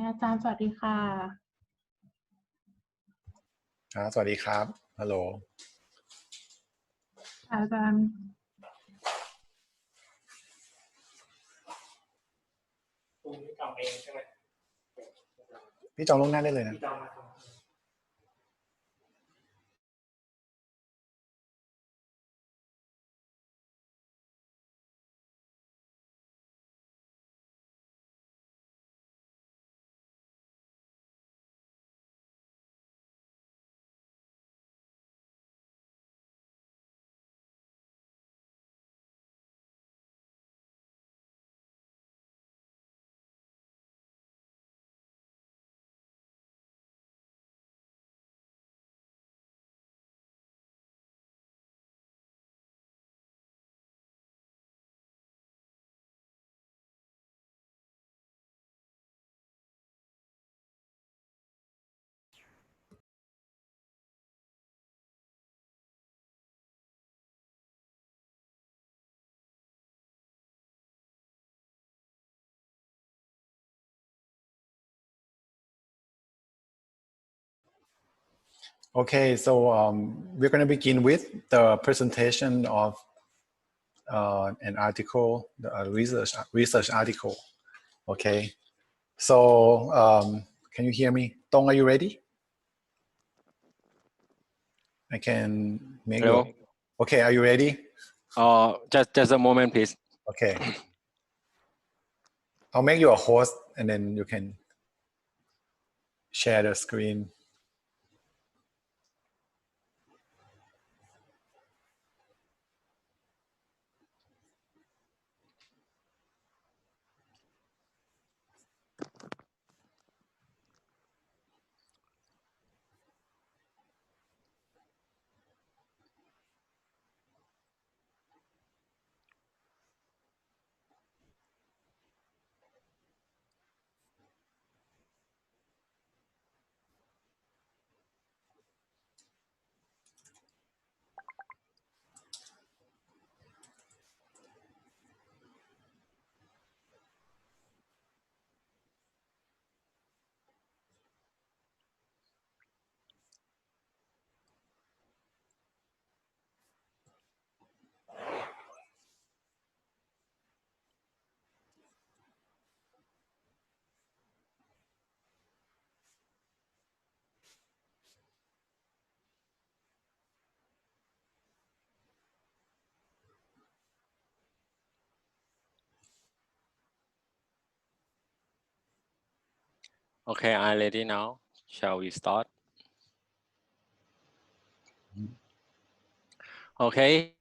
อาจารย์สวัสดีค่ะสวัสดีครับฮัลโหลอาจารย์พี่จองเองใช่ไหม พี่จองล่วงหน้าได้เลยนะ พี่จองมาOkay, so we're going to begin with the presentation of an article, a research article. Okay, so can you hear me? Tong, are you ready? I can make Hello. you. Okay, are you ready? Just a moment, please. Okay. I'll make you a host and then you can share the screen. Okay, I'm ready now. Shall we start? Okay,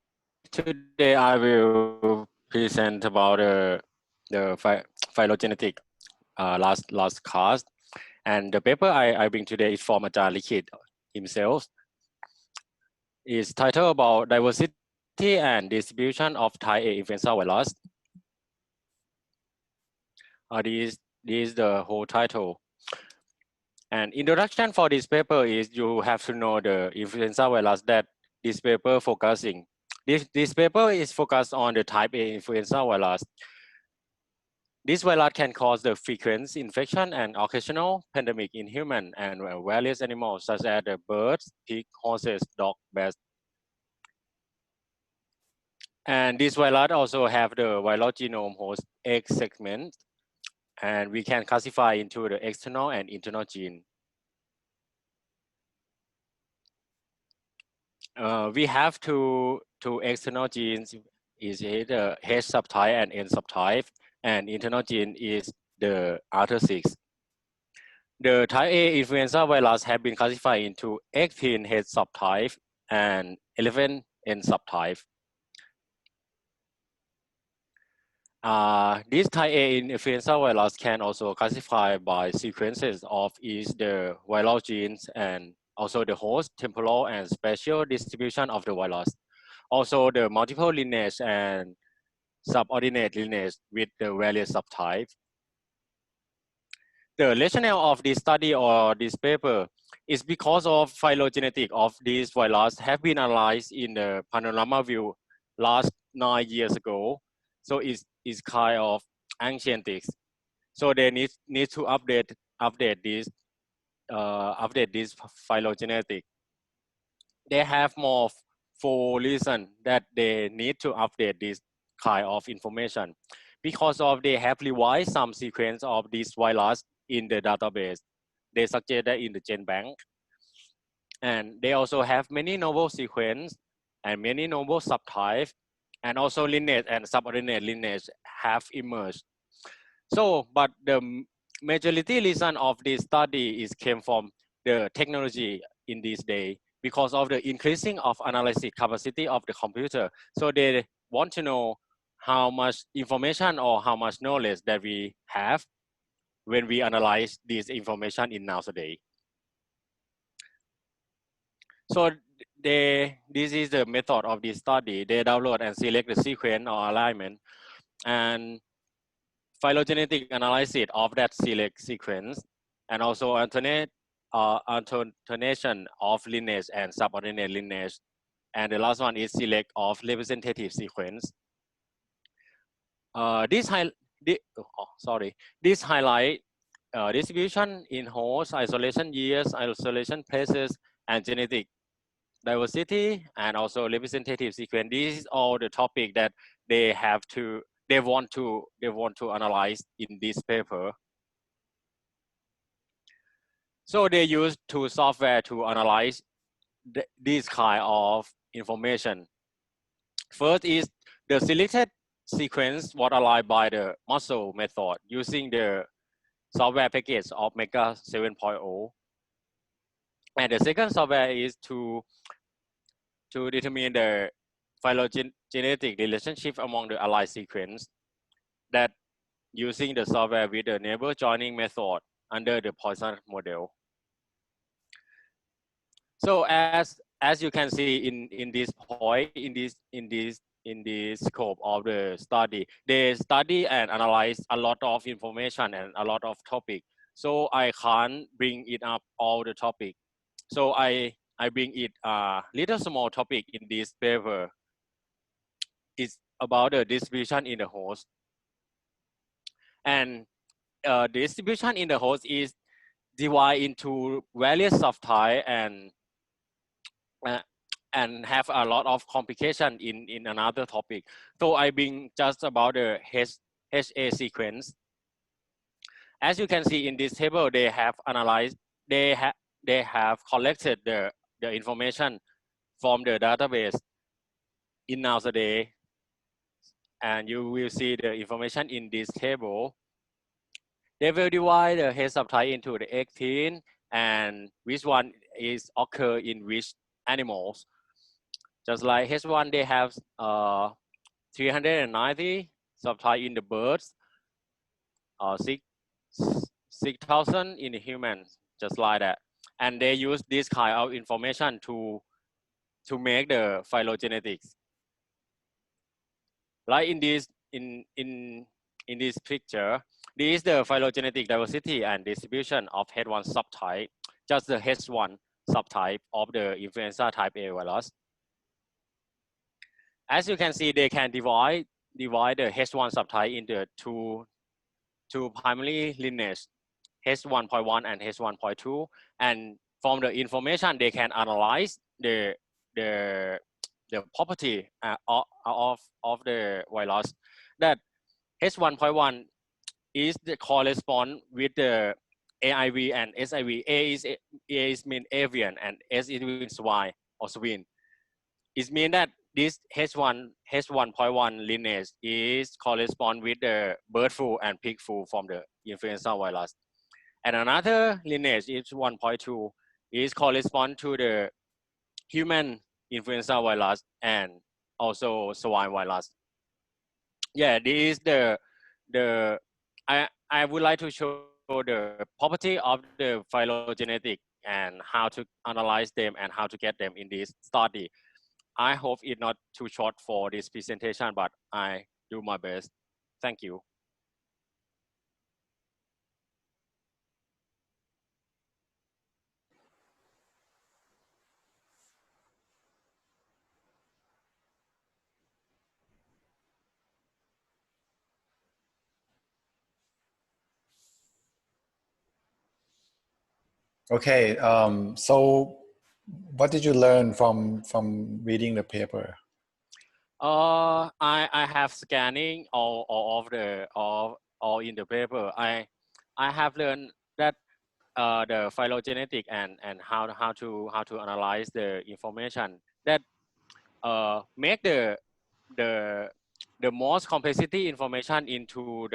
today I will present about the phylogenetic last class, and the paper I bring today is from Ajahn Likhit himself. It's titled about diversity and distribution of type A influenza virus. This is the whole title. And introduction for this paper is you have to know the influenza virus that this paper focusing. This paper is focused on the type A influenza virus. This virus can cause the frequent infection and occasional pandemic in human and various animals such as the birds, pig, horses, dog, bats. And this virus also have the viral genome host X segment, and we can classify into the external and internal gene. We have two external genes, is the H subtype and N subtype, and internal gene is the other 6. The type A influenza virus have been classified into 18 H subtype and 11 N subtype. This type A influenza virus can also classify by sequences of each the viral genes and also the host, temporal, and spatial distribution of the virus. Also the multiple lineage and subordinate lineage with the various subtypes. The rationale of this study or this paper is because of phylogenetic of these virus have been analyzed in the panorama view last 9 years ago. So it's kind of ancient. So they need to update update this phylogenetic. They have more 4 reasons that they need to update this kind of information. Because of they have revised some sequence of this virus in the database. They suggest that in the gene bank. And they also have many novel sequence and many novel subtypes, and also lineage and subordinate lineage have emerged. So, but the majority reason of this study is came from the technology in this day because of the increasing of analysis capacity of the computer. So they want to know how much information or how much knowledge that we have when we analyze this information in nowadays. So this is the method of this study. They download and select the sequence or alignment, and phylogenetic analysis of that select sequence, and also alternation of lineage and subordinate lineage. And the last one is select of representative sequence. This highlight distribution in host, isolation years, isolation places, and genetic diversity, and also representative sequence. This is all the topic that they want to analyze in this paper. So they use two software to analyze this kind of information. First is the selected sequence was aligned by the muscle method using the software package of Mega 7.0. And the second software is to determine the phylogenetic relationship among the allied sequence, that using the software with the neighbor joining method under the Poisson model. So as you can see in this point, in this scope of the study, they study and analyze a lot of information and a lot of topic. So I can't bring it up all the topic. So I bring it a little small topic in this paper. It's about the distribution in the host. And distribution in the host is divided into various subtype and have a lot of complication in another topic. So I bring just about the HA sequence. As you can see in this table, they have analyzed, they have collected the information from the database in nowadays, and you will see the information in this table. They will divide the H subtype into the 18 and which one is occur in which animals. Just like H1, they have 390 subtype in the birds, 6,000 in the humans, just like that. And they use this kind of information to make the phylogenetics. Like in this this picture, this is the phylogenetic diversity and distribution of H1 subtype, just the H1 subtype of the influenza type A virus. As you can see, they can divide the H1 subtype into two primary lineage, H1.1 and H1.2, and from the information they can analyze the property of the virus. That H1.1 is the correspond with the AIV and SIV. A is mean avian and S is mean swine or swine. It means that this H1.1 lineage is correspond with the bird flu and pig flu from the influenza virus. And another lineage, H1.2, is correspond to the human influenza virus and also swine virus. Yeah, this is the I would like to show the property of the phylogenetic and how to analyze them and how to get them in this study. I hope it's not too short for this presentation, but I do my best. Thank you. Okay. So what did you learn from reading the paper? I have scanning all of the all in the paper. I have learned that the phylogenetic and how to analyze the information that make the most complexity information into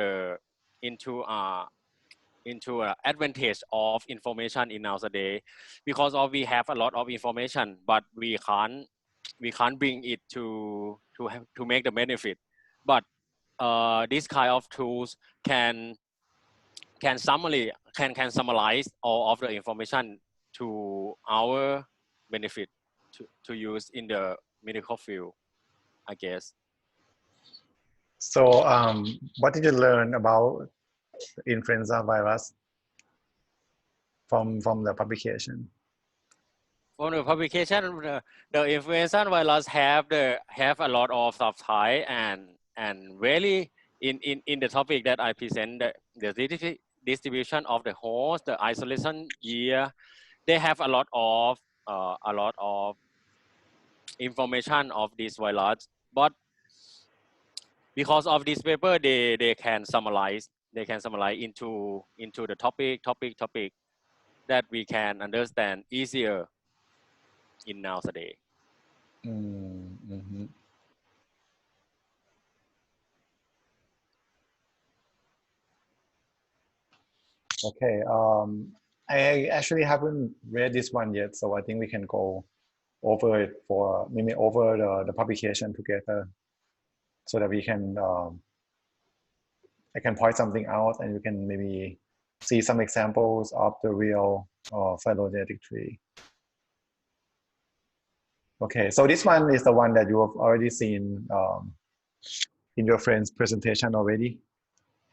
advantage of information in nowadays, because of we have a lot of information but we can't bring it to make the benefit, but this kind of tools can summarize all of the information to our benefit to use in the medical field, I guess. So what did you learn about influenza virus from the publication? From the publication, the influenza virus have a lot of subtype and really in the topic that I present, the distribution of the host, the isolation year, they have a lot of information of this virus, but because of this paper, they can summarize into the topic that we can understand easier in nowadays. Mm-hmm. Okay. I actually haven't read this one yet, so I think we can go over it for maybe over the publication together, so that we can I can point something out and you can maybe see some examples of the real phylogenetic tree. Okay, so this one is the one that you have already seen in your friend's presentation already.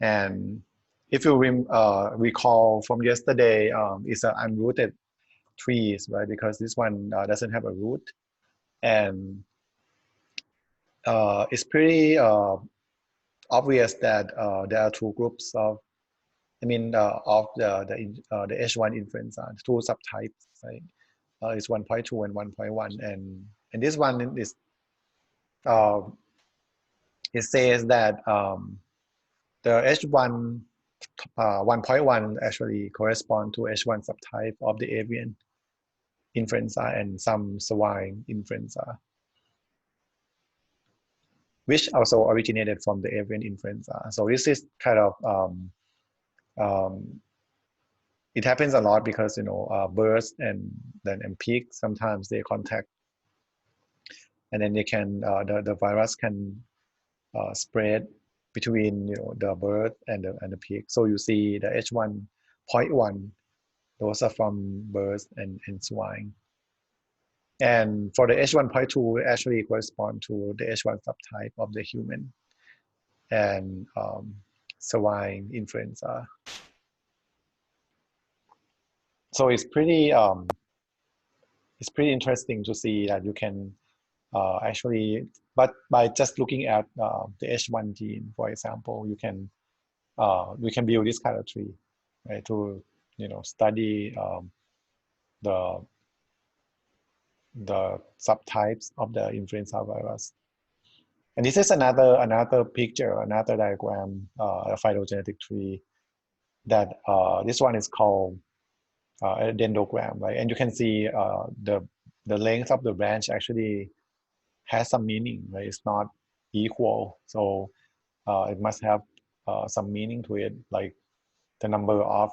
And if you recall from yesterday, it's an unrooted trees, right? Because this one doesn't have a root. And it's pretty obvious that there are two groups of, of the H1 influenza, two subtypes, right? It's 1.2 and 1.1, and this one is it says that the H1 1.1 actually correspond to H1 subtype of the avian influenza and some swine influenza, which also originated from the avian influenza. So this is kind of it happens a lot because birds and pigs sometimes they contact, and then they can the virus can spread between the bird and the pig. So you see the H1.1, those are from birds and swine. And for the H1.2, actually correspond to the H1 subtype of the human and swine influenza. So it's pretty interesting to see that you can actually, but by just looking at the H1 gene, for example, we can build this kind of tree, right, to study the subtypes of the influenza virus. And this is another picture, another diagram, a phylogenetic tree that this one is called a dendrogram, right? And you can see the length of the branch actually has some meaning, right? It's not equal, so it must have some meaning to it, like the number of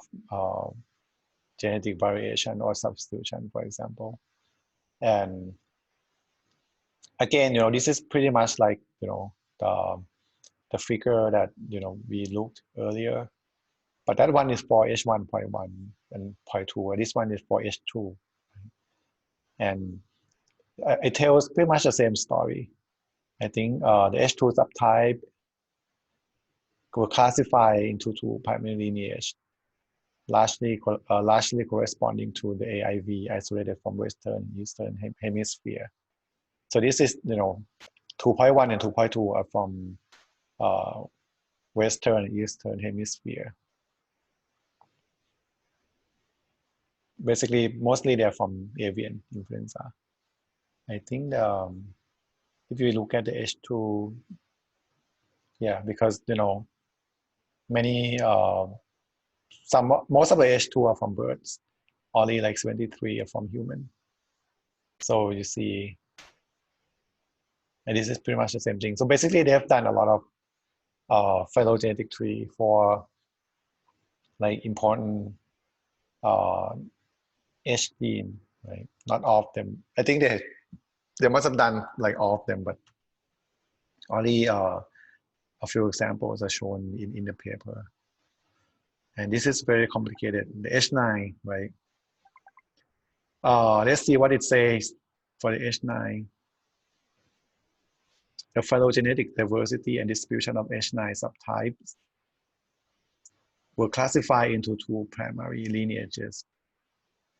genetic variation or substitution, for example. And again, this is pretty much like the figure that we looked earlier, but that one is for H1.1 and 0.2, and this one is for H2, and it tells pretty much the same story. I think the H2 subtype will classify into two primary lineage, largely corresponding to the AIV isolated from Western Eastern Hemisphere. So this is 2.1 and 2.2 are from Western Eastern Hemisphere. basically mostly they're from avian influenza. I think if you look at the H2, yeah, because many most of the H2 are from birds, only like 73 are from human. So you see, and this is pretty much the same thing. So basically they have done a lot of phylogenetic tree for like important H gene, right? Not all of them. I think they must have done like all of them, but only a few examples are shown in the paper. And this is very complicated. The H9, right? Let's see what it says for the H9. The phylogenetic diversity and distribution of H9 subtypes were classified into two primary lineages,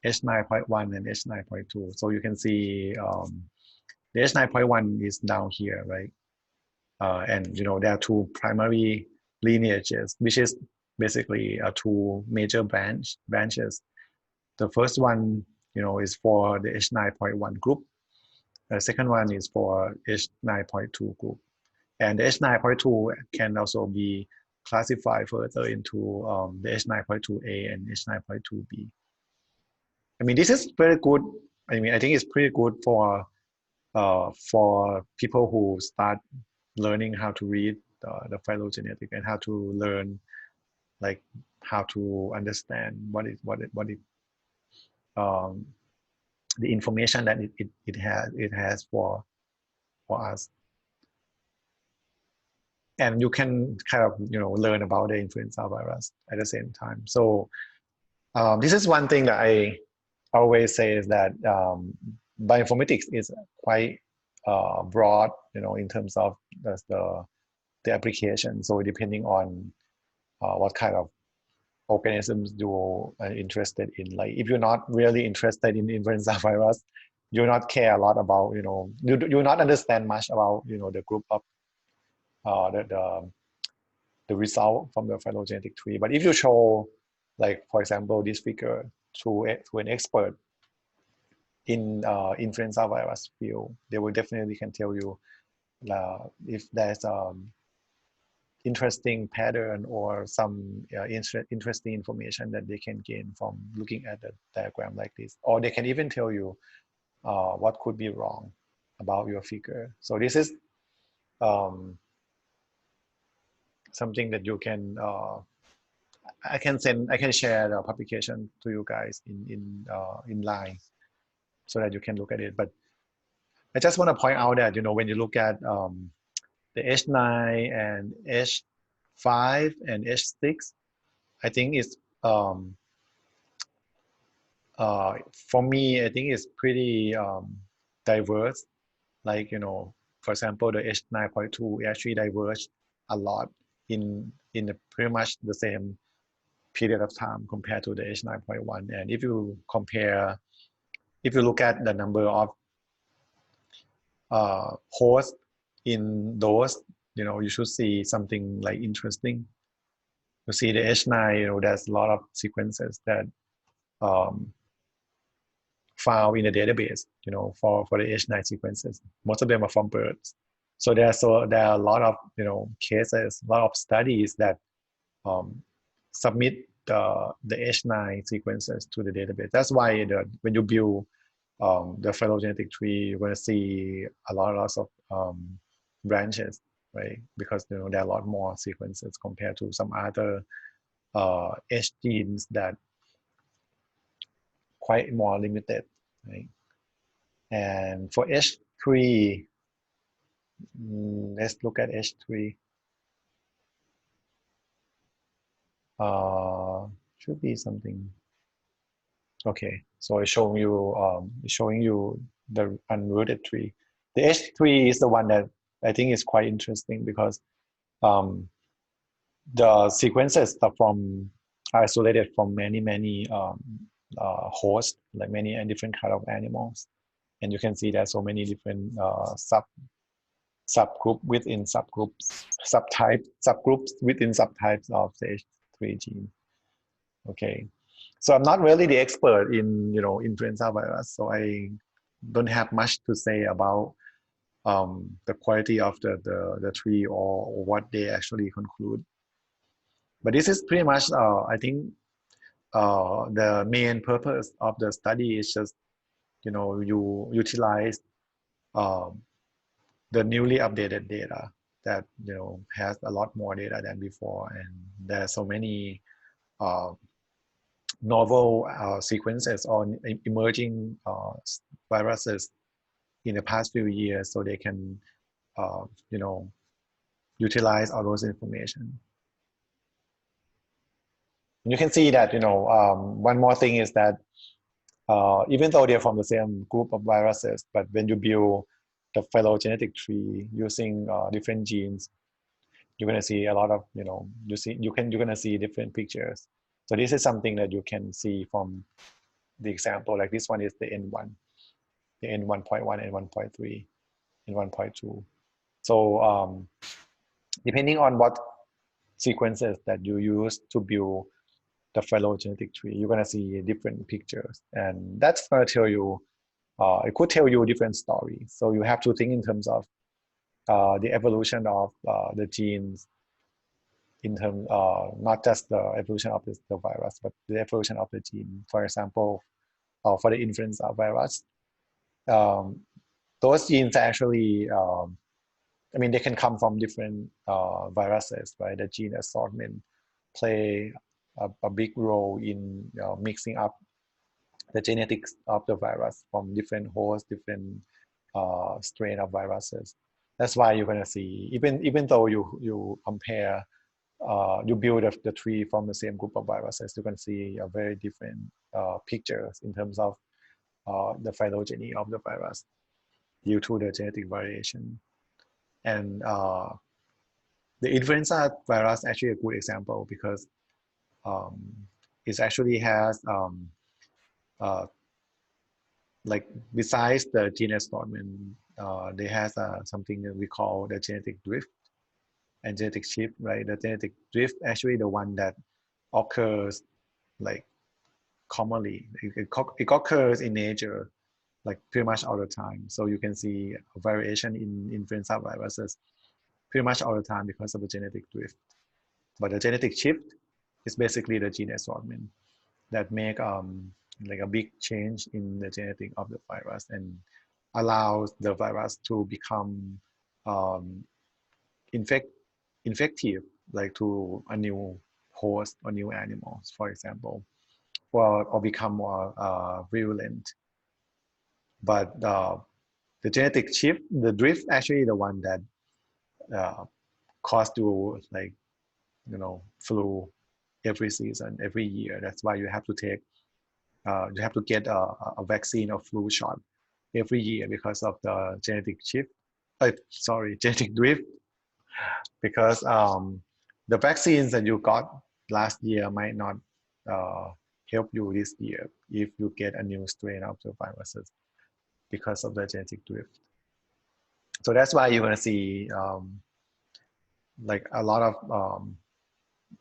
H9.1 and H9.2. So you can see the H9.1 is down here, right? And there are two primary lineages, which is basically two major branches. The first one, is for the H9.1 group. The second one is for H9.2 group. And the H9.2 can also be classified further into the H9.2A and H9.2B. I mean, this is very good. I mean, I think it's pretty good for people who start learning how to read the phylogenetic and how to learn, like how to understand the information that it has for us. And you can kind of learn about the influenza virus at the same time. So this is one thing that I always say is that bioinformatics is quite broad, in terms of the application. So depending on what kind of organisms you are interested in, like if you're not really interested in influenza virus, you not care a lot about, you not understand much about, the group of the result from the phylogenetic tree. But if you show, like for example, this figure to an expert in influenza virus field, they will definitely can tell you if there's interesting pattern or some interesting information that they can gain from looking at the diagram like this, or they can even tell you what could be wrong about your figure. So this is something that you can I can share the publication to you guys in line so that you can look at it. But I just want to point out that when you look at the H9 and H5 and H6, I think it's for me, I think it's pretty diverse. Like for example, the H9.2 actually diverged a lot in pretty much the same period of time compared to the H9.1. And if you look at the number of hosts in those, you should see something like interesting. You see the H9, there's a lot of sequences that found in the database, for the H9 sequences. Most of them are from birds. So there are a lot of cases, a lot of studies that submit the H9 sequences to the database. That's why when you build the phylogenetic tree, you're going to see a lot of branches, right? Because there are a lot more sequences compared to some other H genes that quite more limited, right? And for H3, let's look at H3. Should be something. Okay, so it's showing you the unrooted tree. The H3 is the one that I think is quite interesting because the sequences are isolated from many hosts, like many different kind of animals, and you can see there's so many different subgroup within subgroups, subgroups within subtypes of the H3 gene. Okay, So I'm not really the expert in, you know, influenza virus, so I don't have much to say about the quality of the tree or what they actually conclude. But this is pretty much, I think, the main purpose of the study is just, you know, you utilize the newly updated data that, you know, has a lot more data than before, and there are so many novel sequences on emerging viruses in the past few years, so they can, you know, utilize all those information. You can see that, you know, one more thing is that even though they're from the same group of viruses, but when you build the phylogenetic tree using different genes, you're going to see a lot of, you know, you're going to see different pictures. So this is something that you can see from the example. Like this one is the N1, the N1.1, N1.3, N1.2. So depending on what sequences that you use to build the phylogenetic tree, you're going to see different pictures, and that's going to tell you, it could tell you a different story. So you have to think in terms of the evolution of the genes, in terms not just the evolution of the virus, but the evolution of the gene. For example, for the influenza virus, those genes are actually, I mean, they can come from different viruses, right? The gene assortment play a big role in mixing up the genetics of the virus from different hosts, different strain of viruses. That's why you're going to see, even though you compare, you build the tree from the same group of viruses, you can see a very different pictures in terms of the phylogeny of the virus due to the genetic variation. And the influenza virus is actually a good example, because it actually has like, besides the gene assortment, they has something that we call the genetic drift and genetic shift, right? The genetic drift actually the one that occurs like commonly. It occurs in nature like pretty much all the time. So you can see a variation in influenza viruses pretty much all the time because of the genetic drift. But the genetic shift is basically the gene assortment that make like a big change in the genetic of the virus and allows the virus to become infective, like to a new host or new animals, for example, or become more virulent. But the genetic shift, the drift, actually the one that caused you, like, you know, flu every season, every year. That's why you have to take, you have to get a vaccine or flu shot every year because of the genetic shift. Sorry, genetic drift. Because the vaccines that you got last year might not help you this year if you get a new strain of the viruses because of the genetic drift. So that's why you're going to see like a lot of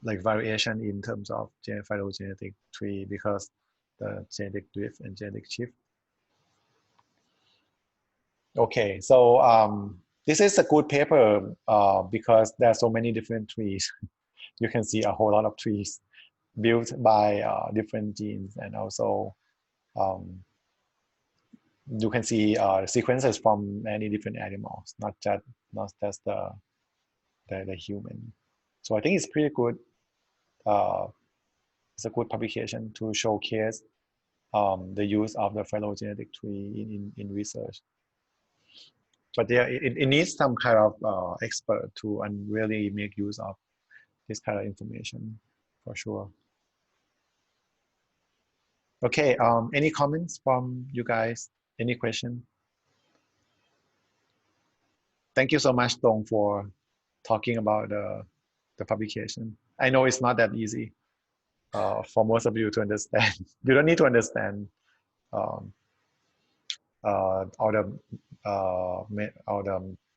like variation in terms of phylogenetic tree because the genetic drift and genetic shift. Okay, so this is a good paper because there are so many different trees. You can see a whole lot of trees built by different genes, and also you can see sequences from many different animals, not just the human. So I think it's pretty good. It's a good publication to showcase the use of the phylogenetic tree in research. But there, it needs some kind of expert to really make use of this kind of information, for sure. Okay, any comments from you guys? Any question? Thank you so much, Dong, for talking about the publication. I know it's not that easy for most of you to understand. You don't need to understand all the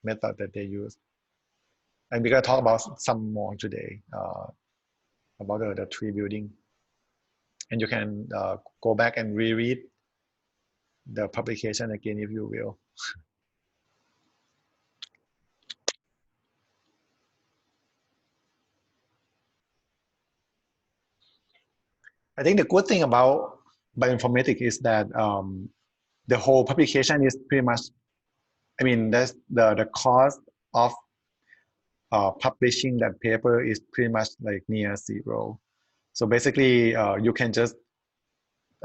method that they use. And we're going to talk about some more today about the tree building. And you can go back and reread the publication again if you will. I think the good thing about bioinformatics is that the whole publication is pretty much, I mean, that's the cost of publishing that paper is pretty much like near zero. So basically, you can just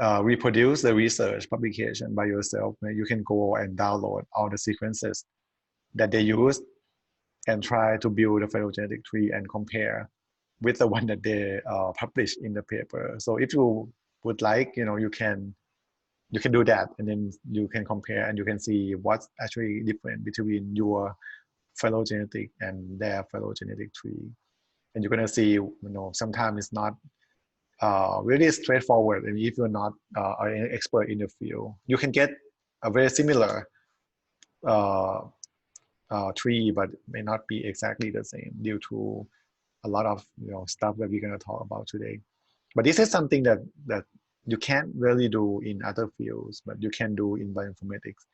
reproduce the research publication by yourself. You can go and download all the sequences that they use and try to build a phylogenetic tree and compare with the one that they publish in the paper. So if you would like, you can do that, and then you can compare and you can see what's actually different between your phylogenetic and their phylogenetic tree. And you're gonna see, sometimes it's not really straightforward. And if you're not an expert in the field, you can get a very similar tree, but may not be exactly the same due to a lot of stuff that we're going to talk about today. But this is something that you can't really do in other fields, but you can do in bioinformatics.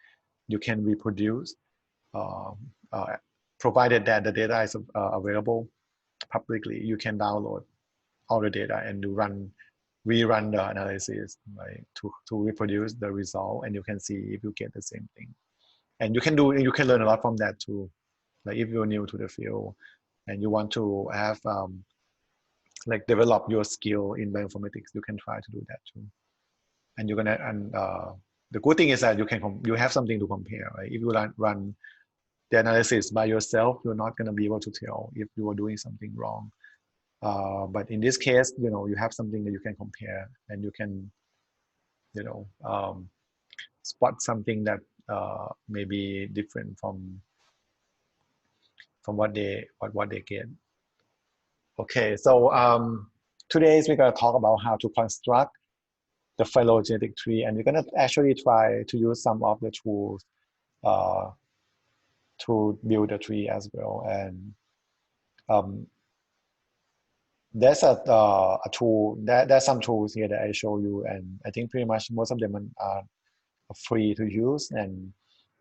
You can reproduce, provided that the data is available publicly. You can download all the data and rerun the analysis, right, to reproduce the result, and you can see if you get the same thing. And you can learn a lot from that too. Like if you're new to the field and you want to have like develop your skill in bioinformatics, you can try to do that too. And you're gonna, and the good thing is that you have something to compare, right? If you run the analysis by yourself, you're not gonna be able to tell if you are doing something wrong. But in this case, you have something that you can compare, and you can, spot something that may be different from what they get. Okay, so today we're going to talk about how to construct the phylogenetic tree, and we're going to actually try to use some of the tools to build the tree as well. And there's a tool, there's some tools here that I show you, and I think pretty much most of them are free to use, and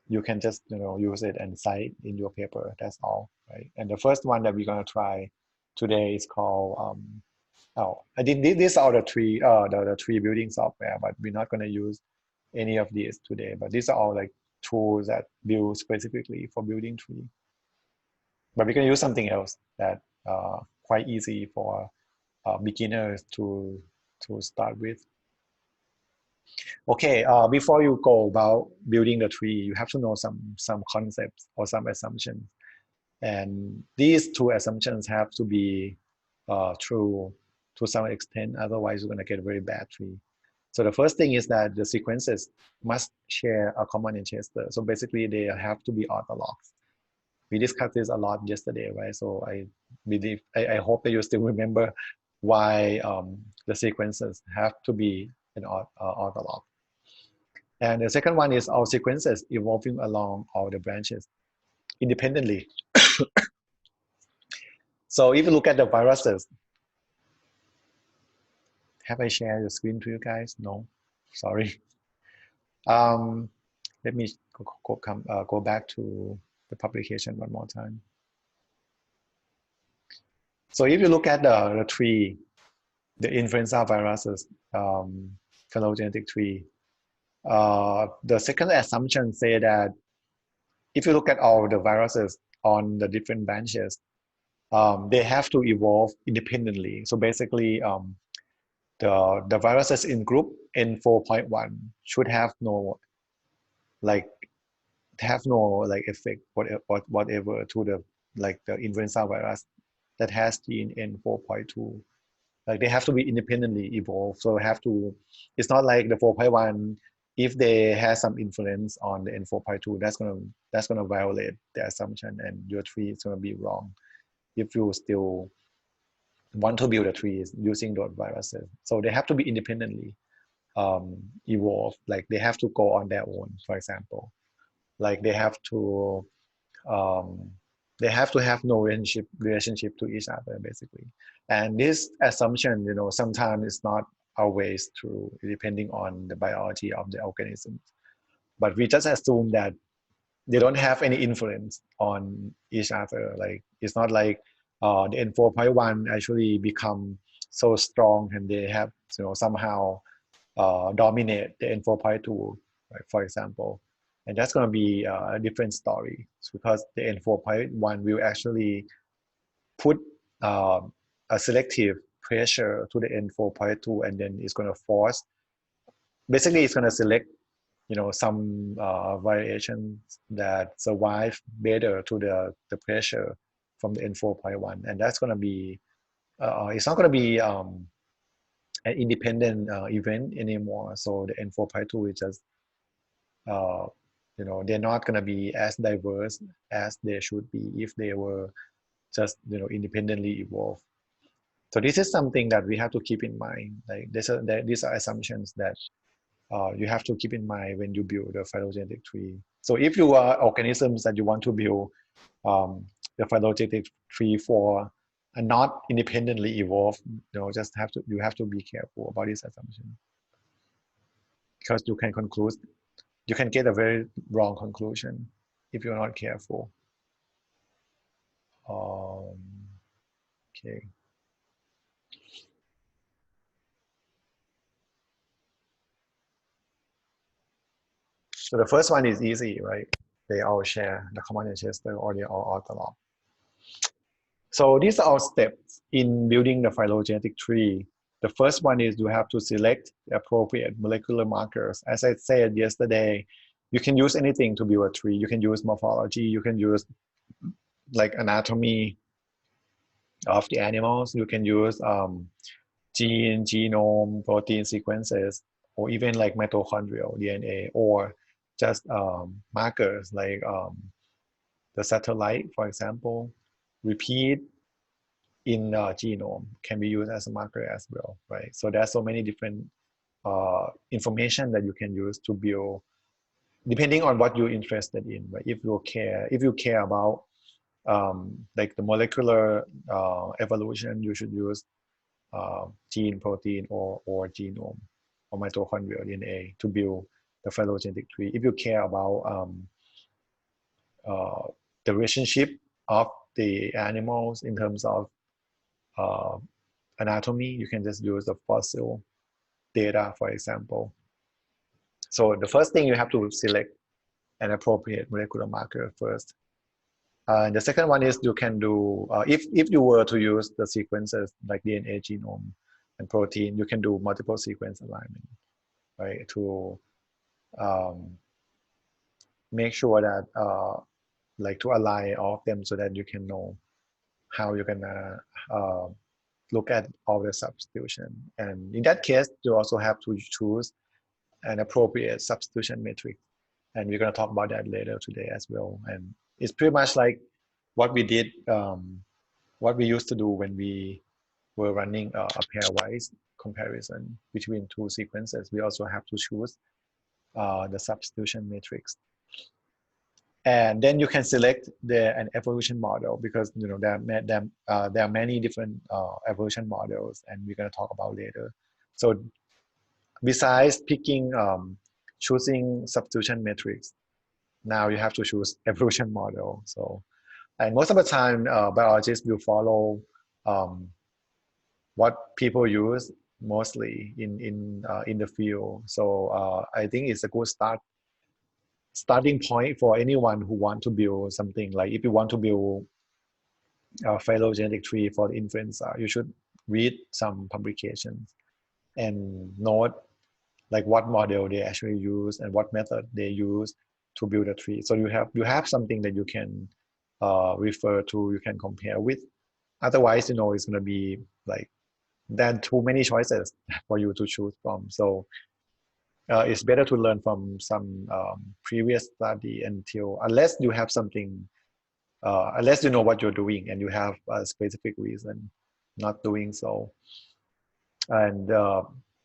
you can just use it and cite in your paper. That's all, right? And the first one that we're going to try today is called I did these are the tree the tree building software, but we're not going to use any of these today. But these are all like tools that build specifically for building tree. But we can use something else that quite easy for beginners to start with. Okay, before you go about building the tree, you have to know some concepts or some assumptions. And these two assumptions have to be true to some extent, otherwise you're going to get a very bad tree. So the first thing is that the sequences must share a common ancestor. So basically they have to be orthogonal. We discussed this a lot yesterday, right? So I believe, I hope that you still remember why the sequences have to be an orthogonal. And the second one is all sequences evolving along all the branches independently. So if you look at the viruses, have I shared the screen to you guys? No, sorry. Let me go back to the publication one more time. So if you look at the tree, the influenza viruses phylogenetic tree, the second assumption say that if you look at all the viruses on the different branches, they have to evolve independently. So basically, the viruses in group N4.1 should have no effect whatever to the influenza virus that has gene N4.2. Like they have to be independently evolved. So it's not like the 4.1, if they have some influence on the N4.2, that's gonna violate the assumption, and your tree is gonna be wrong if you still want to build a tree using those viruses. So they have to be independently evolved. Like they have to go on their own, for example. Like they have to have no relationship to each other, basically. And this assumption, sometimes it's not always true depending on the biology of the organisms. But we just assume that they don't have any influence on each other. Like it's not like the N4.1 actually become so strong and they have somehow dominate the N4.2, right, for example. And that's going to be a different story because the N4.1 will actually put a selective pressure to the N4.2, and then it's going to force, basically it's going to select some variations that survive better to the pressure from the N4.1, and that's going to be it's not going to be an independent event anymore. So the N4.2 is just they're not going to be as diverse as they should be if they were just independently evolved. So this is something that we have to keep in mind. Like these are assumptions that you have to keep in mind when you build a phylogenetic tree. So if you are organisms that you want to build the phylogenetic tree for and not independently evolved, you have to be careful about this assumption, because you can get a very wrong conclusion if you're not careful. Okay. So the first one is easy, right? They all share the common ancestor or they all ortholog. So these are all steps in building the phylogenetic tree. The first one is you have to select the appropriate molecular markers. As I said yesterday, you can use anything to build a tree. You can use morphology, you can use like anatomy of the animals, you can use gene, genome, protein sequences, or even like mitochondrial DNA, or just markers like the satellite, for example. Repeat in genome can be used as a marker as well, right? So there's so many different information that you can use to build, depending on what you're interested in, right? If you care about like the molecular evolution, you should use gene, protein, or genome, or mitochondrial DNA to build the phylogenetic tree. If you care about the relationship of the animals in terms of anatomy, you can just use the fossil data, for example. So the first thing, you have to select an appropriate molecular marker first. And the second one is you can do, if you were to use the sequences like DNA, genome, and protein, you can do multiple sequence alignment, right? To make sure that, like to align all of them so that you can know how you're gonna look at all the substitution. And in that case, you also have to choose an appropriate substitution matrix. And we're gonna talk about that later today as well. And it's pretty much like what we did, what we used to do when we were running a pairwise comparison between two sequences. We also have to choose the substitution matrix. And then you can select an evolution model, because there are many different evolution models, and we're going to talk about later. So besides picking choosing substitution matrix, now you have to choose evolution model. So, and most of the time biologists will follow what people use mostly in the field. So I think it's a good starting point for anyone who want to build something. Like if you want to build a phylogenetic tree for the influenza, you should read some publications and note like what model they actually use and what method they use to build a tree. So you have something that you can refer to, you can compare with. Otherwise, it's going to be like there are too many choices for you to choose from. So it's better to learn from some previous study unless you have something, unless you know what you're doing and you have a specific reason not doing so. And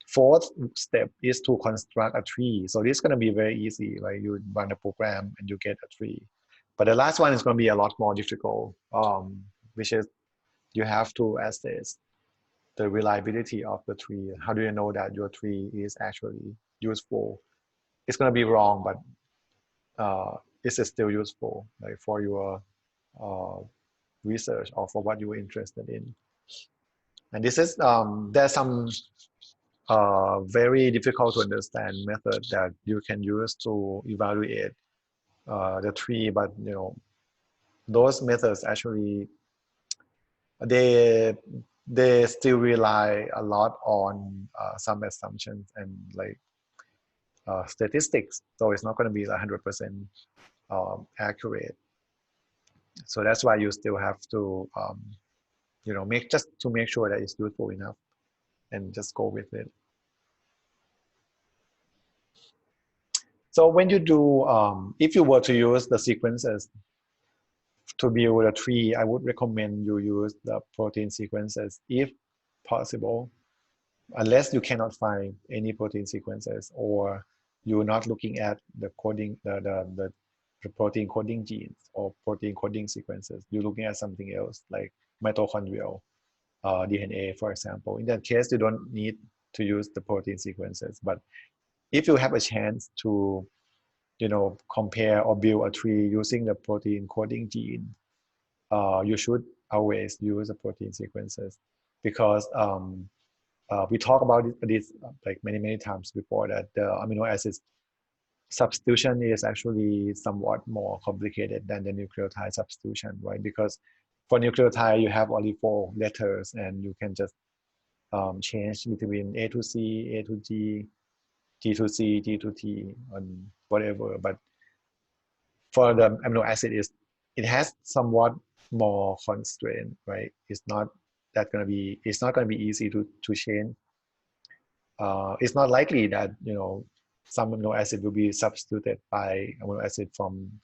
fourth step is to construct a tree. So this is going to be very easy, right? You run a program and you get a tree. But the last one is going to be a lot more difficult, which is you have to assess the reliability of the tree. How do you know that your tree is actually useful? It's going to be wrong, but is it still useful, like for your research or for what you were interested in? And this is there's some very difficult to understand method that you can use to evaluate the tree, but those methods actually they still rely a lot on some assumptions and like statistics, so it's not going to be 100% accurate. So that's why you still have to make sure that it's useful enough and just go with it. So when you do if you were to use the sequences to build a tree, I would recommend you use the protein sequences if possible, unless you cannot find any protein sequences or you're not looking at the coding, the protein coding genes or protein coding sequences. You're looking at something else like mitochondrial DNA, for example. In that case, you don't need to use the protein sequences. But if you have a chance to, compare or build a tree using the protein coding gene, you should always use the protein sequences, because we talked about this like many times before, that the amino acids substitution is actually somewhat more complicated than the nucleotide substitution, right? Because for nucleotide you have only 4 letters and you can just change between A to C, A to G, G to C, G to T, and whatever. But for the amino acid, it has somewhat more constraint, right? It's not going to be easy to change. It's not likely that some amino acid will be substituted by amino acid from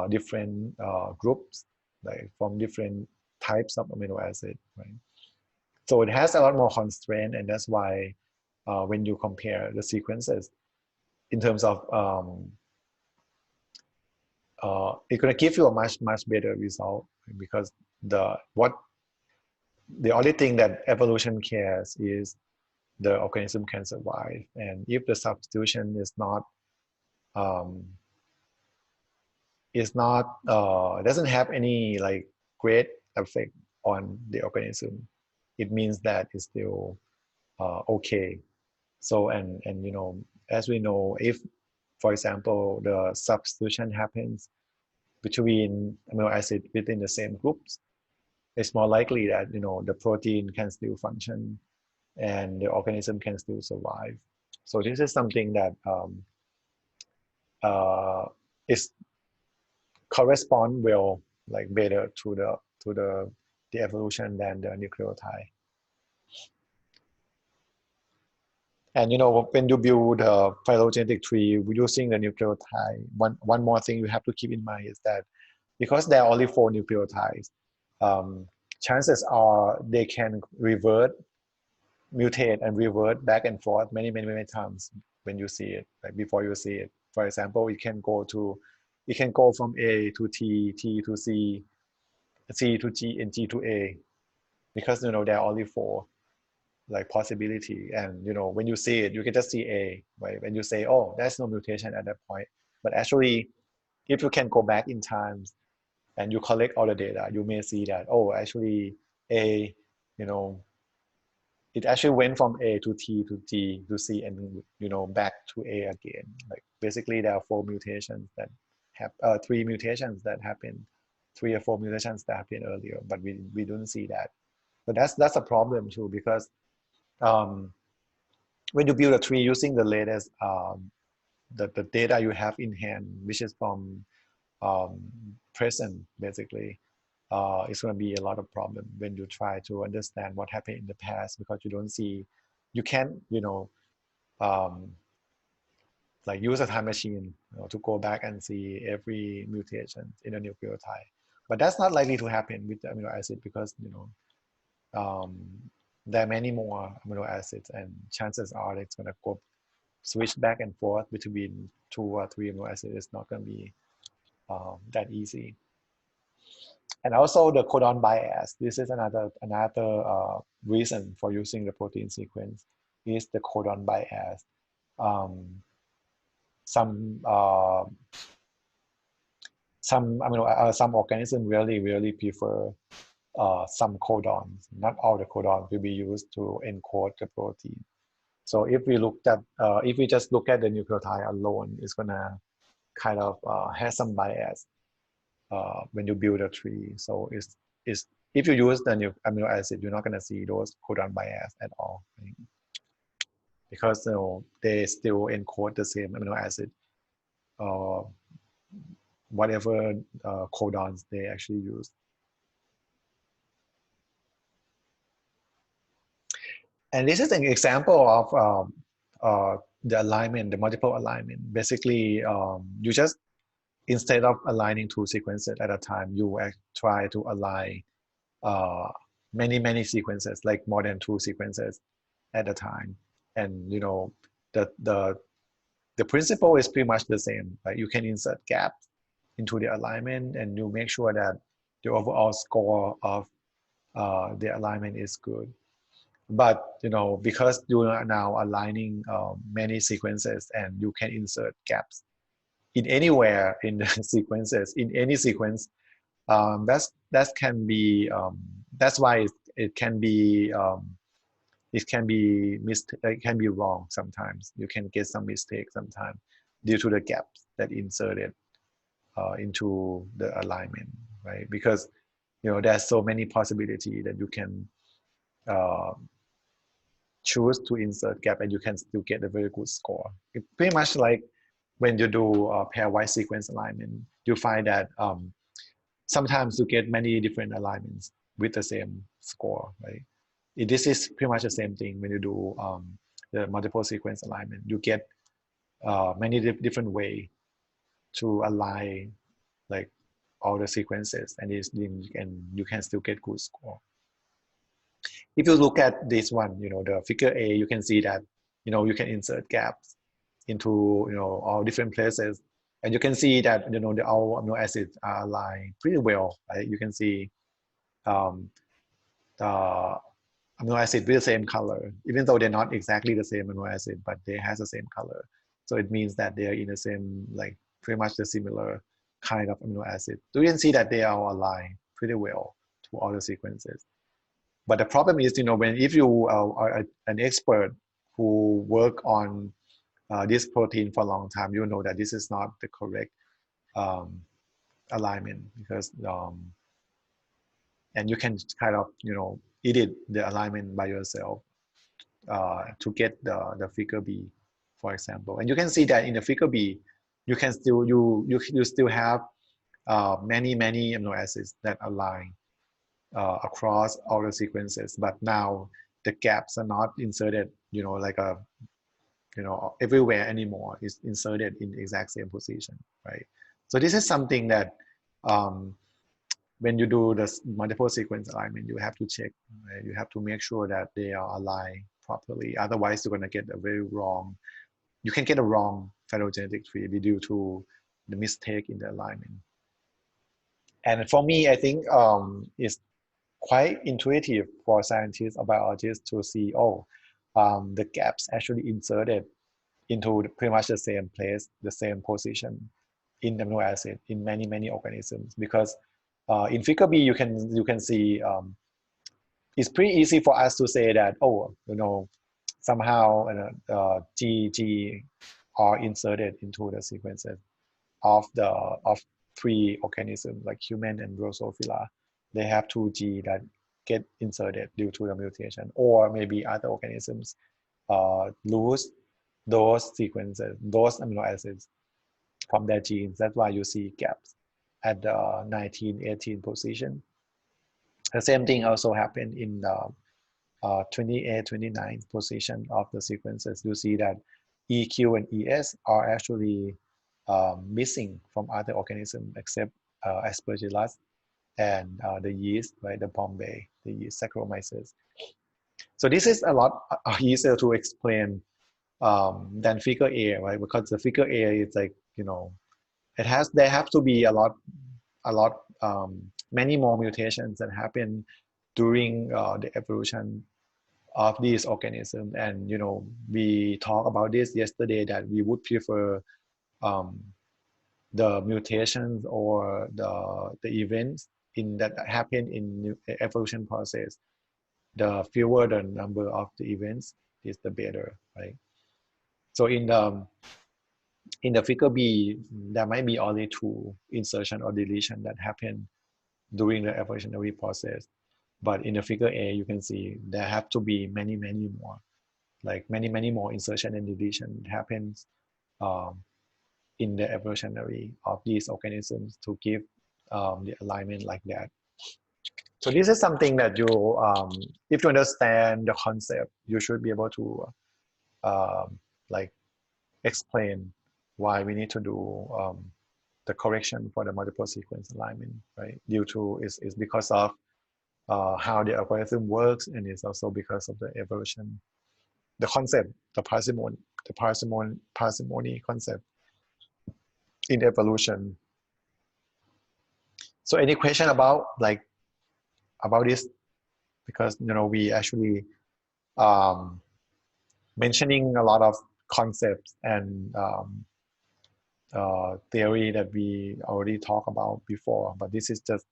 different groups, like from different types of amino acid, right? So it has a lot more constraint, and that's why when you compare the sequences in terms of it's going to give you a much better result, because the only thing that evolution cares is the organism can survive, and if the substitution is not doesn't have any like great effect on the organism, it means that it's still okay. So and as we know, if for example the substitution happens between amino acid within the same groups, it's more likely that the protein can still function and the organism can still survive. So this is something that is correspond well, like better to the evolution than the nucleotide. And when you build a phylogenetic tree using the nucleotide, one more thing you have to keep in mind is that because there are only 4 nucleotides, chances are they can mutate and revert back and forth many times when you see it, like before you see it. For example, it can go from A to T, T to C, C to G, and G to A, because there are only 4 like possibility. And when you see it, you can just see A, right? When you say, oh, there's no mutation at that point, but actually if you can go back in time and you collect all the data, you may see that, oh, actually A, it actually went from A to T to G to C and back to A again. Like basically there are 4 mutations that have 3 mutations that happen, 3 or 4 mutations that happened earlier, but we don't see that. But that's a problem too, because when you build a tree using the latest the data you have in hand, which is from present, basically, it's going to be a lot of problem when you try to understand what happened in the past, because you can't like use a time machine to go back and see every mutation in a nucleotide. But that's not likely to happen with the amino acid, because there are many more amino acids, and chances are it's going to go switch back and forth between 2 or 3 amino acids. It's not going to be that easy. And also the codon bias. This is another reason for using the protein sequence is the codon bias. Some organisms really prefer some codons. Not all the codons will be used to encode the protein. So if we just look at the nucleotide alone, it's gonna kind of have some bias when you build a tree. So it's if you use the new amino acid, you're not gonna see those codon bias at all, right? Because they still encode the same amino acid, whatever codons they actually use. And this is an example of the alignment, the multiple alignment. Basically, you just, instead of aligning 2 sequences at a time, you try to align many sequences, like more than 2 sequences at a time. And the principle is pretty much the same. Like you can insert gaps into the alignment, and you make sure that the overall score of the alignment is good. But because you are now aligning many sequences, and you can insert gaps in anywhere in the sequences, in any sequence, that can be that's why it can be it can be wrong sometimes. You can get some mistake sometimes due to the gaps that inserted into the alignment, right? Because there's so many possibility that you can choose to insert gap, and you can still get a very good score. It's pretty much like when you do pairwise sequence alignment, you find that sometimes you get many different alignments with the same score, right? This is pretty much the same thing when you do the multiple sequence alignment. You get many different way to align like all the sequences, and you can still get good score. If you look at this one, the figure A, you can see that you can insert gaps into all different places, and you can see that the all amino acids are aligned pretty well, right? You can see the amino acid with the same color, even though they're not exactly the same amino acid, but they has the same color. So it means that they are in the same, like pretty much the similar kind of amino acid. So you can see that they are all aligned pretty well to all the sequences. But the problem is, if you are an expert who work on this protein for a long time, you know that this is not the correct alignment, because and you can kind of edit the alignment by yourself to get the figure B, for example. And you can see that in the figure B, you can still you still have many amino acids that align across all the sequences, but now the gaps are not inserted like a everywhere anymore. It's inserted in the exact same position, right? So this is something that when you do the multiple sequence alignment, you have to check, right? You have to make sure that they are aligned properly. Otherwise, you're going to get a very wrong, you can get a wrong phylogenetic tree due to the mistake in the alignment. And for me, I think it's quite intuitive for scientists or biologists to see, the gaps actually inserted into pretty much the same place, the same position in the amino acid in many organisms. Because in figure B, you can see it's pretty easy for us to say that somehow G are inserted into the sequences of 3 organisms like human and Drosophila. They have 2 G that get inserted due to the mutation, or maybe other organisms lose those sequences, those amino acids from their genes. That's why you see gaps at the 19, 18 position. The same thing also happened in the 28, 29 position of the sequences. You see that EQ and ES are actually missing from other organisms except Aspergillus and the yeast, right? The Bombay, the yeast Saccharomyces. So this is a lot easier to explain than figure A, right? Because the figure A is like, there have to be a lot many more mutations that happen during the evolution of these organisms. And we talked about this yesterday, that we would prefer the mutations or the events that happen in the evolution process. The fewer the number of the events is the better, right? So in the figure B, there might be only 2 insertion or deletion that happen during the evolutionary process. But in the figure A, you can see there have to be many more, like many more insertion and deletion happens in the evolutionary of these organisms to give the alignment like that. So this is something that you, if you understand the concept, you should be able to like explain why we need to do the correction for the multiple sequence alignment, right? Due to is because of how the algorithm works, and it's also because of the evolution, the concept, the parsimony concept in evolution. So any question about this? Because we actually mentioning a lot of concepts and theory that we already talked about before, but this is just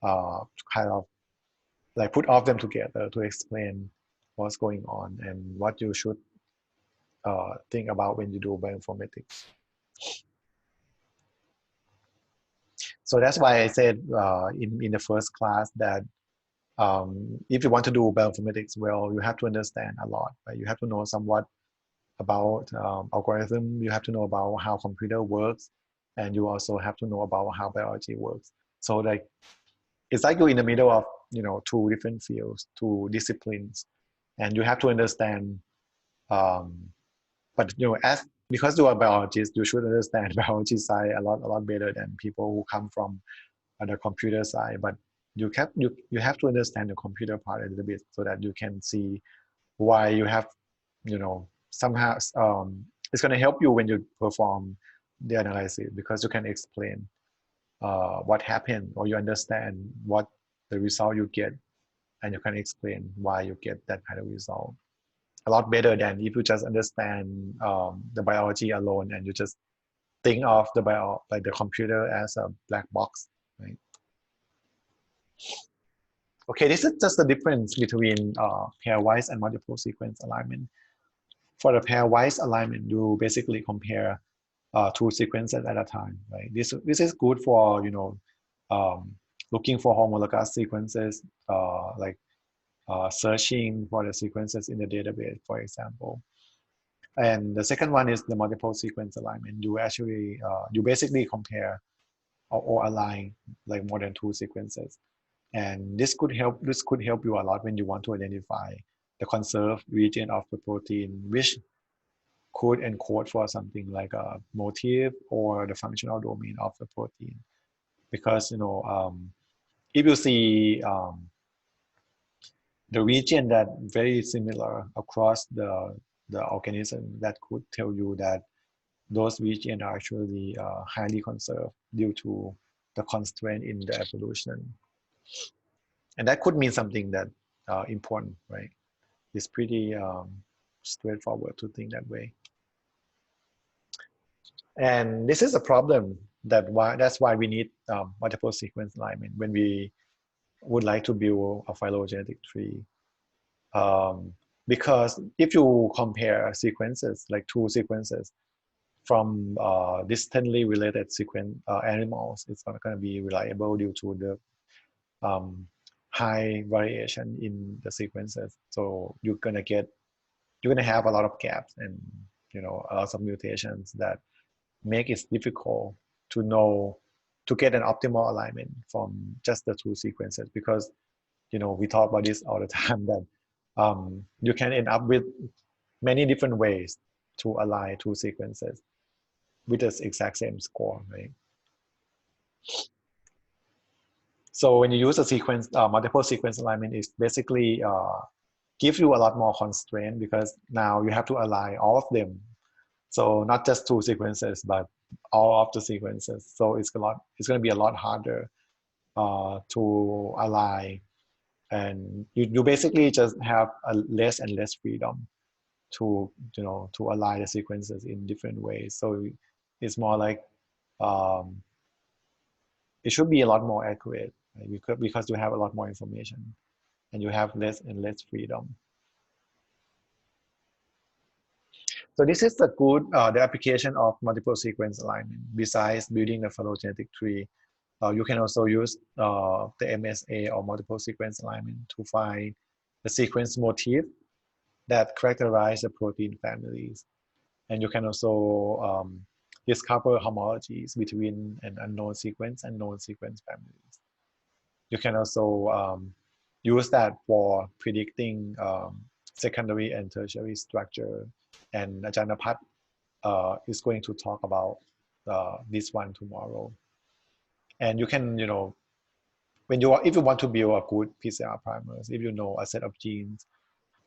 kind of like put all of them together to explain what's going on and what you should think about when you do bioinformatics. So that's why I said in the first class that if you want to do bioinformatics well, you have to understand a lot, right? You have to know somewhat about algorithm, you have to know about how computer works, and you also have to know about how biology works. So like it's like you're in the middle of 2 different fields, 2 disciplines, and you have to understand. But because you are a biologist, you should understand biology side a lot better than people who come from the computer side. But you have to understand the computer part a little bit so that you can see why you have somehow it's going to help you when you perform the analysis, because you can explain what happened, or you understand what the result you get, and you can explain why you get that kind of result a lot better than if you just understand the biology alone and you just think of the computer as a black box, right? Okay, this is just the difference between pairwise and multiple sequence alignment. For the pairwise alignment, you basically compare 2 sequences at a time, right? This is good for looking for homologous sequences, like searching for the sequences in the database, for example. And the second one is the multiple sequence alignment. You actually you basically compare or align like more than 2 sequences, and this could help you a lot when you want to identify the conserved region of the protein, which could encode for something like a motif or the functional domain of the protein. Because if you see the region that very similar across the organism, that could tell you that those regions are actually highly conserved due to the constraint in the evolution. And that could mean something that important, right? It's pretty straightforward to think that way. And this is a problem that's why we need multiple sequence alignment when we would like to build a phylogenetic tree. Because if you compare sequences, like 2 sequences from distantly related animals, it's not going to be reliable due to the high variation in the sequences. So you're going to have a lot of gaps and a lot of mutations that make it difficult to get an optimal alignment from just the 2 sequences, because we talk about this all the time, that you can end up with many different ways to align 2 sequences with the exact same score, right? So when you use a multiple sequence alignment, is basically give you a lot more constraint, because now you have to align all of them. So not just 2 sequences, but all of the sequences. So it's going to be a lot harder to align, and you basically just have a less and less freedom to to align the sequences in different ways. So it's more like it should be a lot more accurate, right? Because you have a lot more information and you have less and less freedom. So this is the good the application of multiple sequence alignment. Besides building the phylogenetic tree, you can also use the MSA or multiple sequence alignment to find the sequence motif that characterize the protein families. And you can also discover homologies between an unknown sequence and known sequence families. You can also use that for predicting secondary and tertiary structure. And Ajahn Pat is going to talk about this one tomorrow. And you can, if you want to build a good PCR primers, if you know a set of genes,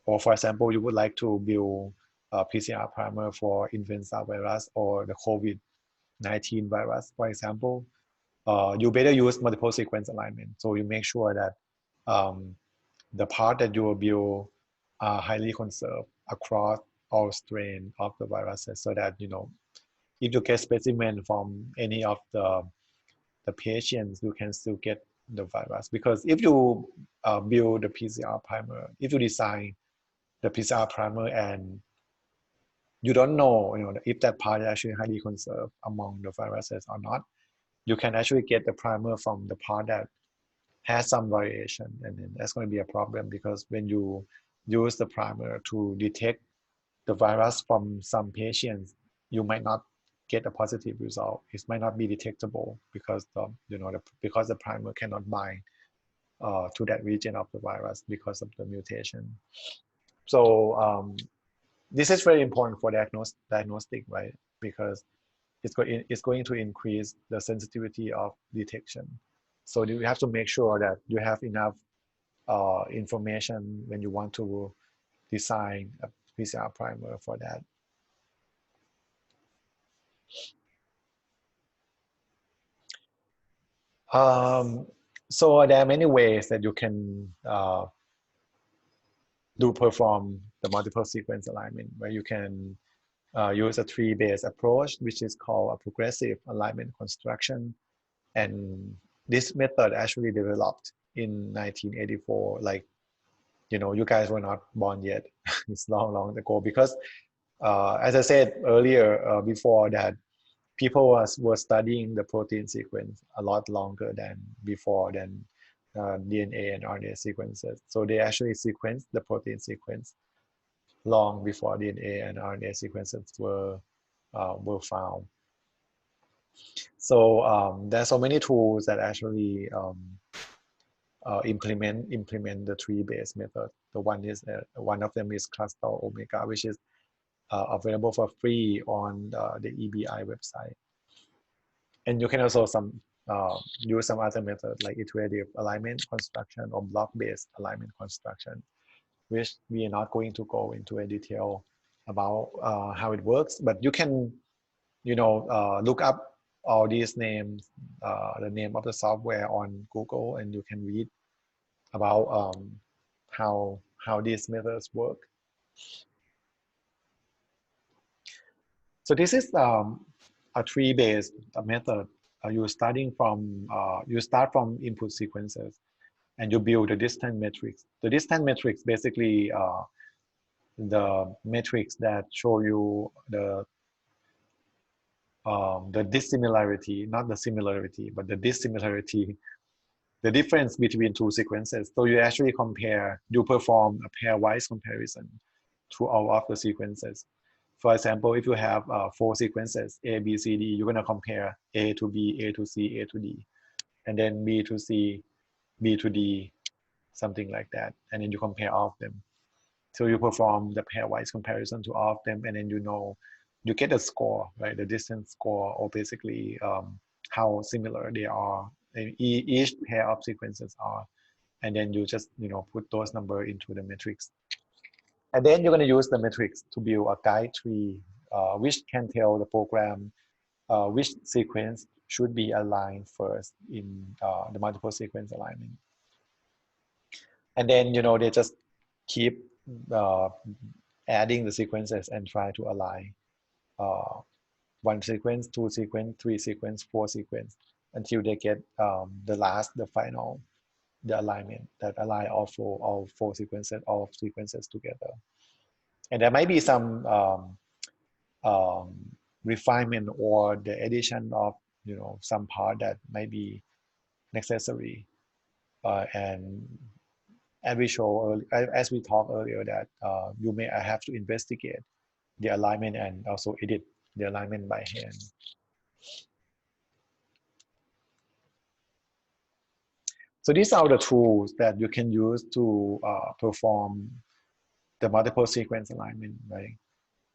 or for example, you would like to build a PCR primer for influenza virus or the COVID-19 virus, for example, you better use multiple sequence alignment. So you make sure that the part that you will build are highly conserved across all strain of the viruses, so that if you get specimen from any of the patients, you can still get the virus. Because if you build the PCR primer, if you design the PCR primer and you don't know, if that part is actually highly conserved among the viruses or not, you can actually get the primer from the part that has some variation, and then that's going to be a problem, because when you use the primer to detect the virus from some patients, you might not get a positive result. It might not be detectable because because the primer cannot bind to that region of the virus because of the mutation. So this is very important for diagnostic, right? Because it's going to increase the sensitivity of detection. So you have to make sure that you have enough information when you want to design a PCR primer for that. So there are many ways that you can perform the multiple sequence alignment, where you can use a tree-based approach, which is called a progressive alignment construction. And this method actually developed in 1984. Like, you guys were not born yet. It's long ago, because as I said earlier, before that, people were studying the protein sequence a lot longer than before, than DNA and RNA sequences. So they actually sequenced the protein sequence long before DNA and RNA sequences were found. So there are so many tools that actually implement the tree-based method. One of them is Cluster Omega, which is available for free on the EBI website. And you can also use some other method like iterative alignment construction or block-based alignment construction, which we are not going to go into a detail about how it works. But you can, look up all these names, the name of the software on Google, and you can read about how these methods work. So this is a tree-based method. You start from input sequences, and you build the distance matrix. The distance matrix basically the matrix that show you the dissimilarity, not the similarity, but the dissimilarity, the difference between two sequences. So you actually you perform a pairwise comparison to all of the sequences. For example, if you have 4 sequences, A, B, C, D, you're going to compare A to B, A to C, A to D, and then B to C, B to D, something like that. And then you compare all of them. So you perform the pairwise comparison to all of them, and then you get a score, right? The distance score, or basically how similar they are, each pair of sequences are. And then you just put those numbers into the matrix. And then you're going to use the matrix to build a guide tree, which can tell the program which sequence should be aligned first in the multiple sequence alignment. And then, you know, they just keep adding the sequences and try to align 1 sequence, 2 sequence, 3 sequence, 4 sequence, until they get the final, the alignment that align all four sequences together. And there might be some refinement or the addition of, you know, some part that might be necessary. And as we talked earlier, that you may have to investigate the alignment and also edit the alignment by hand. So these are the tools that you can use to perform the multiple sequence alignment, right?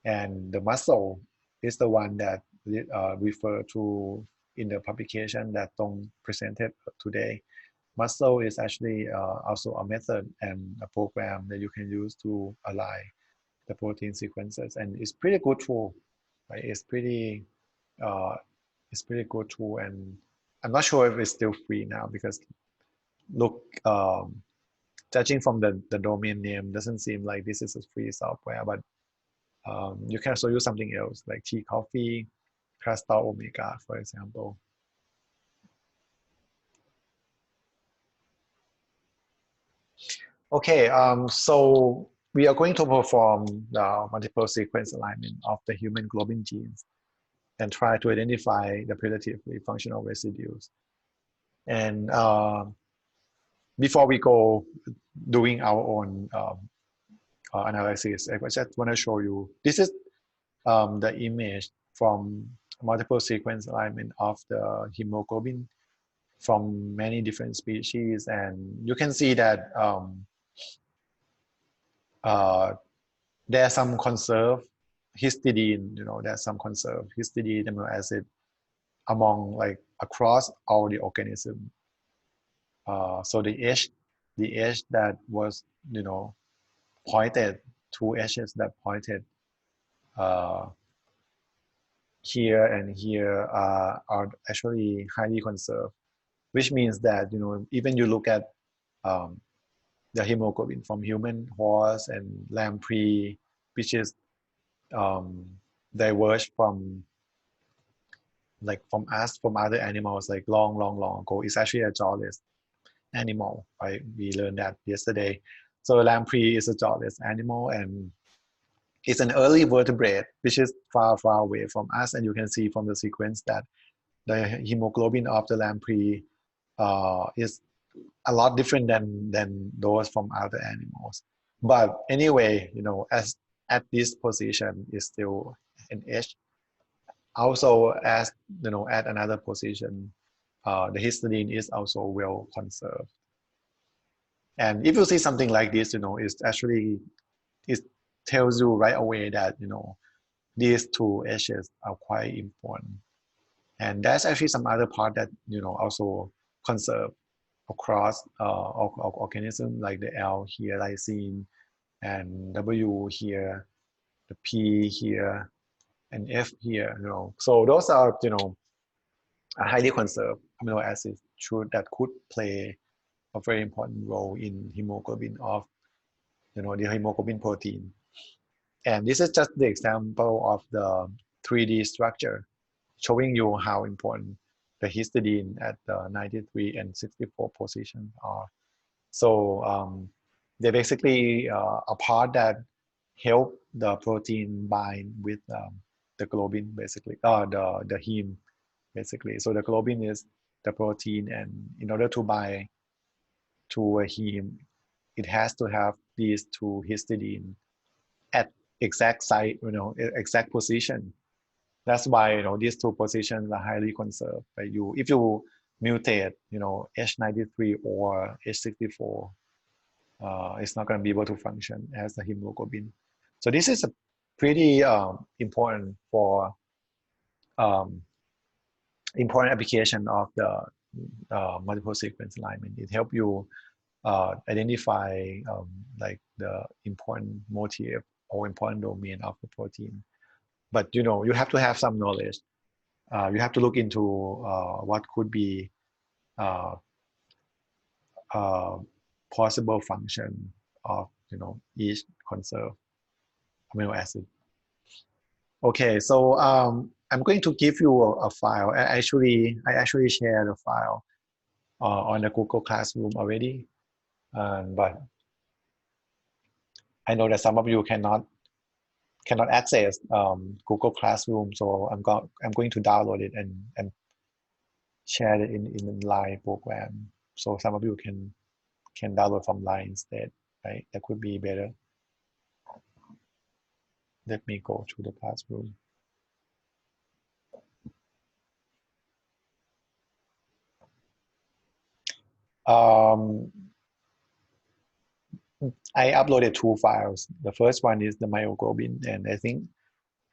And the muscle is the one that referred to in the publication that Tong presented today. Muscle is actually also a method and a program that you can use to align the protein sequences, and it's pretty good tool, right? It's pretty good tool, and I'm not sure if it's still free now because look, judging from the domain name, doesn't seem like this is a free software, but you can also use something else like Tea Coffee, Crystal Omega, for example. Okay, so we are going to perform the multiple sequence alignment of the human globin genes and try to identify the predicatively functional residues. And before we go doing our own analysis, I just want to show you, this is the image from multiple sequence alignment of the hemoglobin from many different species, and you can see that there's some conserved histidine, you know, there's some conserved histidine amino acid among, like, across all the organism. So the H that was, you know, pointed, 2 H's that pointed here and here are actually highly conserved, which means that, you know, even you look at the hemoglobin from human, horse, and lamprey, which is diverged from, like, from us, from other animals, like long ago. It's actually a jawless animal, right? We learned that yesterday. So lamprey is a jawless animal, and it's an early vertebrate, which is far away from us. And you can see from the sequence that the hemoglobin of the lamprey is a lot different than those from other animals. But anyway, you know, as at this position is still an H. Also, as you know, at another position, the histidine is also well conserved. And if you see something like this, you know, it's actually, it tells you right away that, you know, these 2 H's are quite important. And there's actually some other part that, you know, also conserved across organism, like the L here, lysine, and W here, the P here, and F here, you know. So those are, you know, highly conserved amino acids that could play a very important role in hemoglobin of, you know, the hemoglobin protein. And this is just the example of the 3D structure, showing you how important the histidine at the 93 and 64 positions are. So they're basically a part that help the protein bind with the globin, basically, the heme, basically. So the globin is the protein, and in order to bind to a heme, it has to have these 2 histidine at exact site, you know, exact position. That's why, you know, these 2 positions are highly conserved. Right? If you mutate, you know, H93 or H64, it's not going to be able to function as the hemoglobin. So this is a pretty important for important application of the multiple sequence alignment. It helps you identify like the important motif or important domain of the protein. But, you know, you have to have some knowledge you have to look into what could be possible function of each conserved amino acid. Okay, so I'm going to give you a file. I actually shared a file on the Google Classroom already, but I know that some of you cannot access Google Classroom, so I'm going to download it and share it in Line program, so some of you can download from Line instead, right? That could be better. Let me go to the classroom. I uploaded 2 files. The first one is the myoglobin, and I think,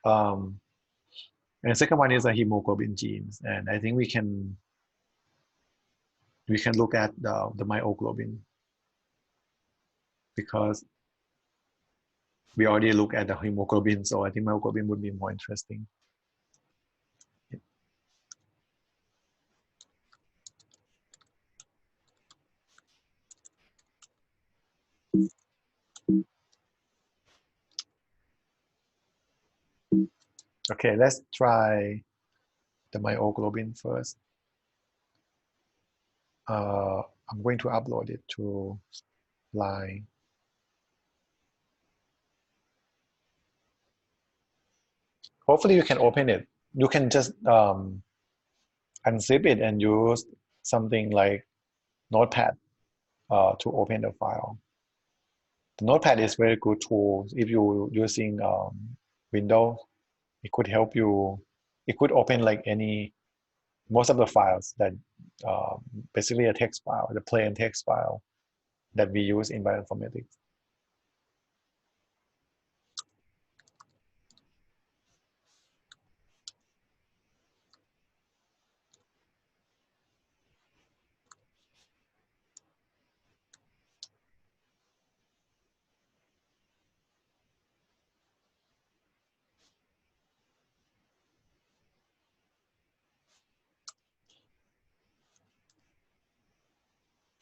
and the second one is the hemoglobin genes, and I think we can look at the myoglobin because we already looked at the hemoglobin, so I think myoglobin would be more interesting. Okay, let's try the myoglobin first. I'm going to upload it to Line. Hopefully you can open it. You can just unzip it and use something like Notepad to open the file. The Notepad is very good tool. If you're using Windows, it could help you. It could open like most of the files that basically a text file, the plain text file that we use in bioinformatics.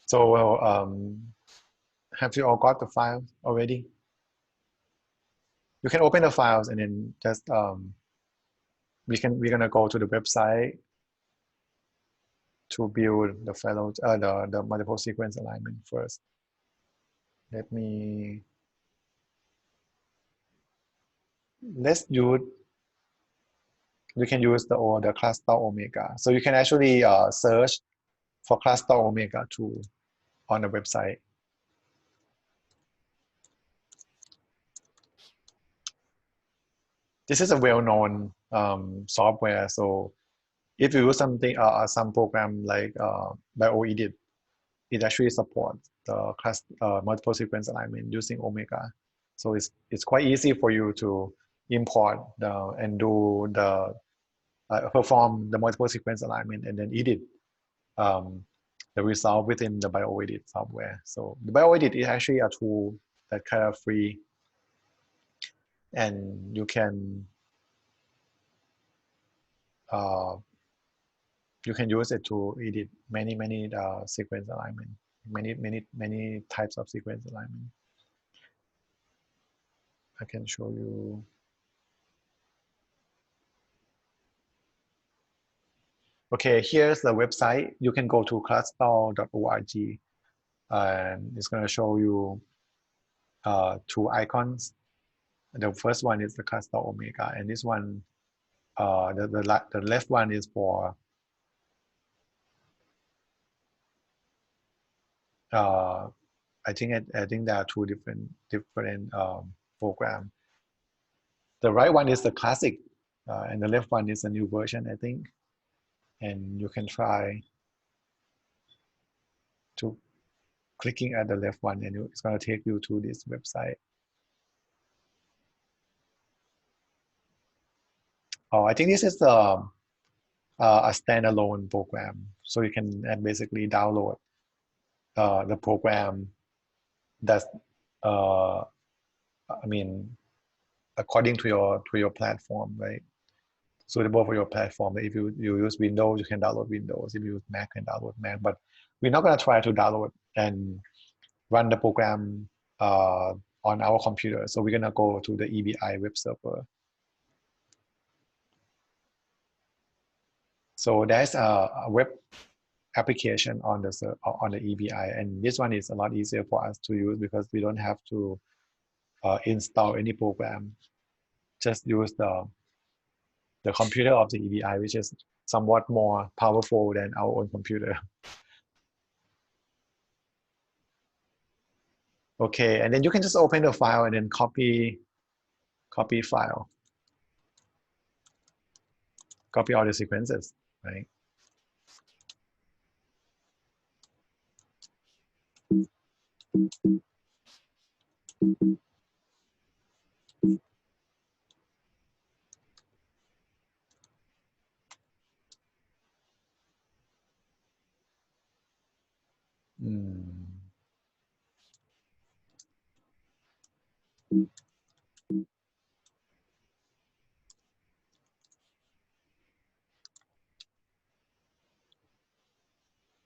So have you all got the files already? You can open the files and then just we're gonna go to the website to build the multiple sequence alignment first. Let's use. You can use the cluster omega. So you can actually search for cluster omega 2 on the website. This is a well-known software. So if you use something, some program like Bioinformatics, it actually supports the multiple sequence alignment using omega. So it's quite easy for you to import and do the perform the multiple sequence alignment and then edit the result within the Bioinformatics software. So the Bioinformatics is actually a tool that kind of free, and you can use it to edit many sequence alignment, many types of sequence alignment. I can show you. Okay, here's the website. You can go to cluster.org, and it's going to show you 2 icons. The first one is the cluster omega, and this one, the left one is for I think there are 2 different programs. The right one is the classic, and the left one is a new version, I think. And you can try to clicking at the left one, and it's going to take you to this website. Oh, I think this is a standalone program, so you can basically download the program that's I mean, according to your platform, right? suitable for your platform. If you use Windows, you can download Windows. If you use Mac, you can download Mac. But we're not going to try to download and run the program on our computer. So we're going to go to the EBI web server. So there's a web application on the EBI, and this one is a lot easier for us to use because we don't have to install any program. Just use the computer of the EBI, which is somewhat more powerful than our own computer. Okay, and then you can just open the file and then copy file. Copy all the sequences, right?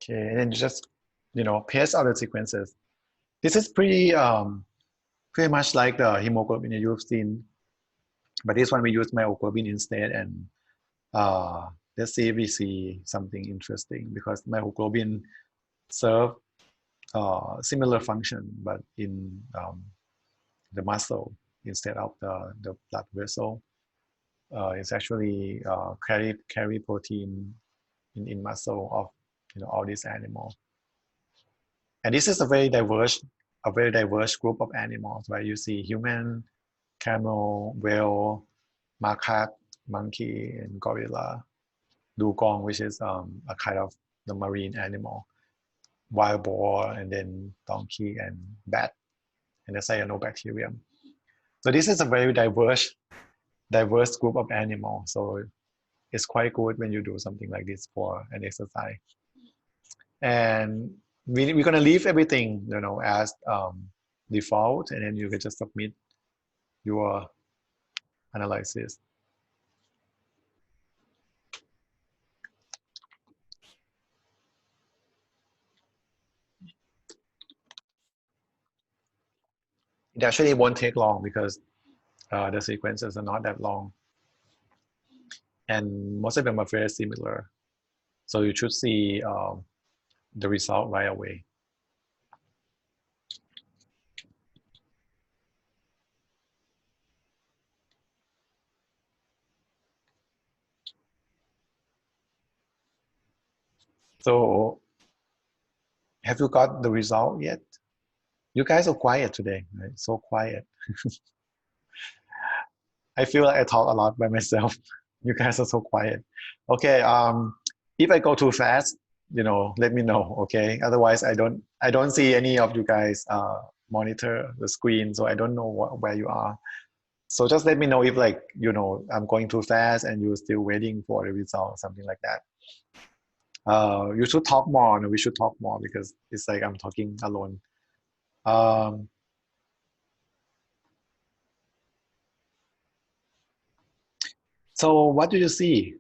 Okay, and then just paste all the sequences. This is pretty much like the hemoglobin you've seen, but this one we use myoglobin instead. And let's see if we see something interesting, because myoglobin serve similar function, but in the muscle instead of the blood vessel. It's actually carry protein in muscle of all these animals. And this is a very diverse group of animals, right? You see human, camel, whale, macaque, monkey, and gorilla, dugong, which is a kind of the marine animal, wild boar, and then donkey and bat, and the cyanobacterium. So this is a very diverse group of animals. So it's quite good when you do something like this for an exercise. And we're going to leave everything, as default, and then you can just submit your analysis. It actually won't take long because the sequences are not that long, and most of them are very similar. So you should see the result right away. So have you got the result yet? You guys are quiet today, right? So quiet. I feel like I talk a lot by myself. You guys are so quiet. Okay, if I go too fast, let me know, okay? Otherwise, I don't see any of you guys monitor the screen, so I don't know where you are. So just let me know if I'm going too fast and you're still waiting for the result, something like that. You should talk more. No, we should talk more because it's like I'm talking alone. So what do you see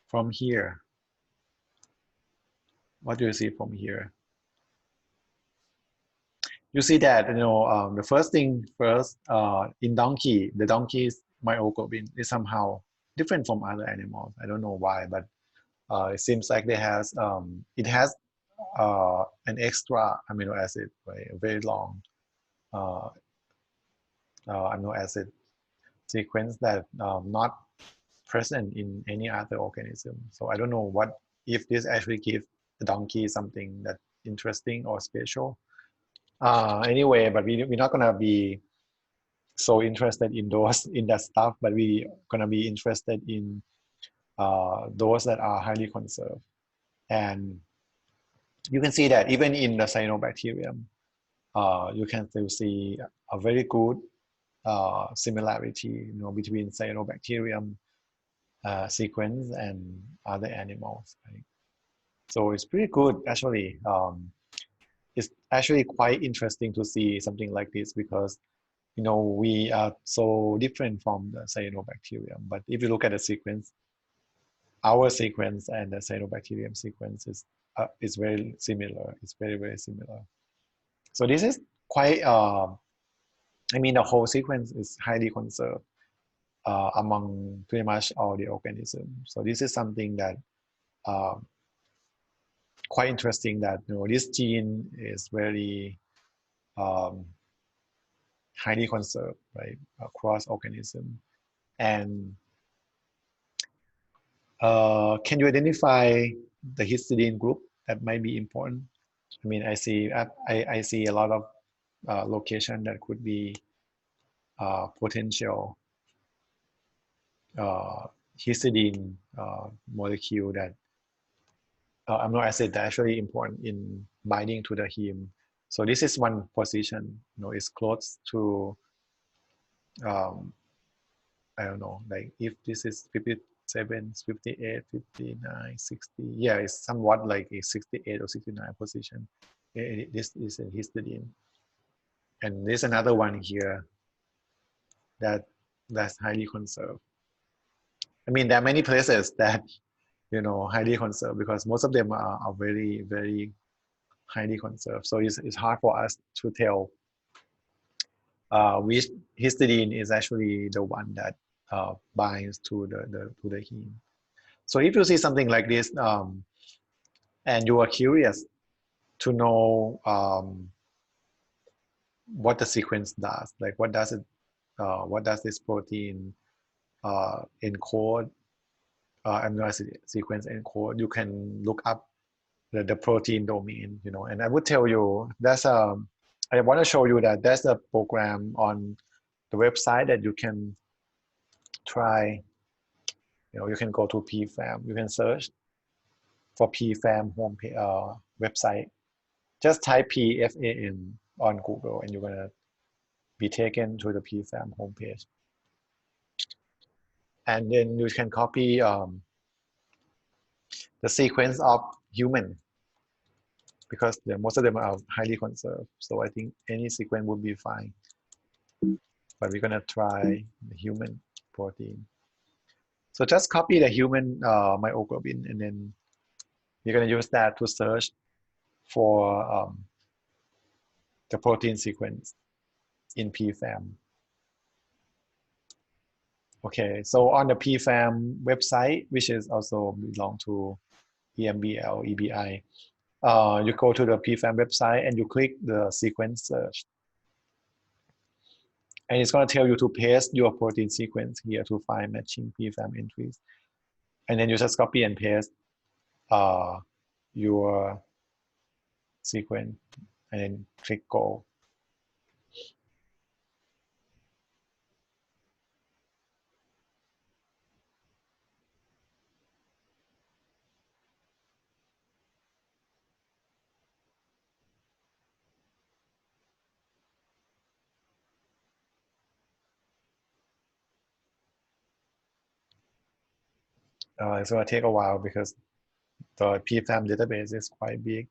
from here? What do you see from here? You see that, the first thing first, in donkey, the donkey's myoglobin is somehow different from other animals. I don't know why, but it seems like it has an extra amino acid, right? A very long amino acid sequence that not present in any other organism. So I don't know if this actually gives the donkey something that's interesting or special. Anyway, but we're not gonna be so interested in that stuff, but we're gonna be interested in those that are highly conserved. And you can see that even in the cyanobacterium, you can still see a very good similarity, between cyanobacterium sequence and other animals. Right? So it's pretty good, actually. It's actually quite interesting to see something like this because, we are so different from the cyanobacterium. But if you look at the sequence, our sequence and the cyanobacterium sequence is very similar. It's very, very similar. So this is quite, I mean, the whole sequence is highly conserved among pretty much all the organisms. So this is something that quite interesting, that this gene is very highly conserved, right, across organism. And can you identify the histidine group that might be important? I mean, I see a lot of location that could be potential histidine molecule that amino acid that actually important in binding to the heme. So this is one position. It's close to I don't know, like if this is 57, 58, 59, 60. Yeah, it's somewhat like a 68 or 69 position. This is a histidine. And there's another one here that's highly conserved. I mean, there are many places that, highly conserved, because most of them are very, very highly conserved. So it's hard for us to tell which histidine is actually the one that binds to the heme. So if you see something like this, and you are curious to know what the sequence does, like what does this protein encode, amino acid sequence encode, you can look up the protein domain, and I would tell you I want to show you that there's a program on the website that you can try. You can go to PFAM, you can search for PFAM website. Just type PFAM on Google and you're going to be taken to the PFAM homepage. And then you can copy the sequence of human, because most of them are highly conserved. So I think any sequence would be fine. But we're going to try the human protein. So just copy the human myoglobin, and then you're going to use that to search for the protein sequence in PFAM. Okay, so on the PFAM website, which is also belong to EMBL, EBI, you go to the PFAM website and you click the sequence search. And it's going to tell you to paste your protein sequence here to find matching PFAM entries. And then you just copy and paste your sequence and then click go. It's going to take a while because the PFAM database is quite big.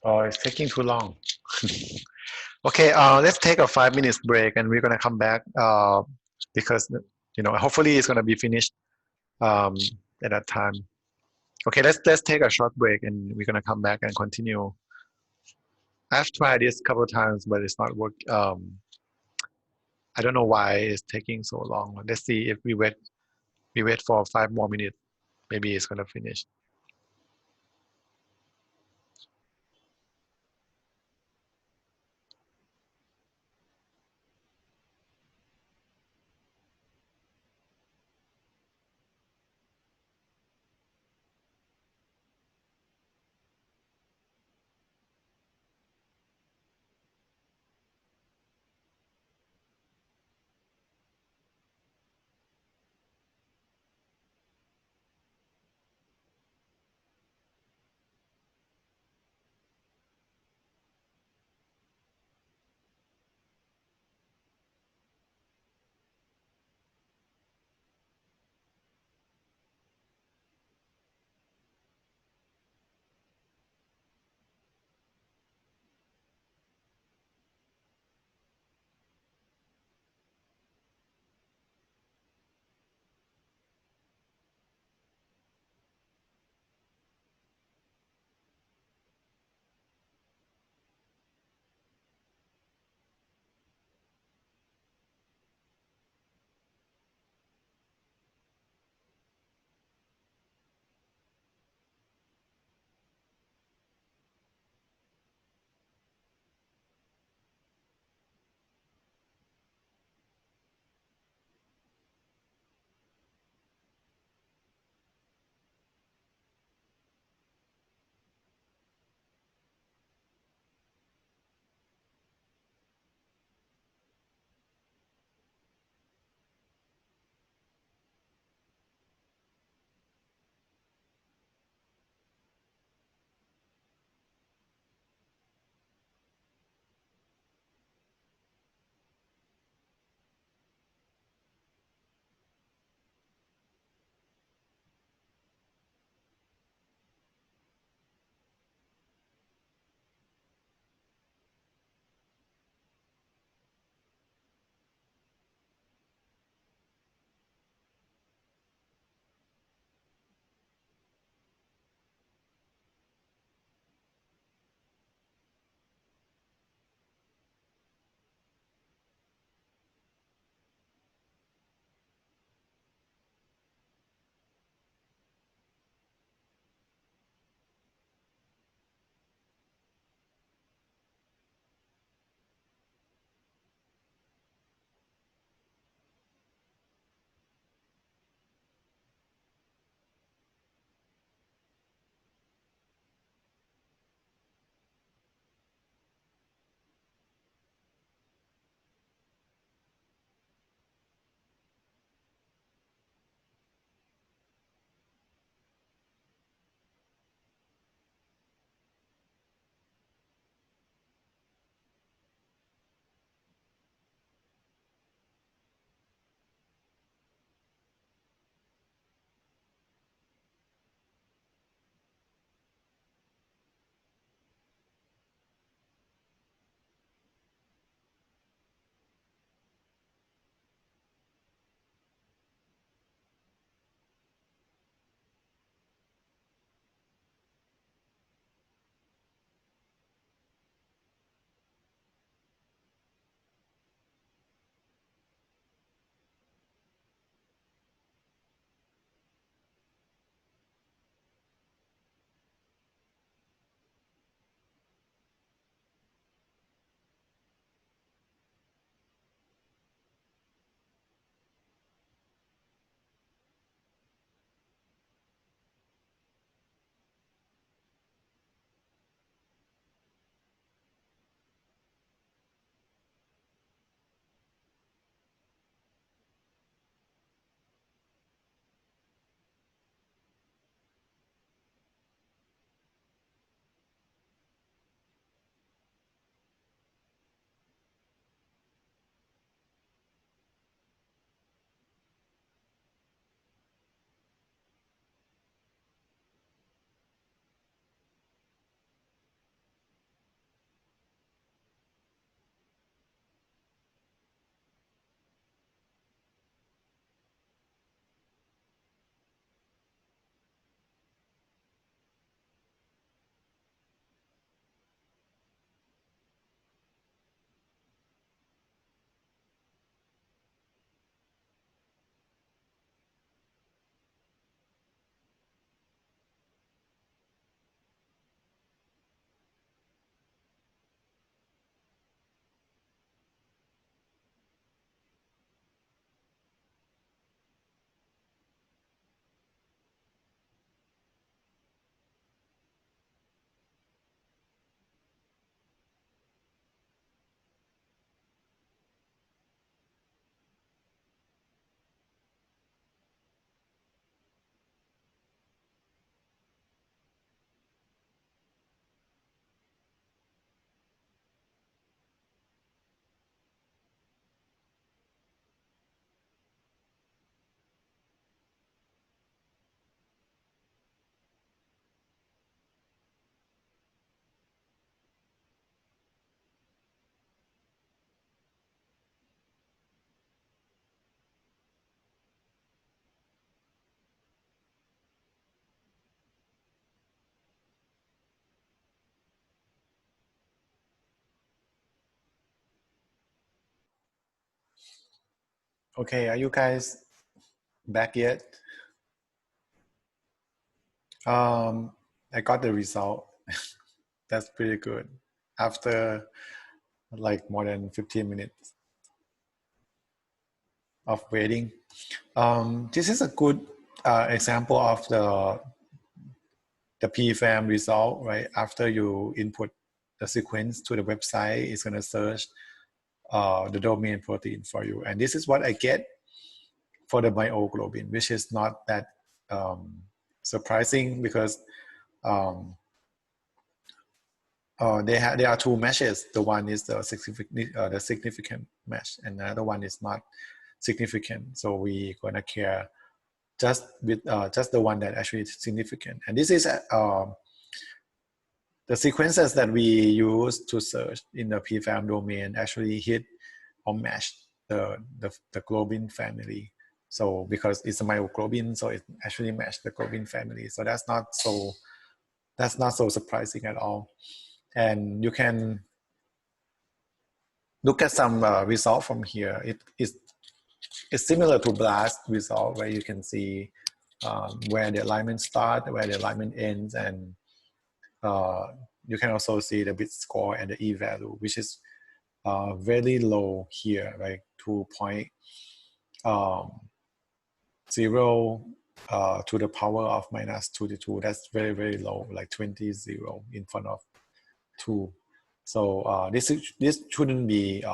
Oh, it's taking too long. Okay, let's take a 5 minute break and we're gonna come back because hopefully it's gonna be finished at that time. Okay, let's take a short break and we're gonna come back and continue. I've tried this a couple of times, but it's not work. I don't know why it's taking so long. Let's see if we wait for 5 more minutes. Maybe it's gonna finish. Okay, are you guys back yet? I got the result. That's pretty good. After like more than 15 minutes of waiting. This is a good example of the PFAM result, right? After you input the sequence to the website, it's gonna search the domain protein for you. And this is what I get for the myoglobin, which is not that surprising because there are two meshes. The one is the significant mesh, and the other one is not significant. So we gonna care just with just the one that actually is significant. And this is the sequences that we use to search in the PFAM domain actually hit or match the globin family. So because it's a myoglobin, so it actually matched the globin family. So that's not so surprising at all. And you can look at some result from here. It's similar to BLAST result, where you can see where the alignment starts, where the alignment ends, and you can also see the bit score and the e-value, which is very low here, like 2.0 to the power of minus 22. That's very, very low, like 20 0 in front of 2. So this shouldn't be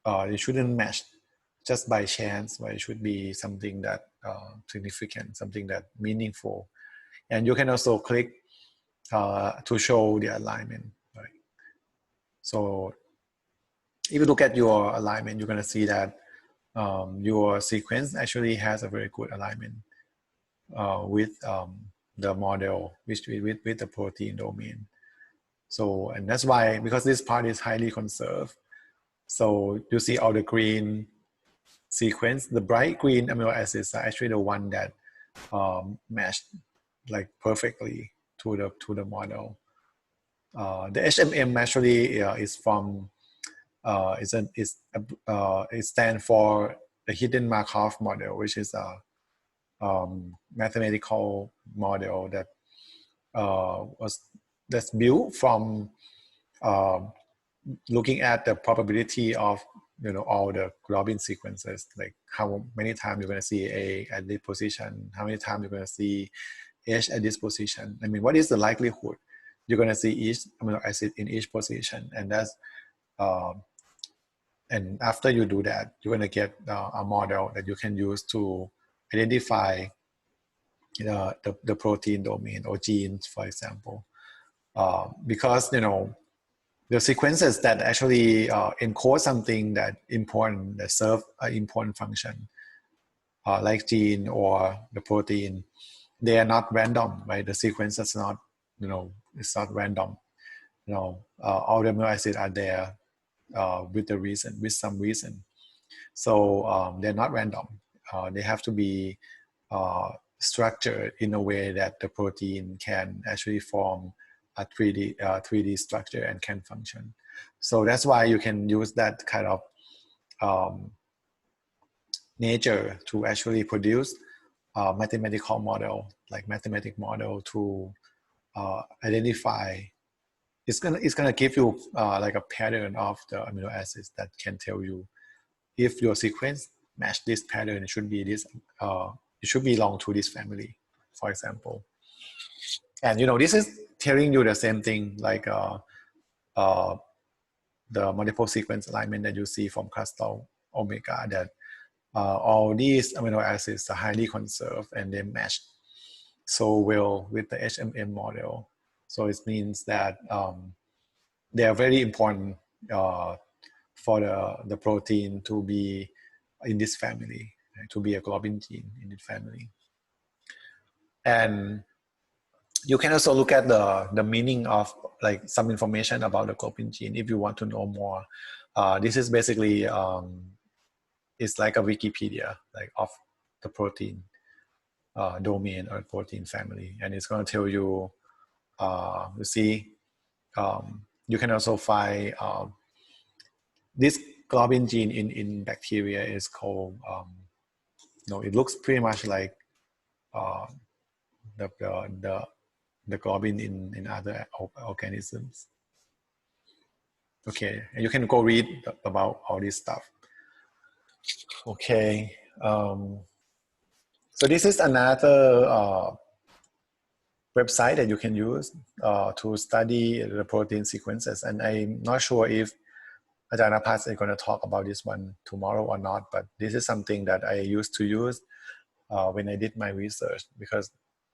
it shouldn't match just by chance, but it should be something that significant, something that meaningful. And you can also click to show the alignment, right? So if you look at your alignment, you're going to see that your sequence actually has a very good alignment with the model, with the protein domain. So, and that's why, because this part is highly conserved. So you see all the green sequence, the bright green amino acids are actually the one that matched like perfectly to the model. The HMM actually is from it stands for the hidden Markov model, which is a mathematical model that that's built from looking at the probability of all the globin sequences, like how many times you're going to see A at this position, how many times you're going to see H at this position. I mean, what is the likelihood you're going to see each amino acid in each position? And that's and after you do that, you're going to get a model that you can use to identify the protein domain or genes, for example, because the sequences that actually encode something that important, that serve an important function, like gene or the protein, they are not random, right? The sequence is not, it's not random. All the amino acids are there with some reason. So they're not random. They have to be structured in a way that the protein can actually form a 3D structure and can function. So that's why you can use that kind of nature to actually produce a mathematical model, like mathematic model to identify. It's gonna give you like a pattern of the amino acids that can tell you if your sequence match this pattern. It should be this. It should belong to this family, for example. And this is telling you the same thing, like the multiple sequence alignment that you see from cluster omega, that all these amino acids are highly conserved and they match so well with the HMM model. So it means that they are very important for the protein to be in this family, right? To be a globin gene in this family. And you can also look at the meaning of like some information about the globin gene if you want to know more. This is basically it's like a Wikipedia, like of the protein domain or protein family, and it's going to tell you. You see, you can also find this globin gene in bacteria is called, it looks pretty much like the globin in other organisms. Okay, and you can go read about all this stuff. Okay, so this is another website that you can use to study the protein sequences, and I'm not sure if Ajahn Apas is going to talk about this one tomorrow or not, but this is something that I used to use when I did my research, because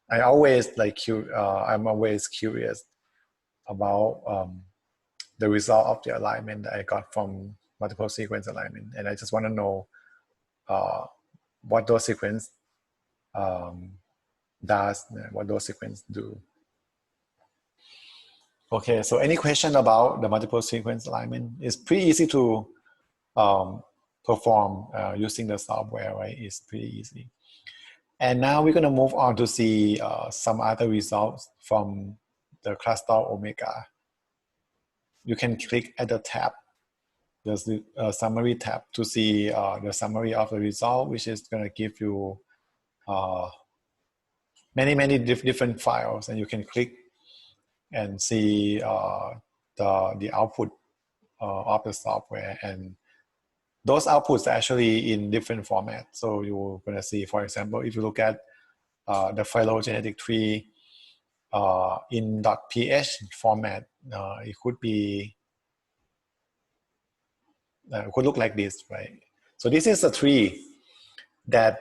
I always I'm always curious about the result of the alignment that I got from multiple sequence alignment, and I just want to know what those sequence what those sequence do. Okay, so any question about the multiple sequence alignment? It's pretty easy to perform using the software, right? It's pretty easy. And now we're going to move on to see some other results from the cluster omega. You can click at the tab. There's the summary tab to see the summary of the result, which is going to give you many different files, and you can click and see the output of the software, and those outputs are actually in different formats. So you're going to see, for example, if you look at the phylogenetic tree in .ph format, it could be it could look like this, right? So this is a tree that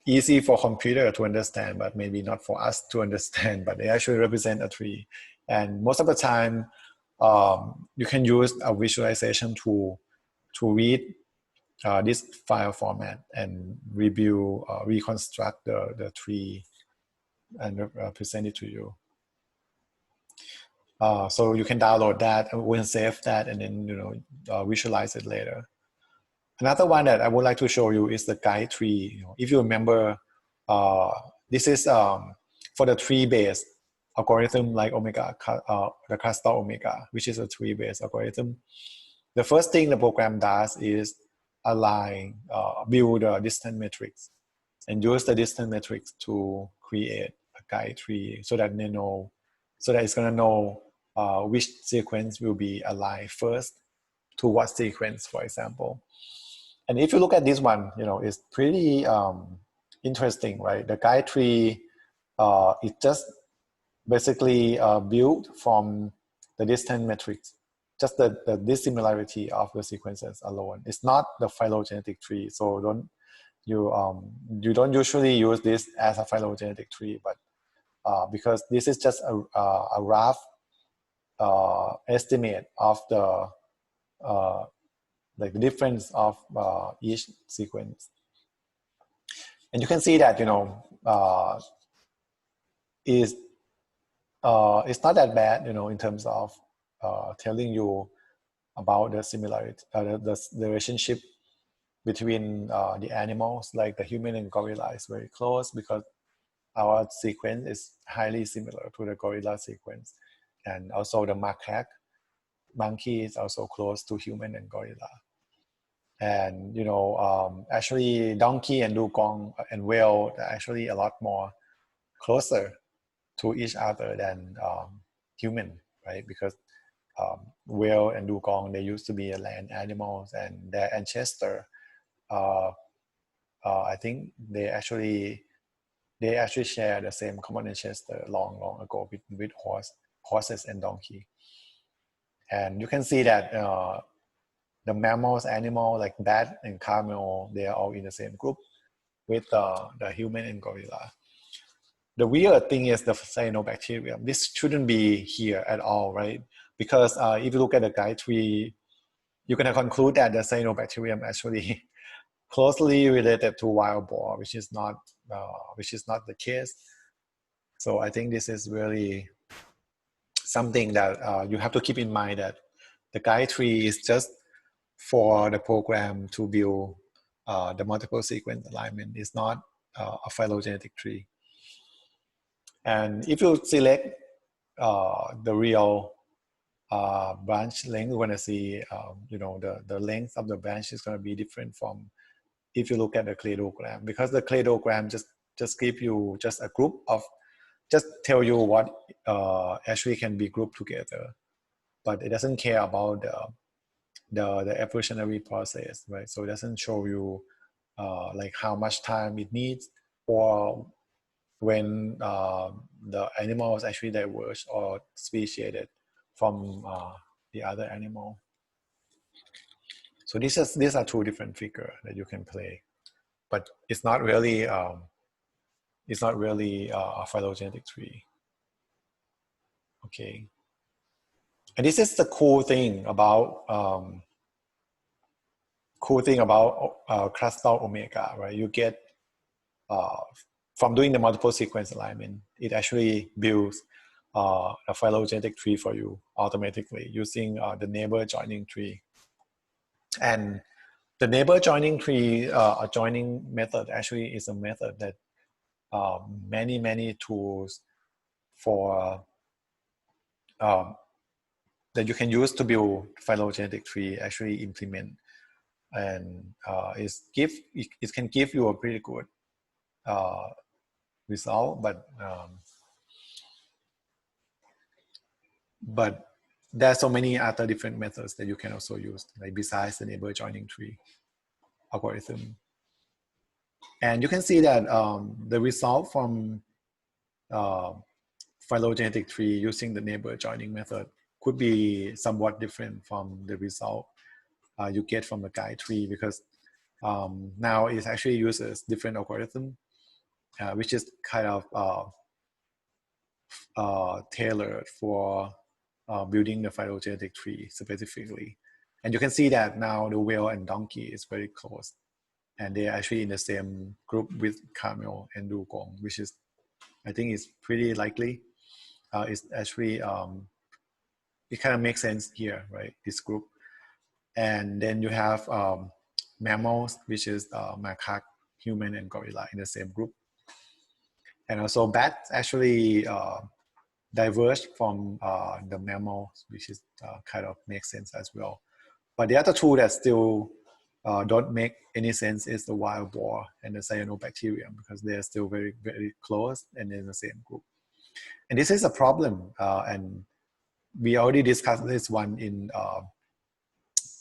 easy for computer to understand, but maybe not for us to understand, but they actually represent a tree. And most of the time, you can use a visualization tool to read this file format and review, reconstruct the tree and present it to you. So you can download that and we'll save that and then visualize it later. Another one that I would like to show you is the guide tree. If you remember, this is for the tree-based algorithm like omega, the cluster omega, which is a tree-based algorithm. The first thing the program does is align, build a distance matrix, and use the distance matrix to create a guide tree so that they know, so that it's going to know which sequence will be aligned first to what sequence, for example. And if you look at this one, it's pretty interesting, right? The guide tree is just basically built from the distance matrix, just the dissimilarity of the sequences alone. It's not the phylogenetic tree, so you don't usually use this as a phylogenetic tree, but because this is just a rough estimate of the like the difference of each sequence. And you can see that, it's not that bad, in terms of telling you about the similarity, the relationship between the animals, like the human and gorilla is very close because our sequence is highly similar to the gorilla sequence. And also the macaque, monkey is also close to human and gorilla. And actually donkey and dugong and whale are actually a lot more closer to each other than human, right? Because whale and dugong, they used to be land animals, and their ancestor, I think they actually share the same common ancestor long ago with horses and donkey. And you can see that the mammals, animal like bat and camel, they are all in the same group with the human and gorilla. The weird thing is the cyanobacterium. This shouldn't be here at all, right? Because if you look at the guide tree, you can conclude that the cyanobacterium actually closely related to wild boar, which is not the case. So I think this is really something that you have to keep in mind, that the guide tree is just for the program to build the multiple sequence alignment. It's not a phylogenetic tree. And if you select the real branch length, we're going to see, you know, the length of the branch is going to be different from if you look at the cladogram, because the cladogram just give you just a group of, just tell you what actually can be grouped together, but it doesn't care about the evolutionary process, right? So it doesn't show you like how much time it needs, or when the animals actually diverge or speciated from the other animal. So these are two different figures that you can play, but it's not really a phylogenetic tree. Okay, and this is the cool thing about crustal omega, right? You get from doing the multiple sequence alignment, it actually builds a phylogenetic tree for you automatically using the neighbor joining tree. And the neighbor joining tree, joining method actually is a method that many tools for that you can use to build phylogenetic tree actually implement, and it can give you a pretty good result, but there are so many other different methods that you can also use, like besides the neighbor joining tree algorithm. And you can see that the result from phylogenetic tree using the neighbor joining method could be somewhat different from the result you get from the guide tree, because now it actually uses different algorithm, which is kind of tailored for building the phylogenetic tree specifically. And you can see that now the whale and donkey is very close, and they're actually in the same group with camel and dugong, which is, I think, is pretty likely. It's actually, it kind of makes sense here, right? This group. And then you have mammals, which is macaque, human, and gorilla in the same group. And also bats actually diverged from the mammals, which is kind of makes sense as well. But the other two that still don't make any sense is the wild boar and the cyanobacterium, because they're still very close and in the same group. And this is a problem, and we already discussed this one in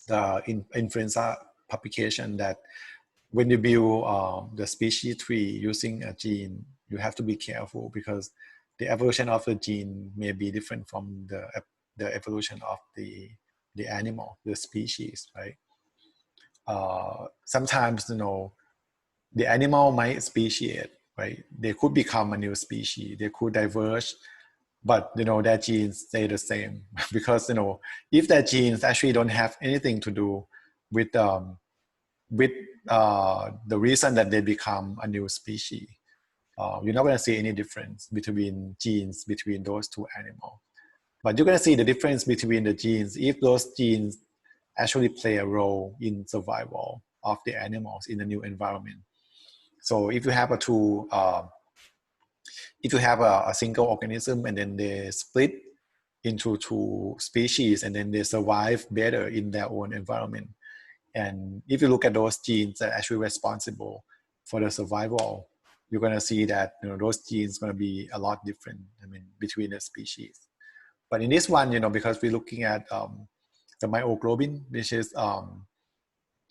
the influenza publication, that when you build the species tree using a gene, you have to be careful, because the evolution of the gene may be different from the evolution of the animal, the species, right? Sometimes, you know, the animal might speciate, right? They could become a new species, they could diverge, but, you know, their genes stay the same because, you know, if their genes actually don't have anything to do with the reason that they become a new species, you're not going to see any difference between genes between those two animals. But you're going to see the difference between the genes if those genes actually play a role in survival of the animals in a new environment. So if you have a single organism and then they split into two species and then they survive better in their own environment, and if you look at those genes that are actually responsible for the survival, you're going to see that, you know, those genes are going to be a lot different, I mean, between the species. But in this one, you know, because we're looking at the myoglobin, which is,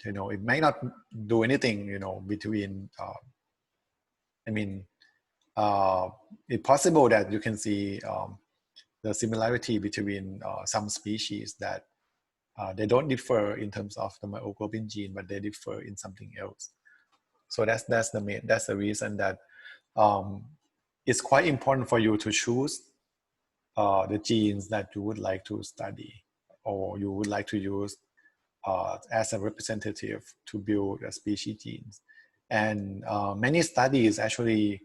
you know, it may not do anything, you know, between, I mean, it's possible that you can see the similarity between some species that they don't differ in terms of the myoglobin gene, but they differ in something else. So that's the reason that it's quite important for you to choose the genes that you would like to study or you would like to use as a representative to build a species genes. And many studies actually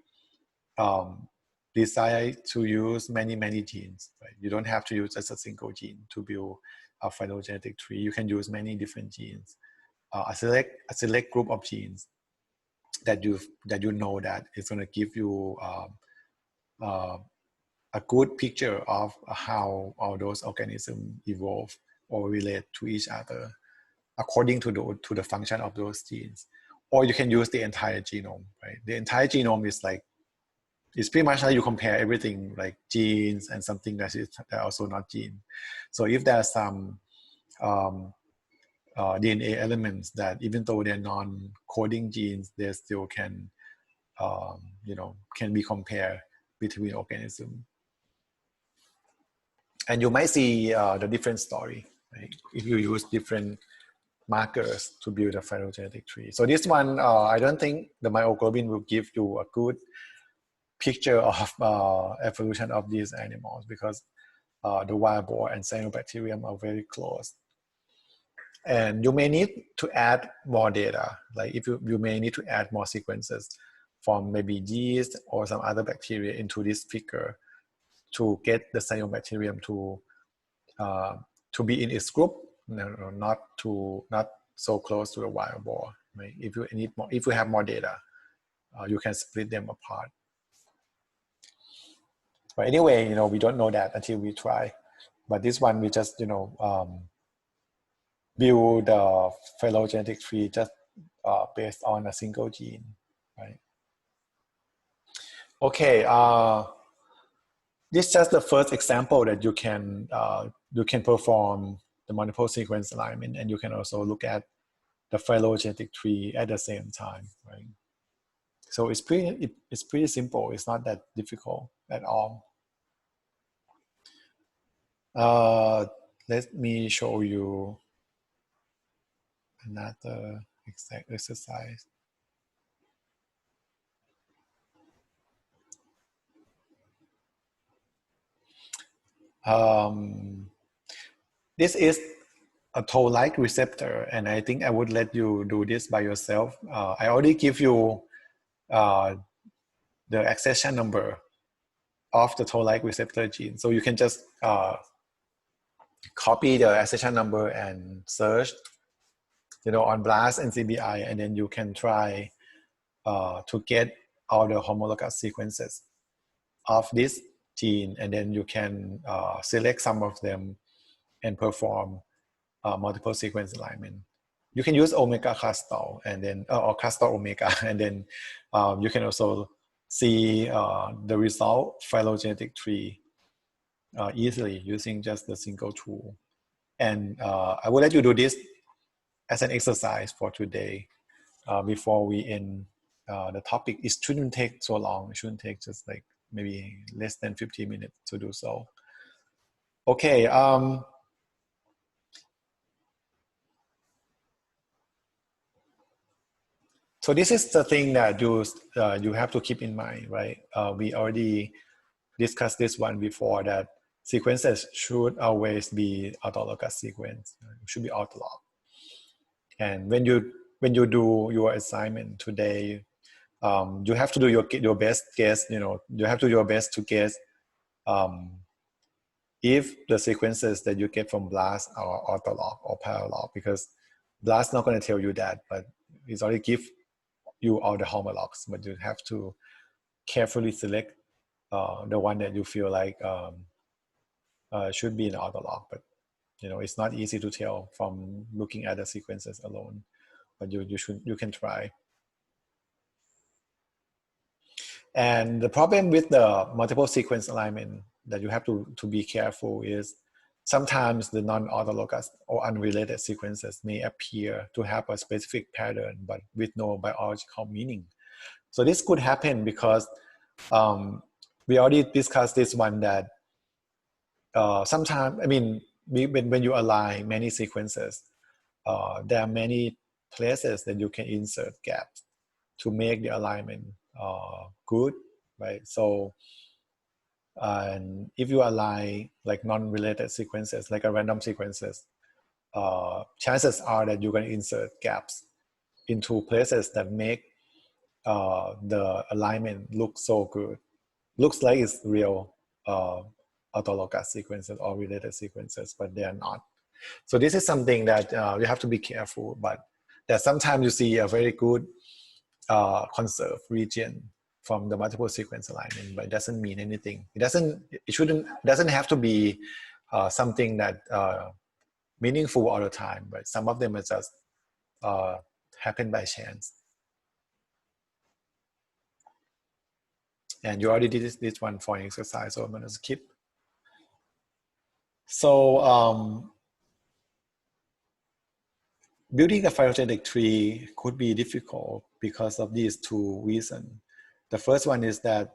decide to use many genes. Right? You don't have to use just a single gene to build a phylogenetic tree. You can use many different genes, a select group of genes that you know that is going to give you a good picture of how all those organisms evolve or relate to each other according to the function of those genes. Or you can use the entire genome, right? The entire genome is like, it's pretty much how you compare everything, like genes and something that is also not gene. So if there are some DNA elements that, even though they're non-coding genes, they still can, can be compared between organisms. And you might see the different story, right? If you use different markers to build a phylogenetic tree. So this one, I don't think the myoglobin will give you a good picture of evolution of these animals, because the wild boar and cyanobacterium are very close. And you may need to add more data. Like if you may need to add more sequences from maybe yeast or some other bacteria into this figure to get the cyanobacterium to be in its group, not so close to the wild boar. Right? If you need more, if you have more data, you can split them apart. But anyway, we don't know that until we try. But this one, we just, build the phylogenetic tree just based on a single gene, right? Okay, this is just the first example that you can perform the multiple sequence alignment, and you can also look at the phylogenetic tree at the same time, right? So it's pretty simple. It's not that difficult at all. Let me show you another exact exercise. This is a toll-like receptor, and I think I would let you do this by yourself. I already give you the accession number of the toll-like receptor gene, so you can just copy the accession number and search, on BLAST and CBI, and then you can try to get all the homologous sequences of this gene, and then you can select some of them and perform multiple sequence alignment. You can use omega cluster and then or cluster omega, and then you can also see the result phylogenetic tree easily using just the single tool. And I will let you do this as an exercise for today before we end the topic. It shouldn't take so long. It shouldn't take just like maybe less than 15 minutes to do so. Okay. So this is the thing that you have to keep in mind, right? We already discussed this one before, that sequences should always be autologous sequence. It should be autolog. And when you do your assignment today, you have to do your best guess. You have to do your best to guess if the sequences that you get from BLAST are autolog or paralog, because BLAST not going to tell you that, but it's already give you all the homologs, but you have to carefully select the one that you feel like should be an autolog. But it's not easy to tell from looking at the sequences alone, but you can try. And the problem with the multiple sequence alignment that you have to be careful is sometimes the non-autologous or unrelated sequences may appear to have a specific pattern, but with no biological meaning. So this could happen because we already discussed this one, that sometimes, when you align many sequences, there are many places that you can insert gaps to make the alignment good, right? So, and if you align like non-related sequences, like a random sequences, chances are that you're going to insert gaps into places that make the alignment look so good. Looks like it's real autologous sequences or related sequences, but they are not. So this is something that you have to be careful, but that sometimes you see a very good conserved region from the multiple sequence alignment, but it doesn't mean anything. It doesn't have to be something that meaningful all the time, but some of them are just happen by chance. And you already did this one for an exercise, so I'm going to skip. So building a phylogenetic tree could be difficult because of these two reasons. The first one is that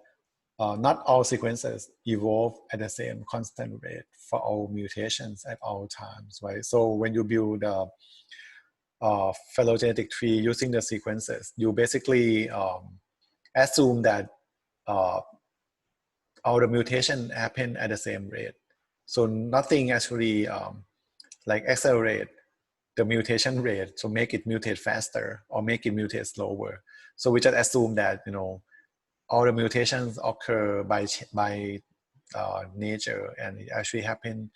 not all sequences evolve at the same constant rate for all mutations at all times, right? So when you build a phylogenetic tree using the sequences, you basically assume that all the mutation happen at the same rate. So nothing actually like accelerate the mutation rate, so make it mutate faster or make it mutate slower. So we just assume that, you know, all the mutations occur by nature, and it actually happen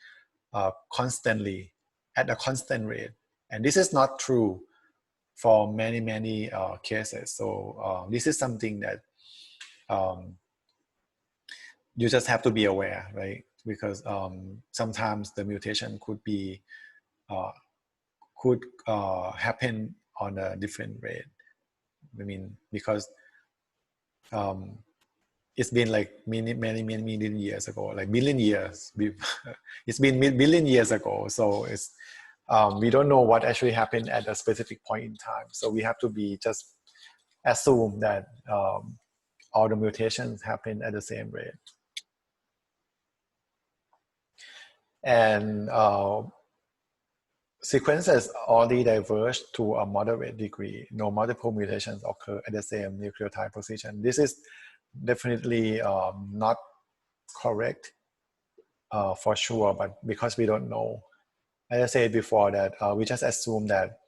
constantly at a constant rate. And this is not true for many cases. So this is something that you just have to be aware, right? Because sometimes the mutation could be happen on a different rate. I mean, because it's been like many million years ago, like billion years. It's been billion years ago, so it's we don't know what actually happened at a specific point in time. So we have to be just assume that all the mutations happen at the same rate. And sequences only diverge to a moderate degree. No multiple mutations occur at the same nucleotide position. This is definitely not correct for sure, but because we don't know. As I said before, that we just assume that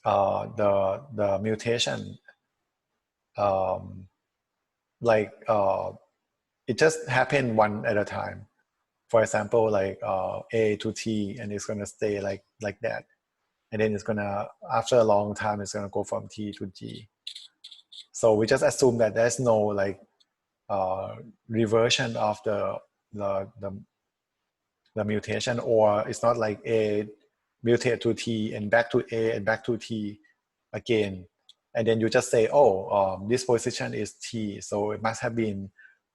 the mutation it just happened one at a time. For example, like A to T, and it's gonna stay like that, and then it's gonna, after a long time, it's gonna go from T to G. So we just assume that there's no like reversion of the mutation, or it's not like A mutate to T and back to A and back to T again, and then you just say, oh, this position is T, so it must have been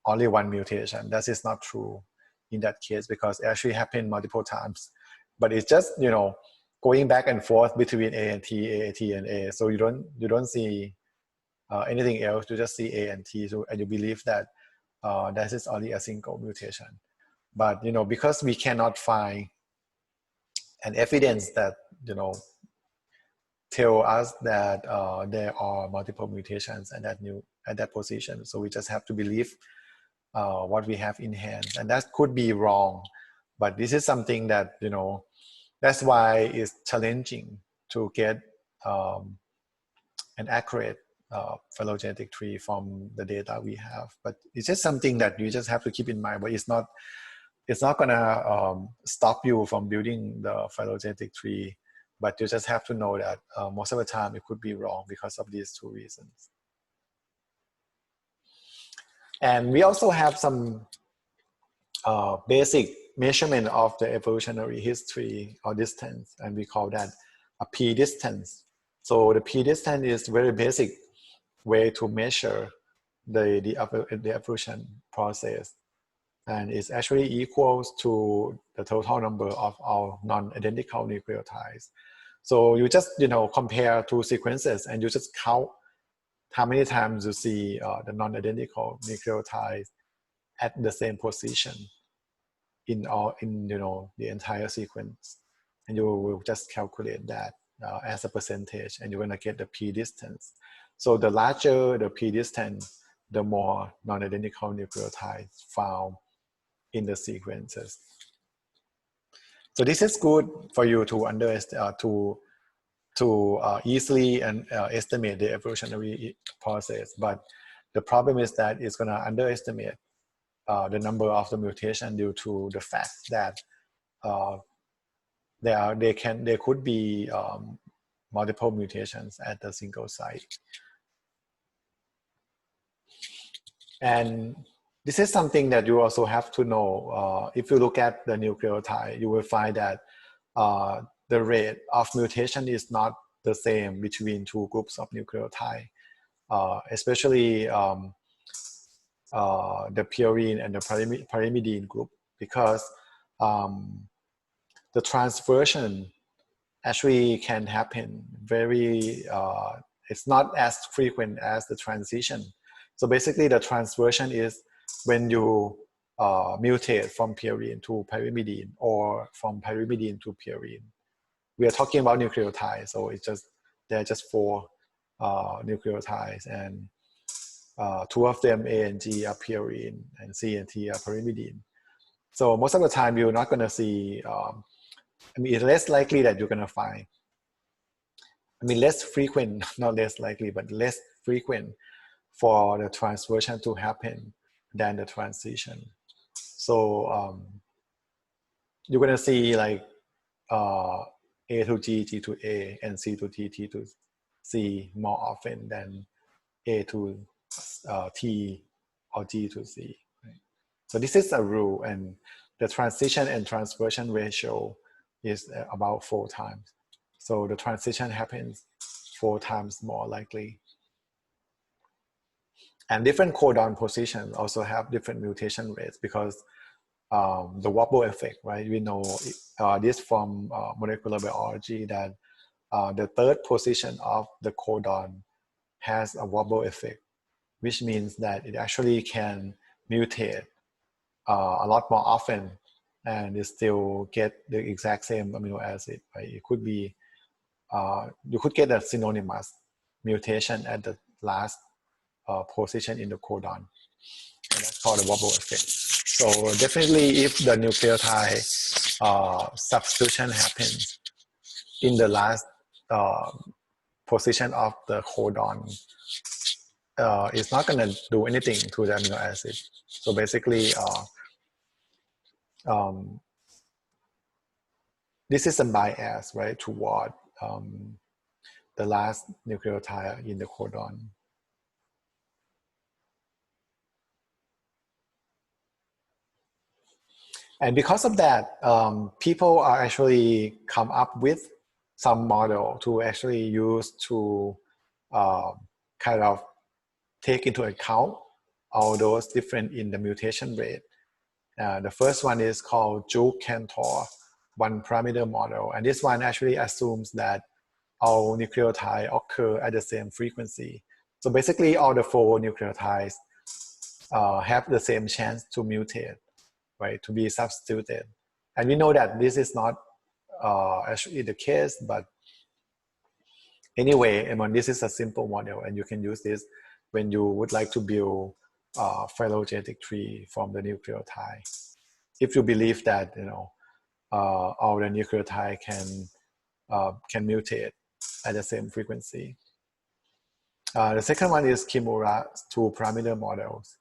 only one mutation. That is not true in that case, because it actually happened multiple times, but it's just, you know, going back and forth between A and T, A, T, and A. So you don't see anything else. You just see A and T, so, and you believe that that is only a single mutation. But, you know, because we cannot find an evidence that, you know, tell us that there are multiple mutations at that position, so we just have to believe what we have in hand, and that could be wrong. But this is something that, you know, that's why it's challenging to get an accurate phylogenetic tree from the data we have. But it's just something that you just have to keep in mind. But it's not gonna stop you from building the phylogenetic tree. But you just have to know that most of the time it could be wrong because of these two reasons. And we also have some basic measurement of the evolutionary history or distance, and we call that a p distance. So the p distance is very basic way to measure the evolution process, and it's actually equals to the total number of our non-identical nucleotides. So you just, you know, compare two sequences and you just count how many times you see the non-identical nucleotides at the same position in you know, the entire sequence, and you will just calculate that as a percentage, and you're going to get the p distance. So the larger the p distance, the more non-identical nucleotides found in the sequences. So this is good for you to easily and estimate the evolutionary process. But the problem is that it's going to underestimate the number of the mutation due to the fact that there could be multiple mutations at the single site. And this is something that you also have to know. If you look at the nucleotide, you will find that the rate of mutation is not the same between two groups of nucleotide, especially the purine and the pyrimidine group, because the transversion actually can happen very, it's not as frequent as the transition. So basically the transversion is when you mutate from purine to pyrimidine or from pyrimidine to purine. We are talking about nucleotides, so it's just, there are just 4 nucleotides, and 2 of them, A and G, are purine, and C and T are pyrimidine. So most of the time you're not going to see, I mean, it's less likely that you're going to find, I mean, less frequent, not less likely, but less frequent for the transversion to happen than the transition. So you're going to see like A to G, G to A, and C to T, T to C more often than A to T or G to C. Right? So this is a rule, and the transition and transversion ratio is about 4 times. So the transition happens 4 times more likely. And different codon positions also have different mutation rates, because the wobble effect, right? We know this from molecular biology, that the 3rd position of the codon has a wobble effect, which means that it actually can mutate a lot more often and you still get the exact same amino acid, right? It could be, you could get a synonymous mutation at the last position in the codon, and that's called a wobble effect. So definitely, if the nucleotide substitution happens in the last position of the codon, it's not going to do anything to the amino acid. So basically, this is a bias, right, toward the last nucleotide in the codon. And because of that, people are actually come up with some model to actually use to kind of take into account all those different in the mutation rate. The first one is called Juke-Cantor one-parameter model. And this one actually assumes that all nucleotides occur at the same frequency. So basically all the 4 nucleotides have the same chance to mutate, right, to be substituted. And we know that this is not actually the case, but anyway, I mean, this is a simple model, and you can use this when you would like to build a phylogenetic tree from the nucleotide. If you believe that, you know, all the nucleotide can mutate at the same frequency. The second one is Kimura 2-parameter models.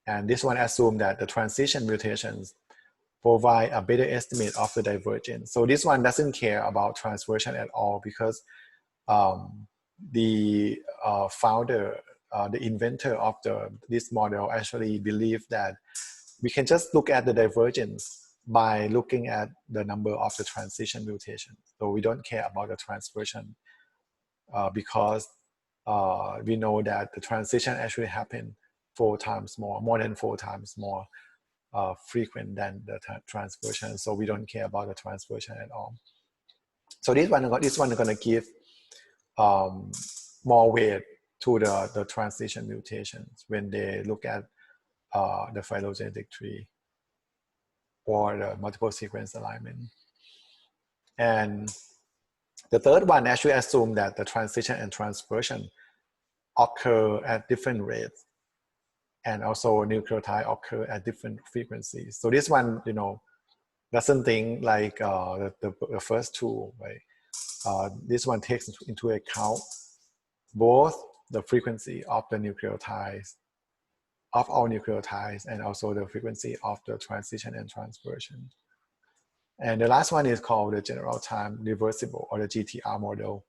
And this one assumes that the transition mutations provide a better estimate of the divergence. So this one doesn't care about transversion at all, because the founder, the inventor of this model actually believed that we can just look at the divergence by looking at the number of the transition mutations. So we don't care about the transversion because we know that the transition actually happened 4 times more than 4 times more frequent than the transversion. So we don't care about the transversion at all. So this one is going to give more weight to the transition mutations when they look at the phylogenetic tree or the multiple sequence alignment. And the third one actually assumes that the transition and transversion occur at different rates, and also nucleotide occur at different frequencies. So this one, you know, doesn't think like the first 2, right? This one takes into account both the frequency of the nucleotides, of all nucleotides, and also the frequency of the transition and transversion. And the last one is called the general time reversible, or the GTR model.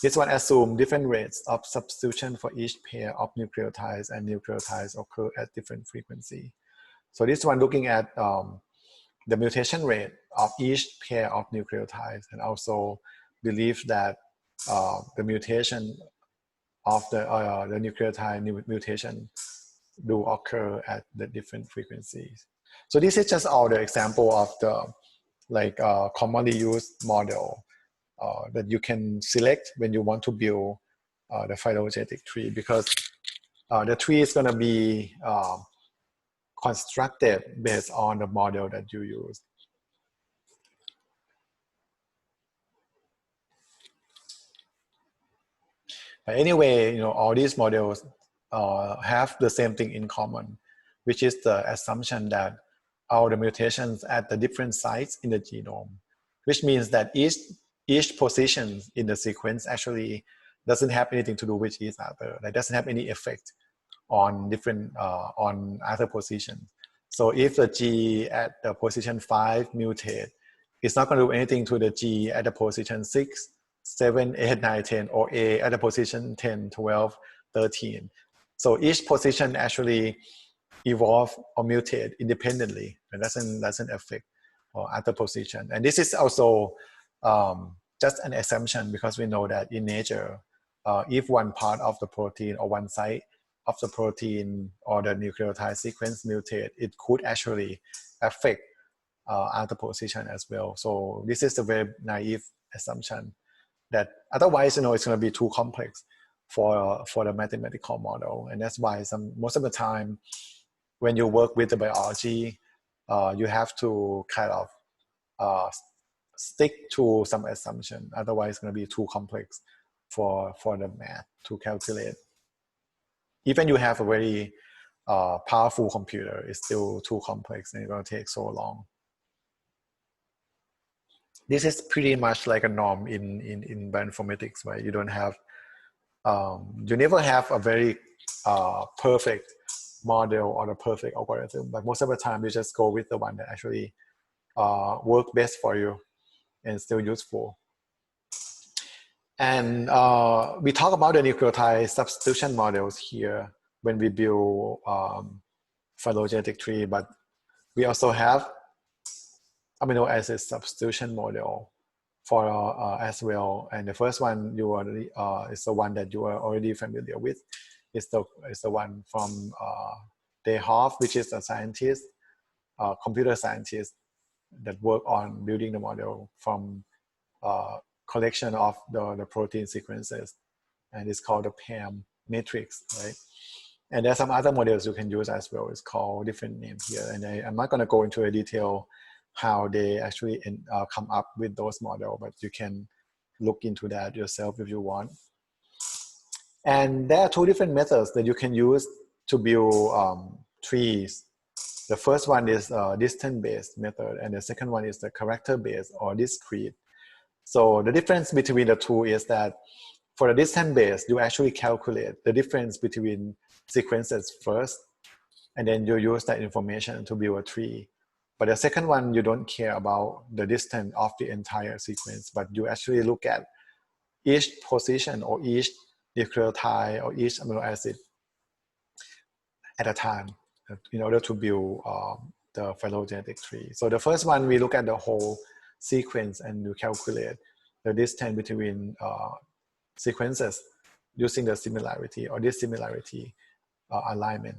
This one assumes different rates of substitution for each pair of nucleotides, and nucleotides occur at different frequency. So this one looking at the mutation rate of each pair of nucleotides, and also believe that the mutation of the nucleotide mutation do occur at the different frequencies. So this is just all the example of the commonly used model that you can select when you want to build the phylogenetic tree, because the tree is going to be constructed based on the model that you use. But anyway, all these models have the same thing in common, which is the assumption that all the mutations at the different sites in the genome, which means that each position in the sequence actually doesn't have anything to do with each other. It doesn't have any effect on different on other positions. So if the G at the position 5 mutate, it's not going to do anything to the G at the position 6, 7, 8, 9, 10, or A at the position 10, 12, 13. So each position actually evolve or mutate independently. It doesn't affect other position. And this is also just an assumption, because we know that in nature, if one part of the protein or one site of the protein or the nucleotide sequence mutate, it could actually affect other position as well. So this is a very naive assumption that otherwise, it's going to be too complex for the mathematical model. And that's why most of the time when you work with the biology, you have to kind of stick to some assumption. Otherwise, it's going to be too complex for the math to calculate. Even you have a very powerful computer, it's still too complex and it's going to take so long. This is pretty much like a norm in bioinformatics, right? You don't have, you never have a very perfect model or a perfect algorithm, but most of the time you just go with the one that actually work best for you and still useful. And we talk about the nucleotide substitution models here when we build phylogenetic tree, but we also have amino acid substitution model for as well. And the first one you already is the one that you are already familiar with. It's the one from Dayhoff, which is a scientist, computer scientist that work on building the model from collection of the protein sequences, and it's called the PAM matrix, right? And there are some other models you can use as well. It's called different names here, and I'm not going to go into a detail how they actually come up with those models, but you can look into that yourself if you want. And there are two different methods that you can use to build trees. The first one is a distance-based method, and the second one is the character-based or discrete. So the difference between the two is that for the distance-based, you actually calculate the difference between sequences first, and then you use that information to build a tree. But the second one, you don't care about the distance of the entire sequence, but you actually look at each position or each nucleotide or each amino acid at a time in order to build the phylogenetic tree. So the first one, we look at the whole sequence and you calculate the distance between sequences using the similarity or dissimilarity alignment.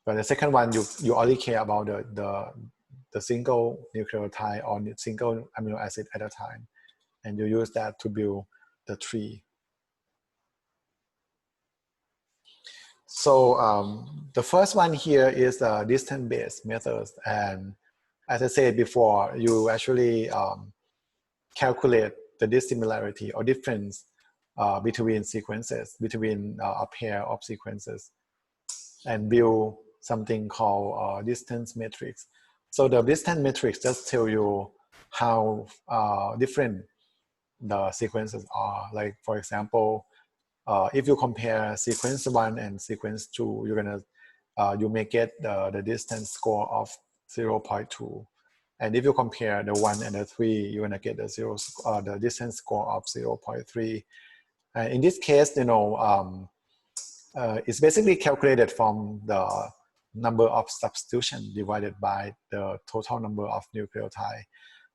But the second one, you only care about the single nucleotide or single amino acid at a time, and you use that to build the tree. So the first one here is the distance-based methods, and as I said before, you actually calculate the dissimilarity or difference between sequences, between a pair of sequences, and build something called distance matrix. So the distance matrix just tell you how different the sequences are. Like for example, if you compare sequence 1 and sequence 2, you're gonna you may get the distance score of 0.2. And if you compare the 1 and the 3, you're gonna get the distance score of 0.3. In this case, it's basically calculated from the number of substitution divided by the total number of nucleotide.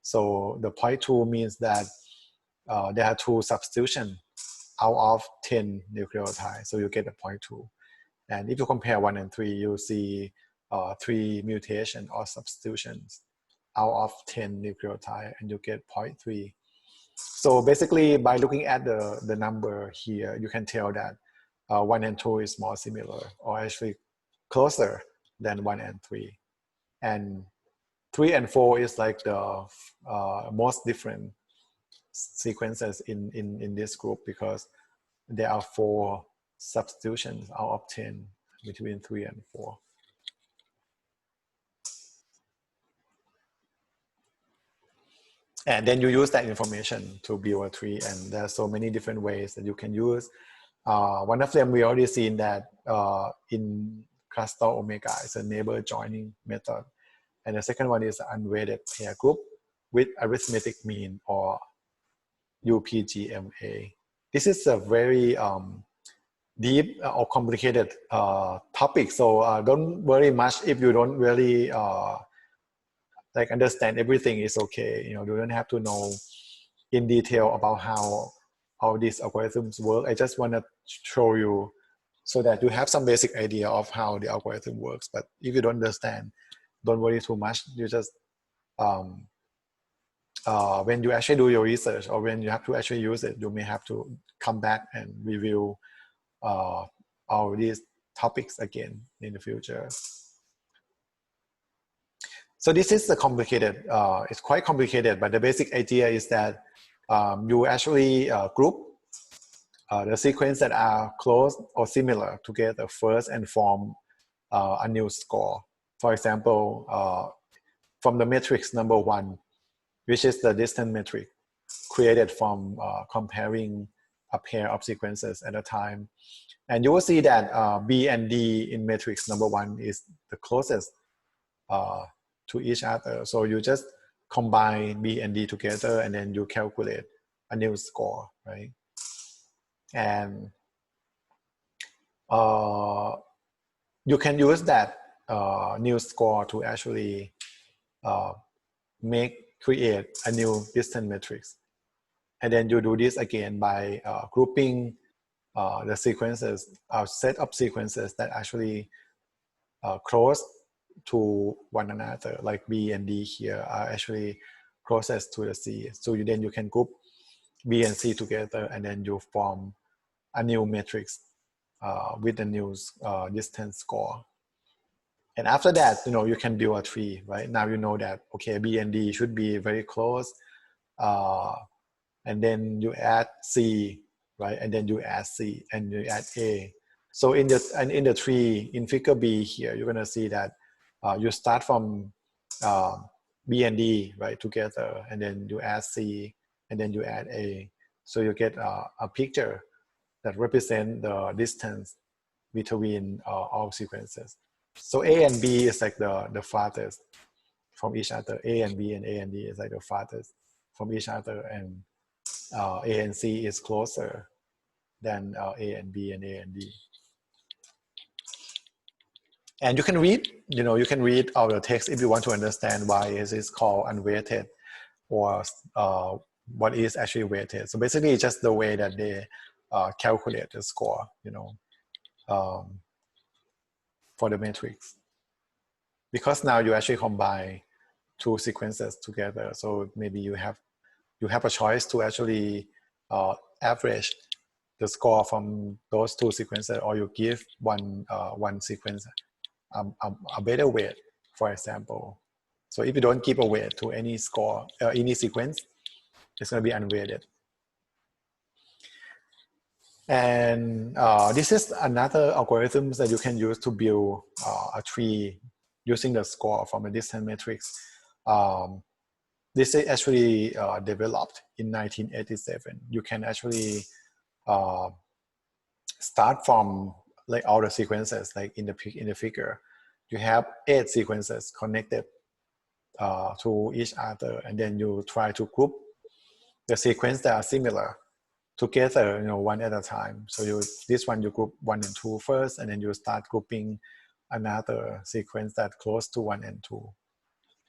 So the 0.2 means that there are 2 substitutions out of 10 nucleotides, so you get a 0.2. And if you compare 1 and 3, you see 3 mutation or substitutions out of 10 nucleotides, and you get 0.3. So basically, by looking at the number here, you can tell that 1 and 2 is more similar, or actually closer than 1 and 3. And 3 and 4 is like the most different sequences in this group, because there are 4 substitutions out of 10 between 3 and 4. And then you use that information to build a tree, and there are so many different ways that you can use. One of them we already seen that in cluster omega is a neighbor joining method, and the second one is unweighted pair group with arithmetic mean, or UPGMA. This is a very deep or complicated topic, so don't worry much if you don't really like understand everything. Is okay. You don't have to know in detail about how these algorithms work. I just want to show you so that you have some basic idea of how the algorithm works. But if you don't understand, don't worry too much. You just when you actually do your research, or when you have to actually use it, you may have to come back and review all these topics again in the future. So this is the complicated, it's quite complicated, but the basic idea is that you actually group the sequence that are close or similar together first and form a new score. For example, from the matrix number 1, which is the distance matrix created from comparing a pair of sequences at a time. And you will see that B and D in matrix number 1 is the closest to each other. So you just combine B and D together, and then you calculate a new score, right? And you can use that new score to actually create a new distance matrix. And then you do this again by grouping the sequences, a set of sequences that actually close to one another, like B and D here are actually closest to the C. So then you can group B and C together, and then you form a new matrix with the new distance score. And after that, you can build a tree, right? Now you know that, okay, B and D should be very close. And then you add C, right? And then you add C, and you add A. So in the tree, in figure B here, you're gonna see that you start from B and D, right, together, and then you add C, and then you add A. So you get a picture that represents the distance between all sequences. So A and B is like the farthest from each other. A and B and A and D is like the farthest from each other, and A and C is closer than A and B and A and D. And you can read, you can read all the text if you want to understand why is it called unweighted, or what is actually weighted. So basically, it's just the way that they calculate the score, for the matrix. Because now you actually combine 2 sequences together, so maybe you have a choice to actually average the score from those 2 sequences, or you give one sequence a better weight, for example. So if you don't give a weight to any score, any sequence, it's going to be unweighted. And this is another algorithm that you can use to build a tree using the score from a distance matrix. This is actually developed in 1987. You can actually start from like all the sequences, like in the figure. You have 8 sequences connected to each other, and then you try to group the sequence that are similar together, one at a time. So this one you group 1 and 2 first, and then you start grouping another sequence that close to 1 and 2,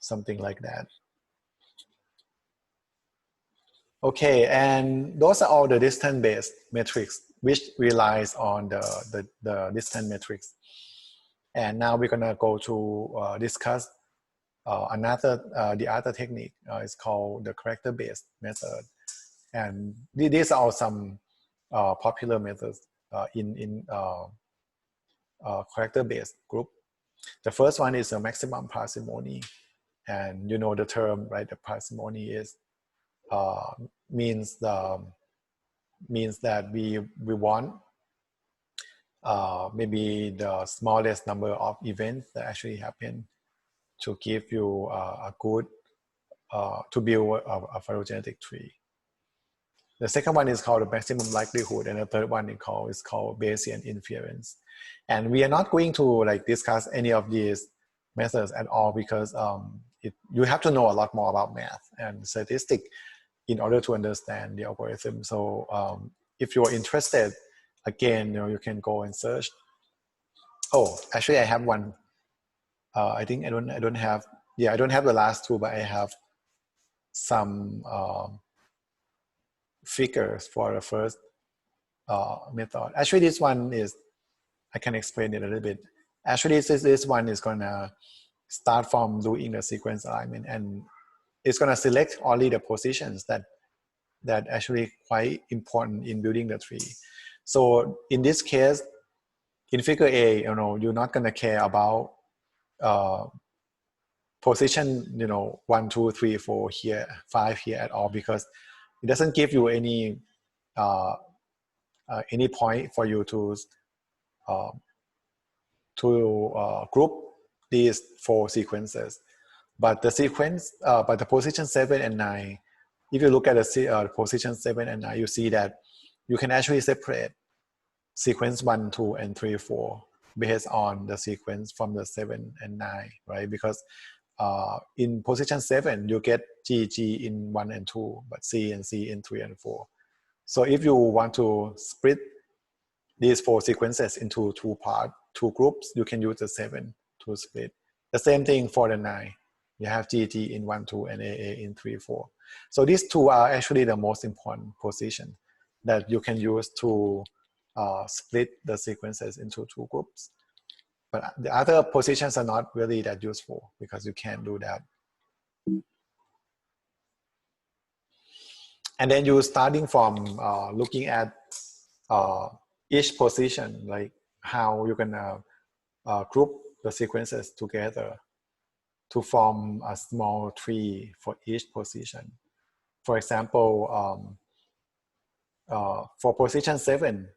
something like that. Okay, and those are all the distance-based metrics which relies on the distance metrics. And now we're gonna go to discuss the other technique. It's called the character-based method. And these are some popular methods in character-based group. The first one is a maximum parsimony. And you know the term, right? The parsimony is means that we want maybe the smallest number of events that actually happen to give you a good to build a phylogenetic tree. The second one is called the maximum likelihood, and the third one is called Bayesian inference. And we are not going to discuss any of these methods at all because you have to know a lot more about math and statistics in order to understand the algorithm. So if you're interested, again, you can go and search. Oh, actually, I have one. I think I don't have. Yeah, I don't have the last two, but I have some figures for the first method. Actually, this one is. I can explain it a little bit. Actually, this one is gonna start from doing the sequence alignment, and it's gonna select only the positions that actually quite important in building the tree. So in this case, in figure A, you're not gonna care about position 1, 2, 3, 4 here, 5 here at all, because it doesn't give you any point for you to group these 4 sequences. But the sequence, but the position 7 and 9, if you look at the position 7 and 9, you see that you can actually separate sequence 1, 2, and 3, 4 based on the sequence from the 7 and 9, right? Because in position 7, you get G in 1 and 2, but C and C in 3 and 4. So if you want to split these 4 sequences into 2 groups, you can use the 7 to split. The same thing for the 9. You have GG in 1, 2, and AA in 3, 4. So these 2 are actually the most important position that you can use to split the sequences into 2 groups. But the other positions are not really that useful because you can't do that. And then you're starting from looking at each position, like how you're gonna group the sequences together to form a small tree for each position. For example, for position 7,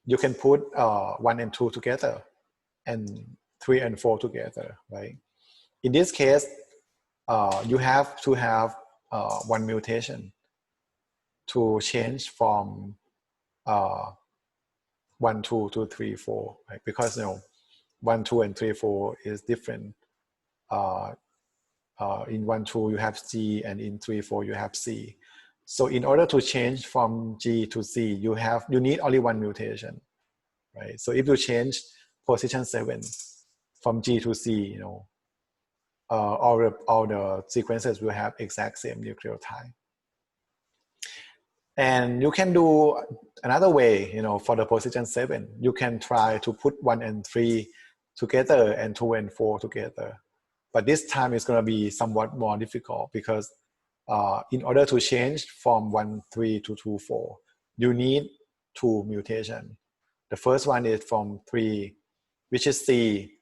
you can put 1 and 2 together and 3 and 4 together, right? In this case, you have to have 1 mutation to change from 1, 2 to 3, 4, right? Because 1, 2, and 3, 4 is different. In 1, 2 you have G, and in 3, 4 you have C. So in order to change from G to C, you need only 1 mutation, right? So if you change position 7 from G to C, all the sequences will have exact same nucleotide. And you can do another way, for the position 7, you can try to put 1 and 3 together and 2 and 4 together. But this time it's going to be somewhat more difficult because in order to change from 1, 3 to 2, 4, you need 2 mutations. The first one is from 3, which is C.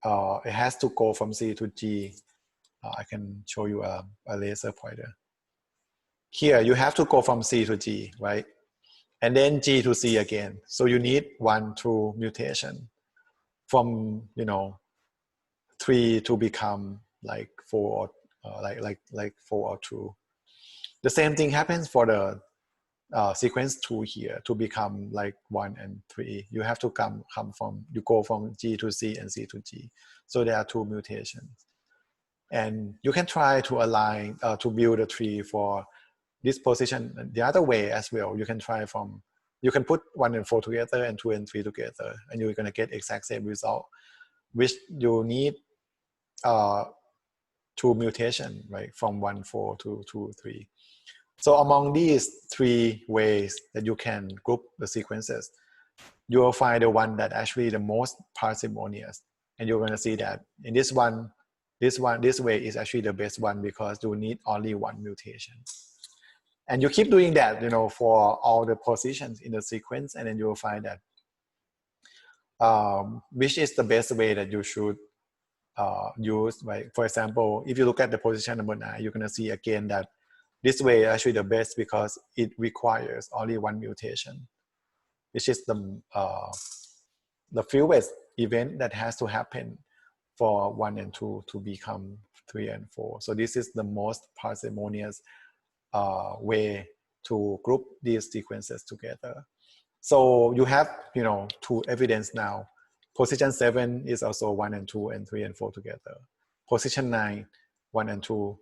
It has to go from C to G. I can show you a laser pointer. Here, you have to go from C to G, right? And then G to C again. So you need 1 true mutation from, 3 to become like 4, like 4 or 2. The same thing happens for the sequence 2 here to become like 1 and 3. You have to you go from G to C and C to G. So there are 2 mutations. And you can try to align, to build a tree for this position the other way as well. You can try from, you can put 1 and 4 together and 2 and 3 together, and you're going to get exact same result, which you need 2 mutation, right, from 1, 4 to 2, 3. So among these 3 ways that you can group the sequences, you will find the one that actually the most parsimonious, and you're going to see that in this way is actually the best one because you need only 1 mutation. And you keep doing that, you know, for all the positions in the sequence, and then you will find that which is the best way that you should use, right? For example, if you look at the position number 9, you're going to see again that this way is actually the best because it requires only 1 mutation, which is the fewest event that has to happen for 1 and 2 to become 3 and 4. So this is the most parsimonious way to group these sequences together. So you have, you know, 2 evidence now. Position 7 is also 1 and 2 and 3 and 4 together. Position 9, 1 and 2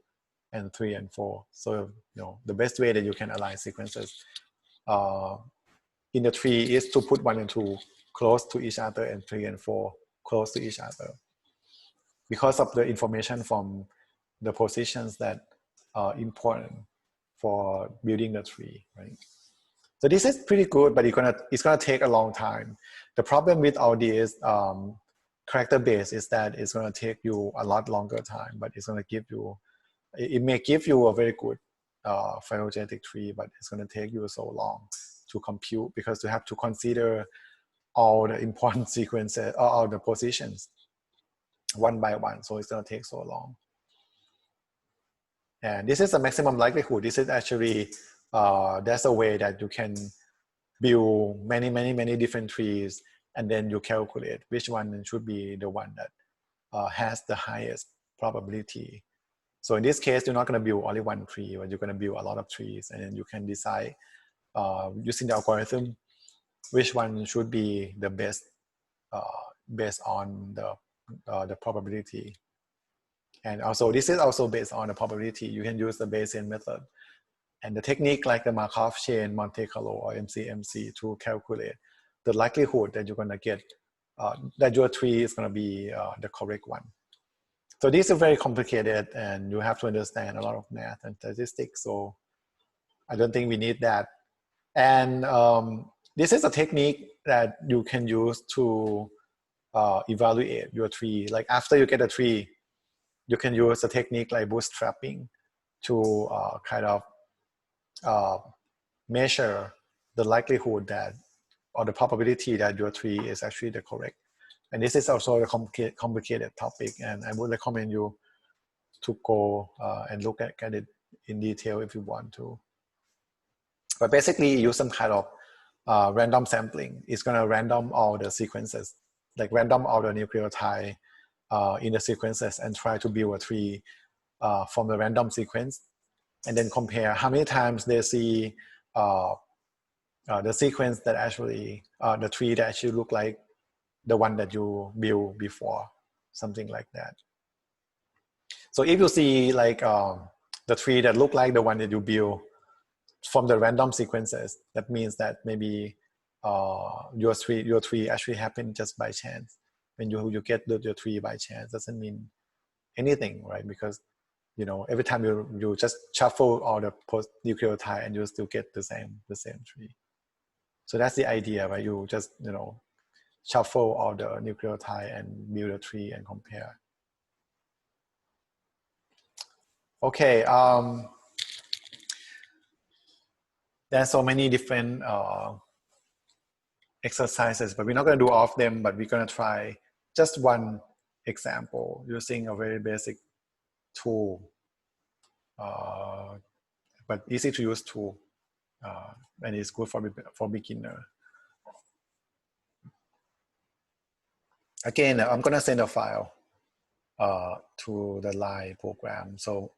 and 3 and 4. So, you know, the best way that you can align sequences in the tree is to put 1 and 2 close to each other and 3 and 4 close to each other, because of the information from the positions that are important for building the tree, right? So this is pretty good, but it's gonna take a long time. The problem with all these character base is that it's gonna take you a lot longer time, but it's gonna give you, it may give you a very good phylogenetic tree, but it's gonna take you so long to compute because you have to consider all the important sequences, all the positions one by one. So it's gonna take so long. And this is the maximum likelihood. This is actually, that's a way that you can build many different trees, and then you calculate which one should be the one that has the highest probability. So in this case, you're not going to build only 1 tree, but you're going to build a lot of trees, and then you can decide using the algorithm which one should be the best based on the probability. And also, this is also based on the probability. You can use the Bayesian method and the technique like the Markov chain, Monte Carlo, or MCMC to calculate the likelihood that you're going to get, that your tree is going to be the correct one. So this is very complicated, and you have to understand a lot of math and statistics. So I don't think we need that. And this is a technique that you can use to evaluate your tree. Like after you get a tree, you can use a technique like bootstrapping to kind of measure the likelihood that, or the probability that your tree is actually the correct. And this is also a complicated topic, and I would recommend you to go and look at it in detail if you want to. But basically, use some kind of random sampling. It's going to random all the sequences, like random all the nucleotide in the sequences, and try to build a tree from the random sequence, and then compare how many times they see the sequence that actually, the tree that actually look like the one that you built before, something like that. So if you see like the tree that look like the one that you built from the random sequences, that means that maybe your tree actually happened just by chance. When you get your tree by chance, doesn't mean anything, right? Because, you know, every time you just shuffle all the post nucleotide and you still get the same tree. So that's the idea, right? You just, you know, shuffle all the nucleotide and build a tree and compare. Okay, there's so many different exercises, but we're not going to do all of them, but we're going to try just one example using a very basic tool, but easy to use tool, and it's good for beginner. Again, I'm going to send a file to the Line program. So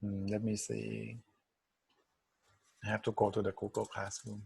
let me see. I have to go to the Google Classroom.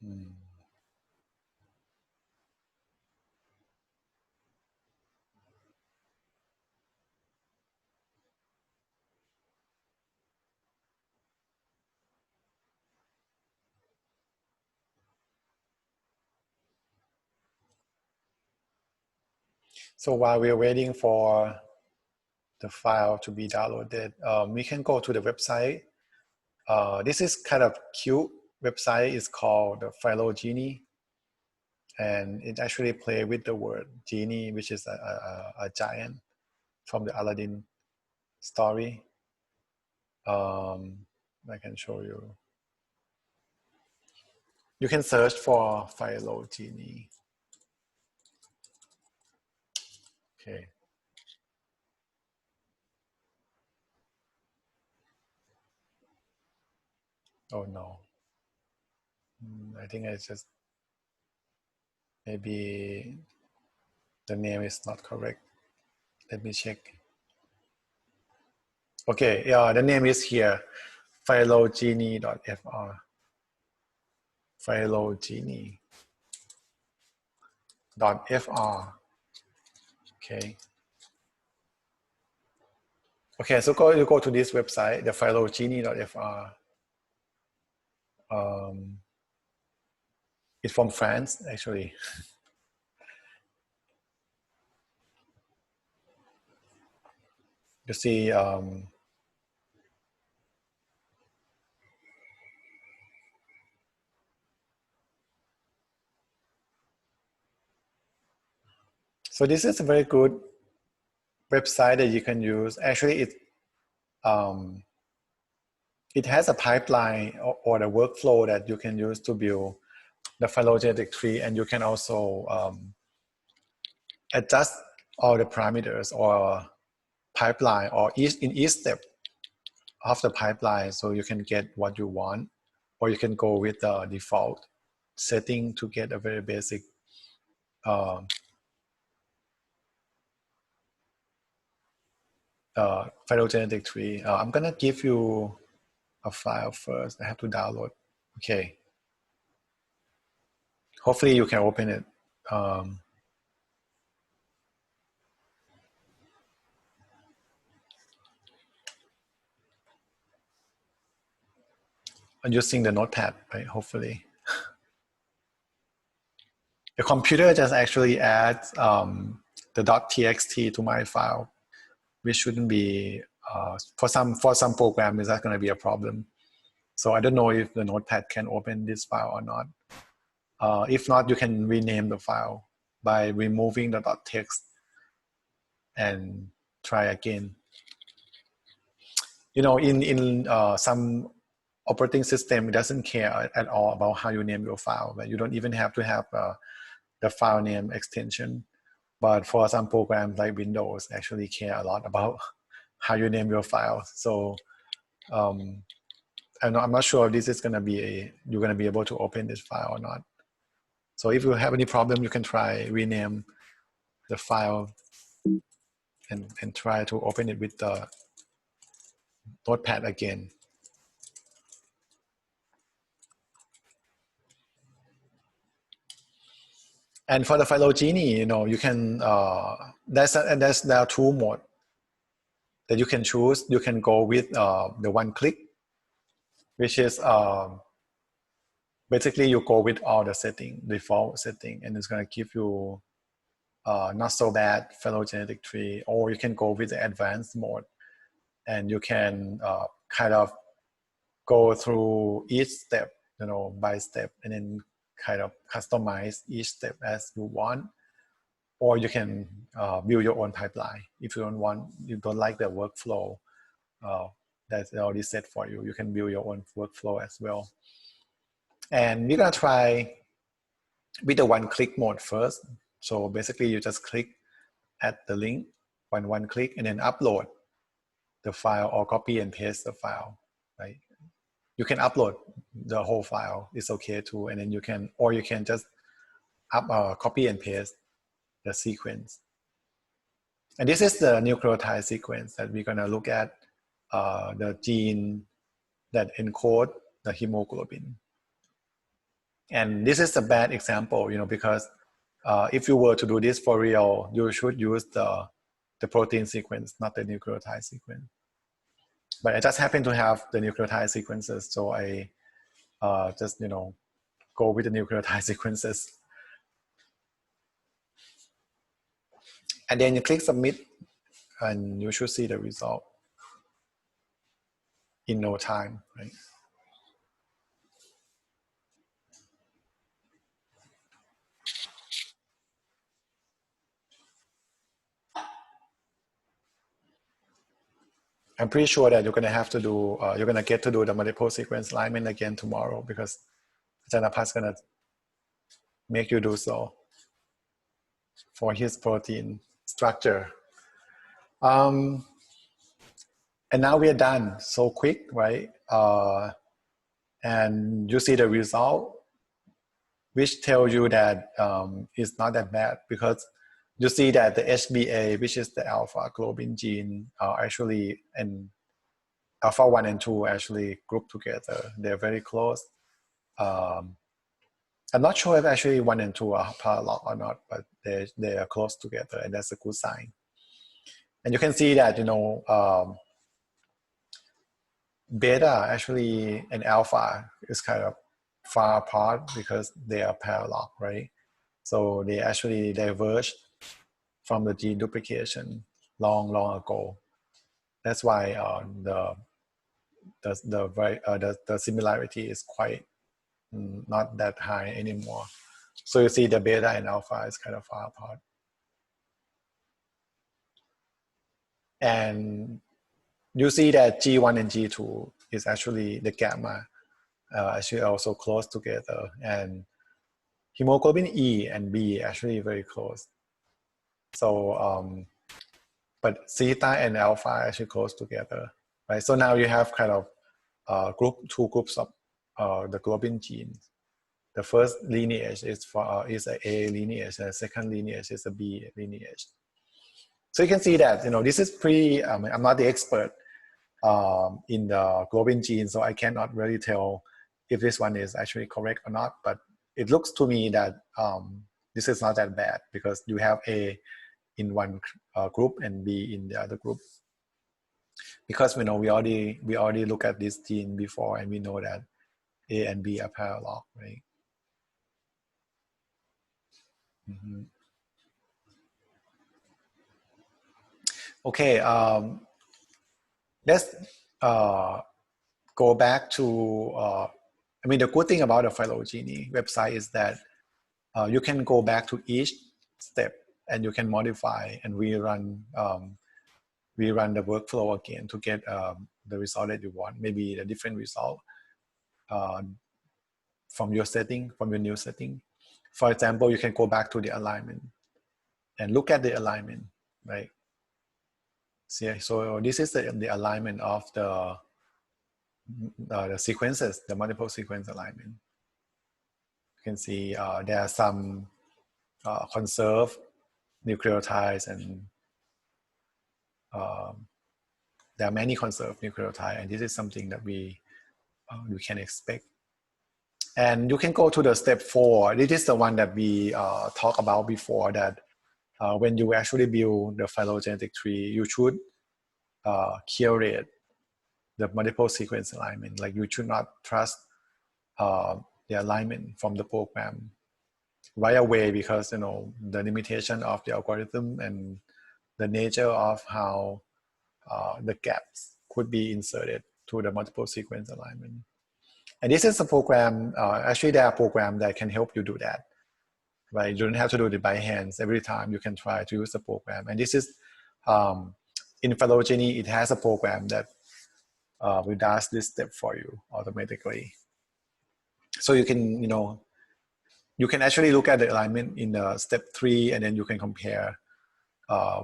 Hmm. So while we're waiting for the file to be downloaded, we can go to the website. This is kind of cute website. It's called the PHYLOGENIC, and it actually play with the word genie, which is a giant from the Aladdin story. I can show you. You can search for PHYLOGENIC. Okay. Oh no. I think I just, maybe the name is not correct. Let me check. Okay, yeah, the name is here, phylogeny.fr. Phylogeny.fr. Okay. Okay, so you go to this website, the phylogeny.fr. It's from France, actually. You see, so this is a very good website that you can use. Actually, it has a pipeline or the workflow that you can use to build the phylogenetic tree, and you can also adjust all the parameters or pipeline or in each step of the pipeline, so you can get what you want, or you can go with the default setting to get a very basic phylogenetic tree. I'm gonna give you a file first. I have to download. Okay. Hopefully you can open it. I'm using the notepad, right? Hopefully. The computer just actually adds the .txt to my file, which shouldn't be, for some program, is that going to be a problem. So I don't know if the notepad can open this file or not. If not, you can rename the file by removing the .text and try again. You know, in some operating system, it doesn't care at all about how you name your file. But you don't even have to have the file name extension. But for some programs like Windows, actually care a lot about how you name your file. So I'm not sure if this is going to be you're going to be able to open this file or not. So if you have any problem, you can try rename the file and try to open it with the notepad again. And for the phylogeny, you know, you can there are two modes that you can choose. You can go with the one click, which is basically you go with all the setting, default setting, and it's going to give you not so bad phylogenetic tree. Or you can go with the advanced mode, and you can kind of go through each step, you know, by step, and then kind of customize each step as you want. Or you can build your own pipeline. If you don't like the workflow that's already set for you, you can build your own workflow as well. And we're gonna try with the one-click mode first. So basically you just click at the link, one click, and then upload the file or copy and paste the file, right? You can upload the whole file, it's okay too. And then you can just copy and paste the sequence. And this is the nucleotide sequence that we're gonna look at, the gene that encode the hemoglobin. And this is a bad example, because if you were to do this for real, you should use the protein sequence, not the nucleotide sequence. But I just happen to have the nucleotide sequences, so I just go with the nucleotide sequences. And then you click submit, and you should see the result in no time, right? I'm pretty sure that you're going to have to do, you're going to get to do the multiple sequence alignment again tomorrow, because Janapat's going to make you do so for his protein structure. And now we are done so quick, right? And you see the result, which tells you that it's not that bad, because you see that the HBA, which is the alpha globin gene, are actually, and alpha 1 and 2 actually grouped together. They're very close. I'm not sure if actually 1 and 2 are parallel or not, but they are close together, and that's a good sign. And you can see that, beta actually and alpha is kind of far apart because they are parallel, right? So they actually diverged from the gene duplication long ago. That's why the similarity is quite not that high anymore. So you see the beta and alpha is kind of far apart. And you see that G1 and G2 is actually the gamma, actually also close together. And hemoglobin E and B actually very close. So, but theta and alpha are actually close together, right? So now you have kind of two groups of the globin genes. The first lineage is is a A lineage, and the second lineage is a B lineage. So you can see that this is pretty. I'm not the expert in the globin gene, so I cannot really tell if this one is actually correct or not. But it looks to me that this is not that bad, because you have A in one group and B in the other group. Because we already look at this gene before, and we know that A and B are parallel, right? Mm-hmm. Okay, let's go back to, the good thing about the phylogeny website is that you can go back to each step, and you can modify and rerun the workflow again to get the result that you want, maybe a different result from your new setting. For example, you can go back to the alignment and look at the alignment, right? See, so this is the alignment of the sequences, the multiple sequence alignment. You can see there are some conserved nucleotides, and there are many conserved nucleotides, and this is something that we can expect. And you can go to the step 4. This is the one that we talked about before, that when you actually build the phylogenetic tree, you should curate the multiple sequence alignment. Like, you should not trust the alignment from the program right away, because the limitation of the algorithm and the nature of how the gaps could be inserted to the multiple sequence alignment. And this is a program, actually there are programs that can help you do that, right? You don't have to do it by hands every time. You can try to use the program. And this is, in phylogeny, it has a program that will do this step for you automatically. So you can, you can actually look at the alignment in step 3, and then you can compare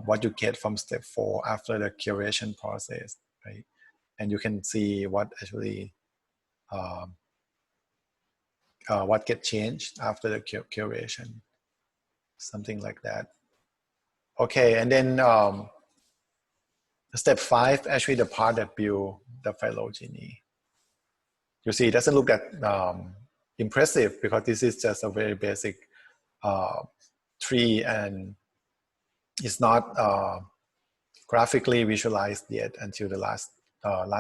what you get from step 4 after the curation process, right? And you can see what actually what gets changed after the curation, something like that. Okay, and then step 5, actually the part that build the phylogeny. You see, it doesn't look that impressive because this is just a very basic tree and it's not graphically visualized yet until the last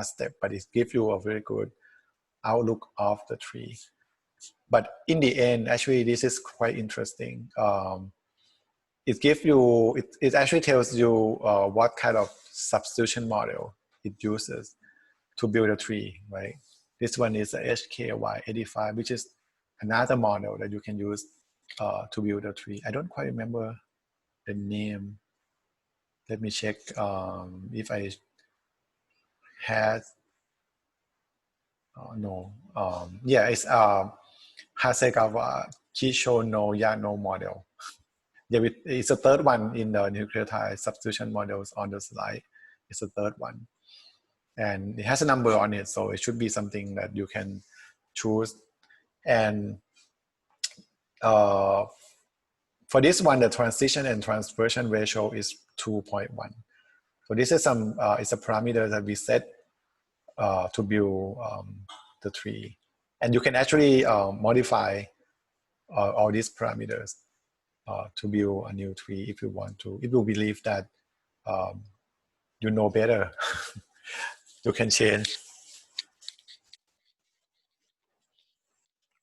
step, but it gives you a very good outlook of the tree. But in the end, actually, this is quite interesting. It gives you, it actually tells you what kind of substitution model it uses to build a tree, right? This one is a HKY85, which is another model that you can use to build a tree. I don't quite remember the name. Let me check if I had, no. Yeah, it's Hasegawa Kishono Yano model. Yeah, it's a third one in the nucleotide substitution models on the slide. It's a third one. And it has a number on it, so it should be something that you can choose. And for this one, the transition and transversion ratio is 2.1. So this is some, it's a parameter that we set to build the tree. And you can actually modify all these parameters to build a new tree if you want to. If you believe that you know better, you can change.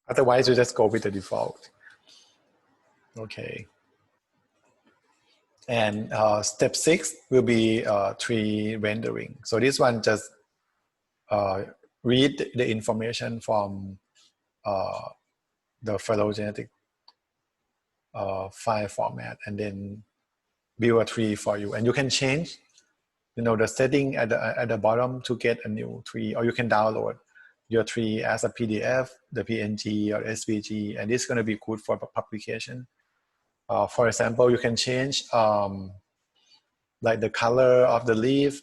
Otherwise, you just go with the default. Okay. And step 6 will be tree rendering. So this one just read the information from the phylogenetic file format and then build a tree for you. And you can change, the setting at the bottom to get a new tree, or you can download your tree as a PDF, the PNG or SVG, and it's going to be good for publication. For example, you can change like the color of the leaf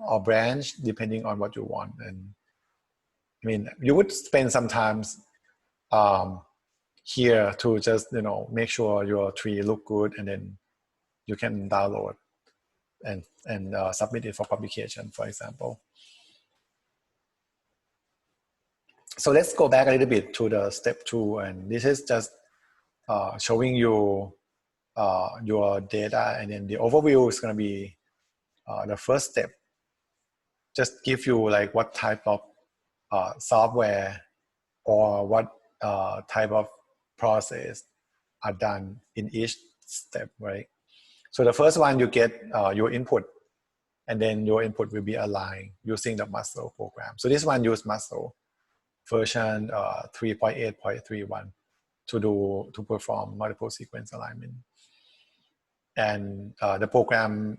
or branch depending on what you want. And I mean, you would spend some time here to just make sure your tree look good, and then you can download and submit it for publication, for example. So let's go back a little bit to the step 2, and this is just showing you your data, and then the overview is going to be the first step. Just give you like what type of software or what type of process are done in each step, right? So the first one, you get your input, and then your input will be aligned using the muscle program. So this one use muscle version 3.8.31 to perform multiple sequence alignment. And the program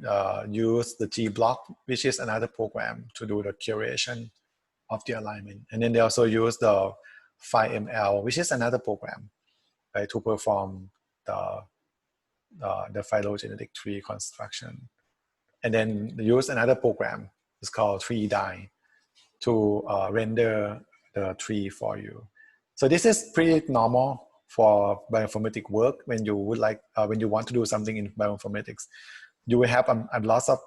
use the G-block, which is another program to do the curation of the alignment. And then they also use the PHYML, which is another program, right, to perform the phylogenetic tree construction. And then they use another program, it's called 3Die, to render the tree for you. So this is pretty normal for bioinformatics work. When you would like, when you want to do something in bioinformatics, you will have a lot of,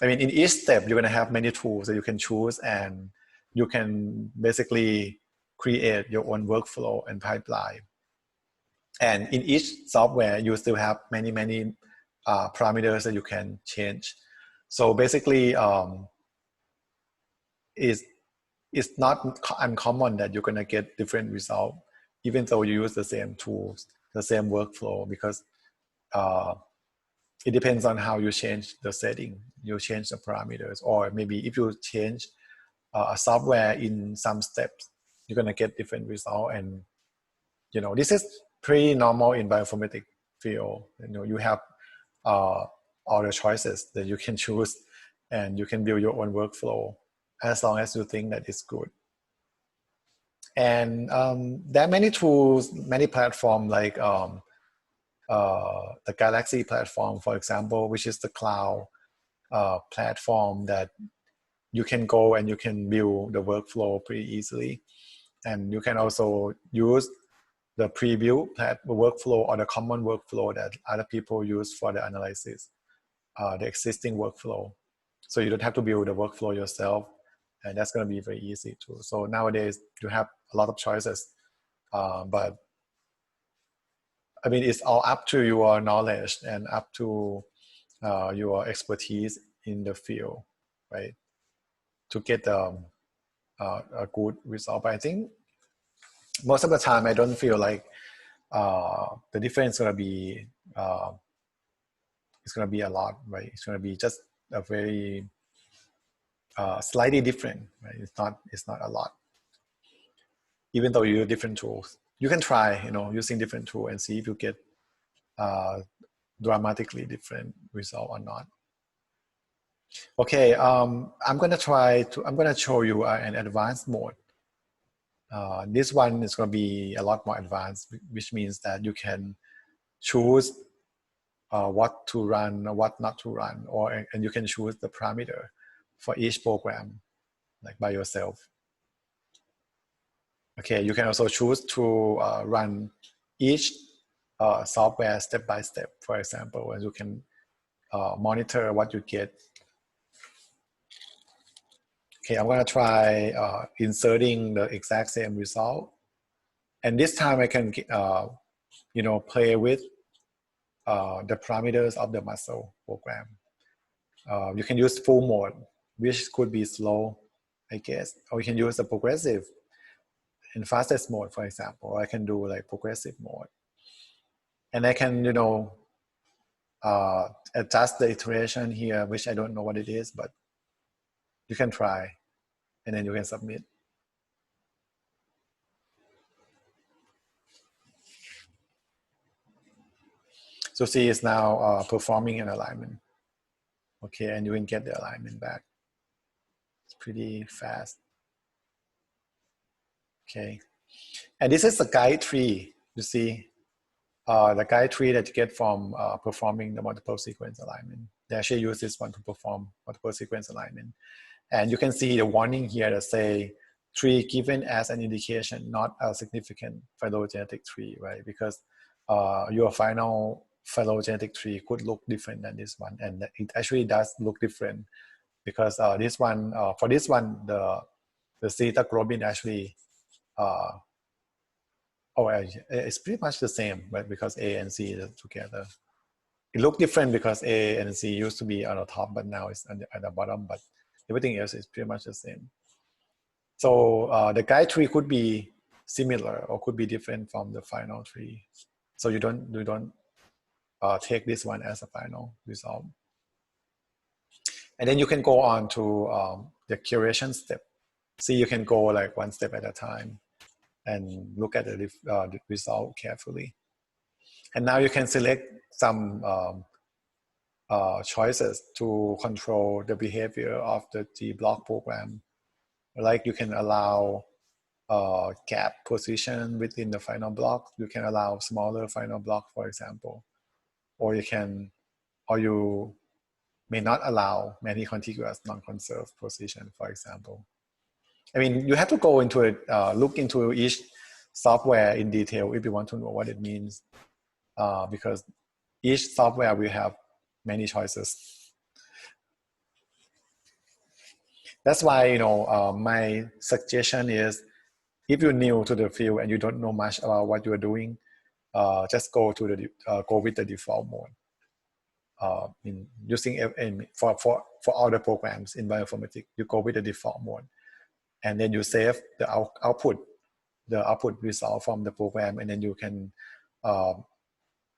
I mean, in each step, you're going to have many tools that you can choose, and you can basically create your own workflow and pipeline. And in each software, you still have many parameters that you can change. So basically, it's not uncommon that you're going to get different results, even though you use the same tools, the same workflow, because it depends on how you change the setting, you change the parameters, or maybe if you change a software in some steps, you're going to get different results. And this is pretty normal in bioinformatics field. You have all the choices that you can choose, and you can build your own workflow as long as you think that it's good. And there are many tools, many platforms, like the Galaxy platform, for example, which is the cloud platform that you can go and you can build the workflow pretty easily. And you can also use the preview workflow or the common workflow that other people use for the analysis, the existing workflow. So you don't have to build the workflow yourself, and that's going to be very easy too. So nowadays you have a lot of choices but I mean, it's all up to your knowledge and up to your expertise in the field, right? To get a good result. But I think most of the time, I don't feel like the difference is gonna be it's gonna be a lot, right? It's gonna be just a very slightly different, right? It's not a lot. Even though you use different tools, you can try, using different tools and see if you get dramatically different result or not. Okay, I'm gonna show you an advanced mode. This one is gonna be a lot more advanced, which means that you can choose what to run, what not to run, and you can choose the parameter for each program, like by yourself. Okay, you can also choose to run each software step by step, for example, and you can monitor what you get. Okay, I'm gonna try inserting the exact same result, and this time I can, play with the parameters of the muscle program. You can use full mode, which could be slow, I guess, or you can use the progressive and fastest mode, for example. I can do like progressive mode, and I can, adjust the iteration here, which I don't know what it is, but you can try, and then you can submit. So C is now performing an alignment. Okay, and you can get the alignment back. It's pretty fast. Okay, and this is the guide tree, you see. The guide tree that you get from performing the multiple sequence alignment. They actually use this one to perform multiple sequence alignment. And you can see the warning here that say tree given as an indication, not a significant phylogenetic tree, right? Because your final phylogenetic tree could look different than this one. And it actually does look different because this one, for this one, the theta globin actually, it's pretty much the same, but because A and C are together. It looked different because A and C used to be on the top, but now it's at the bottom, but everything else is pretty much the same. So the guide tree could be similar or could be different from the final tree. So you don't take this one as a final result. And then you can go on to the curation step. See, you can go like one step at a time and look at the result carefully. And now you can select some choices to control the behavior of the G-block program. Like you can allow gap position within the final block. You can allow smaller final block, for example. Or you may not allow many contiguous non-conserved position, for example. I mean, you have to go into it, look into each software in detail if you want to know what it means, because each software will have many choices. That's why, my suggestion is, if you're new to the field and you don't know much about what you're doing, just go with the default mode. For all the programs in bioinformatics, you go with the default mode, and then you save the output result from the program, and then you can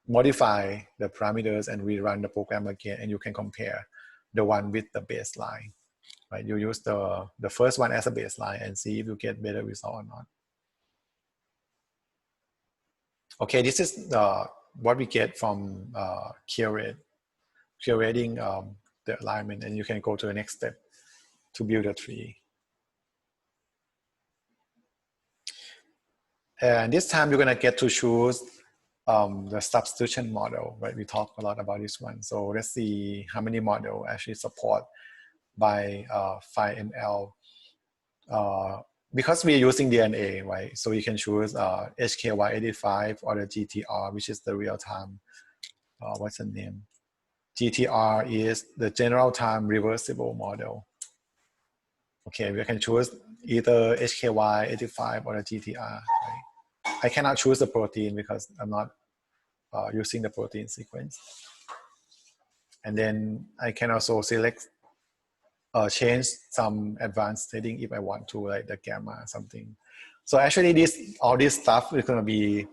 modify the parameters and rerun the program again, and you can compare the one with the baseline. Right? You use the first one as a baseline and see if you get better result or not. Okay, this is what we get from curating the alignment, and you can go to the next step to build a tree. And this time you're gonna get to choose the substitution model, right? We talked a lot about this one. So let's see how many models actually support by PHYML. Because we're using DNA, right? So you can choose HKY85 or the GTR, which is the real-time, what's the name? GTR is the general time reversible model. Okay, we can choose either HKY85 or the GTR, right? I cannot choose the protein because I'm not using the protein sequence. And then I can also select change some advanced setting if I want to, like the gamma or something. So actually all this stuff is going to be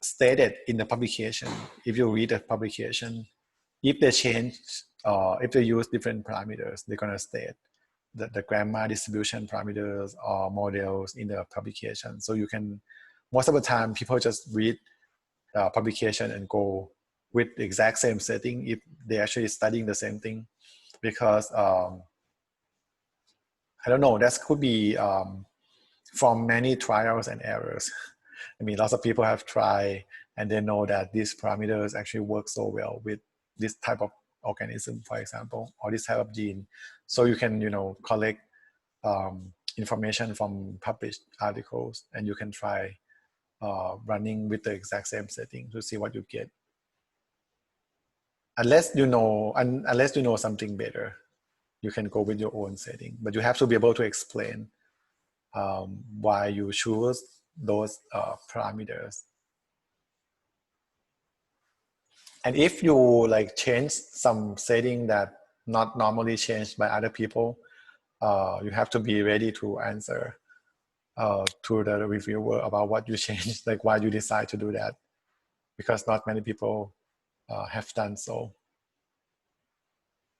stated in the publication. If you read the publication, if they change, if they use different parameters, they're going to state the gamma distribution parameters or models in the publication. So you can, most of the time, people just read the publication and go with the exact same setting if they're actually studying the same thing. Because, I don't know, that could be from many trials and errors. I mean, lots of people have tried and they know that these parameters actually work so well with this type of organism, for example, or this type of gene. So you can, collect information from published articles and you can try running with the exact same setting to see what you get. Unless you know something better, you can go with your own setting, but you have to be able to explain why you choose those parameters. And if you like change some setting that not normally changed by other people, you have to be ready to answer to the reviewer about what you changed, like why you decide to do that, because not many people have done so.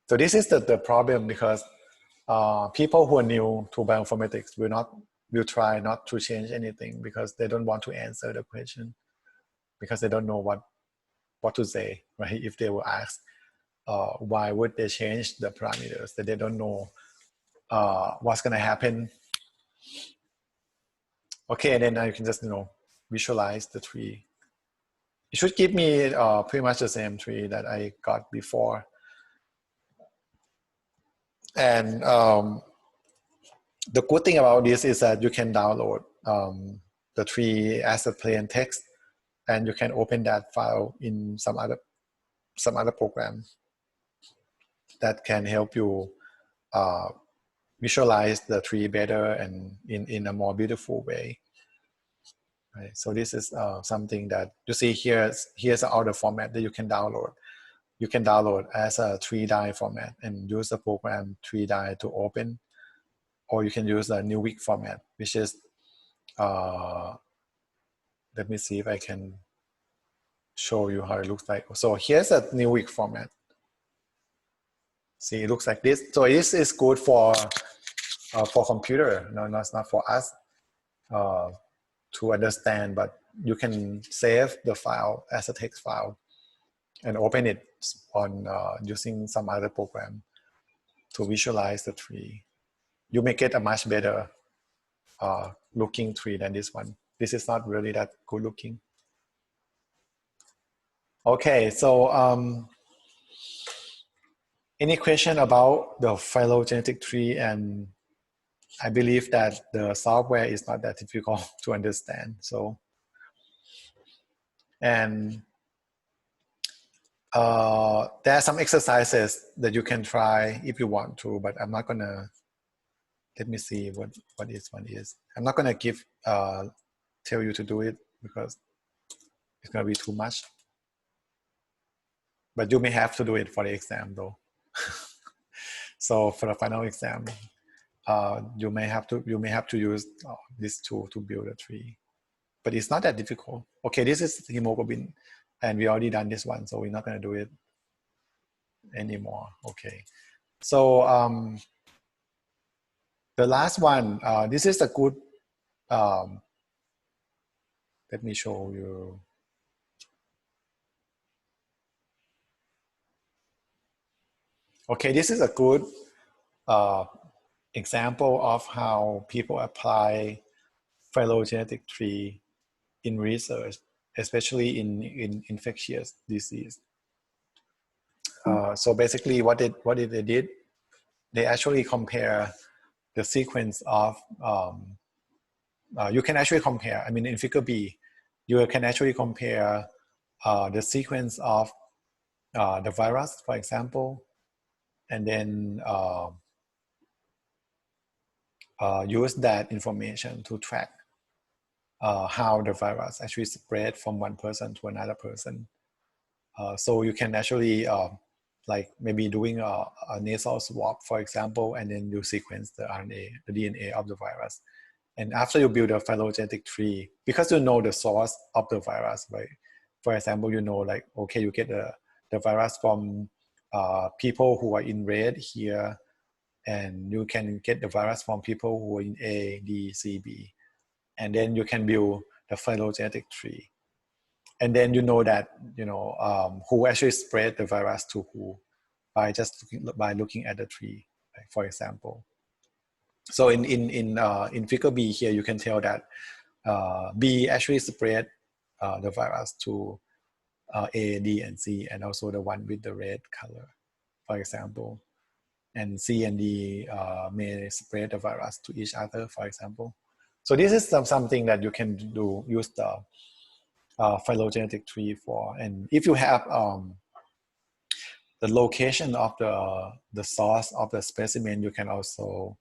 So this is the problem, because people who are new to bioinformatics will try not to change anything because they don't want to answer the question, because they don't know what to say, right? If they were asked, why would they change the parameters, that they don't know what's going to happen. Okay, and then now you can just visualize the tree. It should give me pretty much the same tree that I got before. And the good thing about this is that you can download the tree as a plain text, and you can open that file in some other program that can help you visualize the tree better and in a more beautiful way. Right. So this is something that you see here. Here's all the format that you can download. You can download as a 3-die format and use the program 3-die to open, or you can use the Newick format, which is, let me see if I can show you how it looks like. So here's a Newick format. See, it looks like this. So this is good for computer. No, it's not for us to understand, but you can save the file as a text file and open it on using some other program to visualize the tree. You may get a much better looking tree than this one. This is not really that good looking. Okay, so any question about the phylogenetic tree? And I believe that the software is not that difficult to understand. So, and there are some exercises that you can try if you want to, but I'm not gonna, let me see what this one is. I'm not gonna tell you to do it because it's gonna be too much. But you may have to do it for the exam though. So for the final exam, you may have to use this tool to build a tree. But it's not that difficult. Okay, this is hemoglobin, and we already done this one, so we're not gonna do it anymore. Okay, so the last one, this is a good, let me show you. Okay, this is a good example of how people apply phylogenetic tree in research, especially in infectious disease. So basically what they did, they actually compare the sequence of, you can actually compare, I mean in figure B, you can actually compare the sequence of the virus, for example, and then use that information to track how the virus actually spread from one person to another person. So you can actually like maybe doing a nasal swab, for example, and then you sequence the RNA, the DNA of the virus. And after you build a phylogenetic tree, because you know the source of the virus, right? For example, you know, like, okay, you get the virus from people who are in red here, and you can get the virus from people who are in A, D, C, B. And then you can build the phylogenetic tree. And then you know that, you know, who actually spread the virus to who by just looking at the tree, right, for example. So in figure B here, you can tell that B actually spread the virus to A, D, and C, and also the one with the red color, for example. And C and D may spread the virus to each other, for example. So this is something that you can do, use the phylogenetic tree for. And if you have the location of the source of the specimen, you can also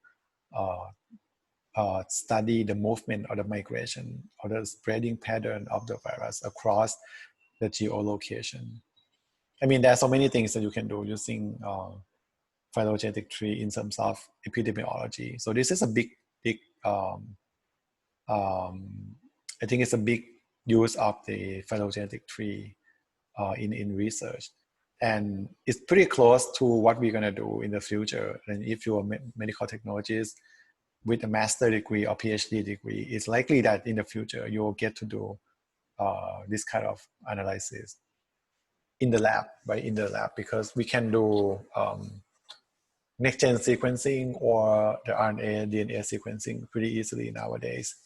study the movement or the migration or the spreading pattern of the virus across the geolocation. I mean, there are so many things that you can do using phylogenetic tree in terms of epidemiology. So this is a big I think it's a big use of the phylogenetic tree in research. And it's pretty close to what we're going to do in the future. And if you're a medical technologist with a master degree or PhD degree, it's likely that in the future you'll get to do this kind of analysis in the lab, right? In the lab, because we can do next-gen sequencing or the RNA, DNA sequencing pretty easily nowadays.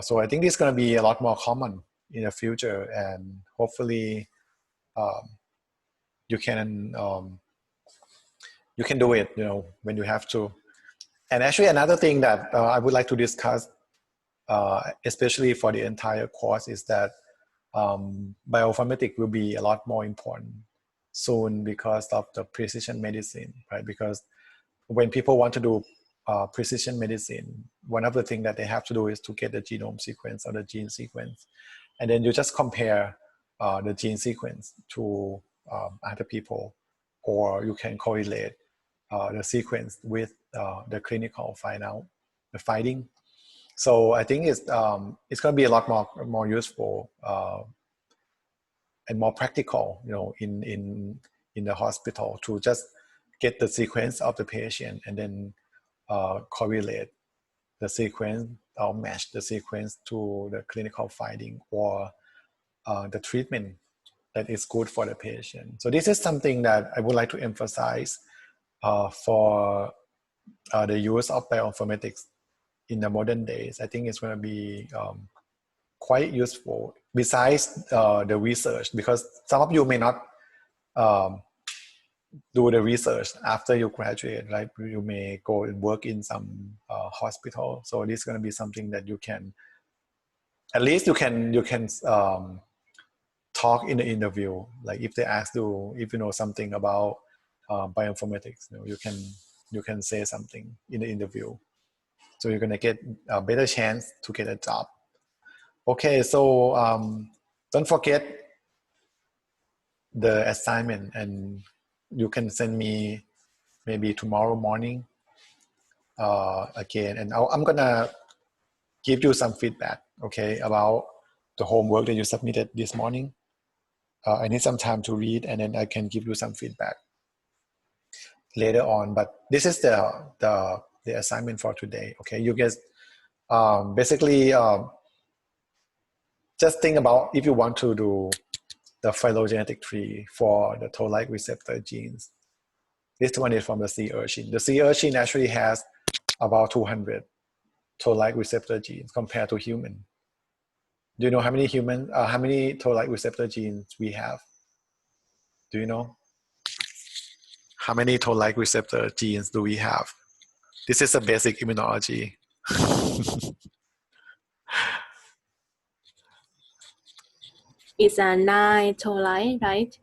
So I think this is going to be a lot more common in the future, and hopefully you can do it, you know, when you have to. And actually, another thing that I would like to discuss, especially for the entire course, is that bioinformatics will be a lot more important soon because of the precision medicine, right? Because when people want to do precision medicine, one of the things that they have to do is to get the genome sequence or the gene sequence. And then you just compare the gene sequence to other people, or you can correlate the sequence with the clinical finding. So I think it's going to be a lot more useful and more practical, you know, in the hospital to just get the sequence of the patient and then correlate the sequence or match the sequence to the clinical finding or the treatment that is good for the patient. So this is something that I would like to emphasize for the use of bioinformatics in the modern days. I think it's going to be quite useful besides the research, because some of you may not do the research after you graduate, right? You may go and work in some hospital. So this is going to be something that you can, at least you can talk in the interview. Like if they ask you if you know something about bioinformatics, you know, you can say something in the interview. So you're going to get a better chance to get a job. Okay, so don't forget the assignment, and you can send me maybe tomorrow morning again, and I'm gonna give you some feedback, okay, about the homework that you submitted this morning. I need some time to read, and then I can give you some feedback later on. But this is the assignment for today. Okay, you guys basically just think about if you want to do the phylogenetic tree for the toll-like receptor genes. This one is from the sea urchin. The sea urchin actually has about 200 toll-like receptor genes compared to human. Do you know how many toll-like receptor genes we have? Do you know? How many toll-like receptor genes do we have? This is a basic immunology. It's a 9 toll-like, right?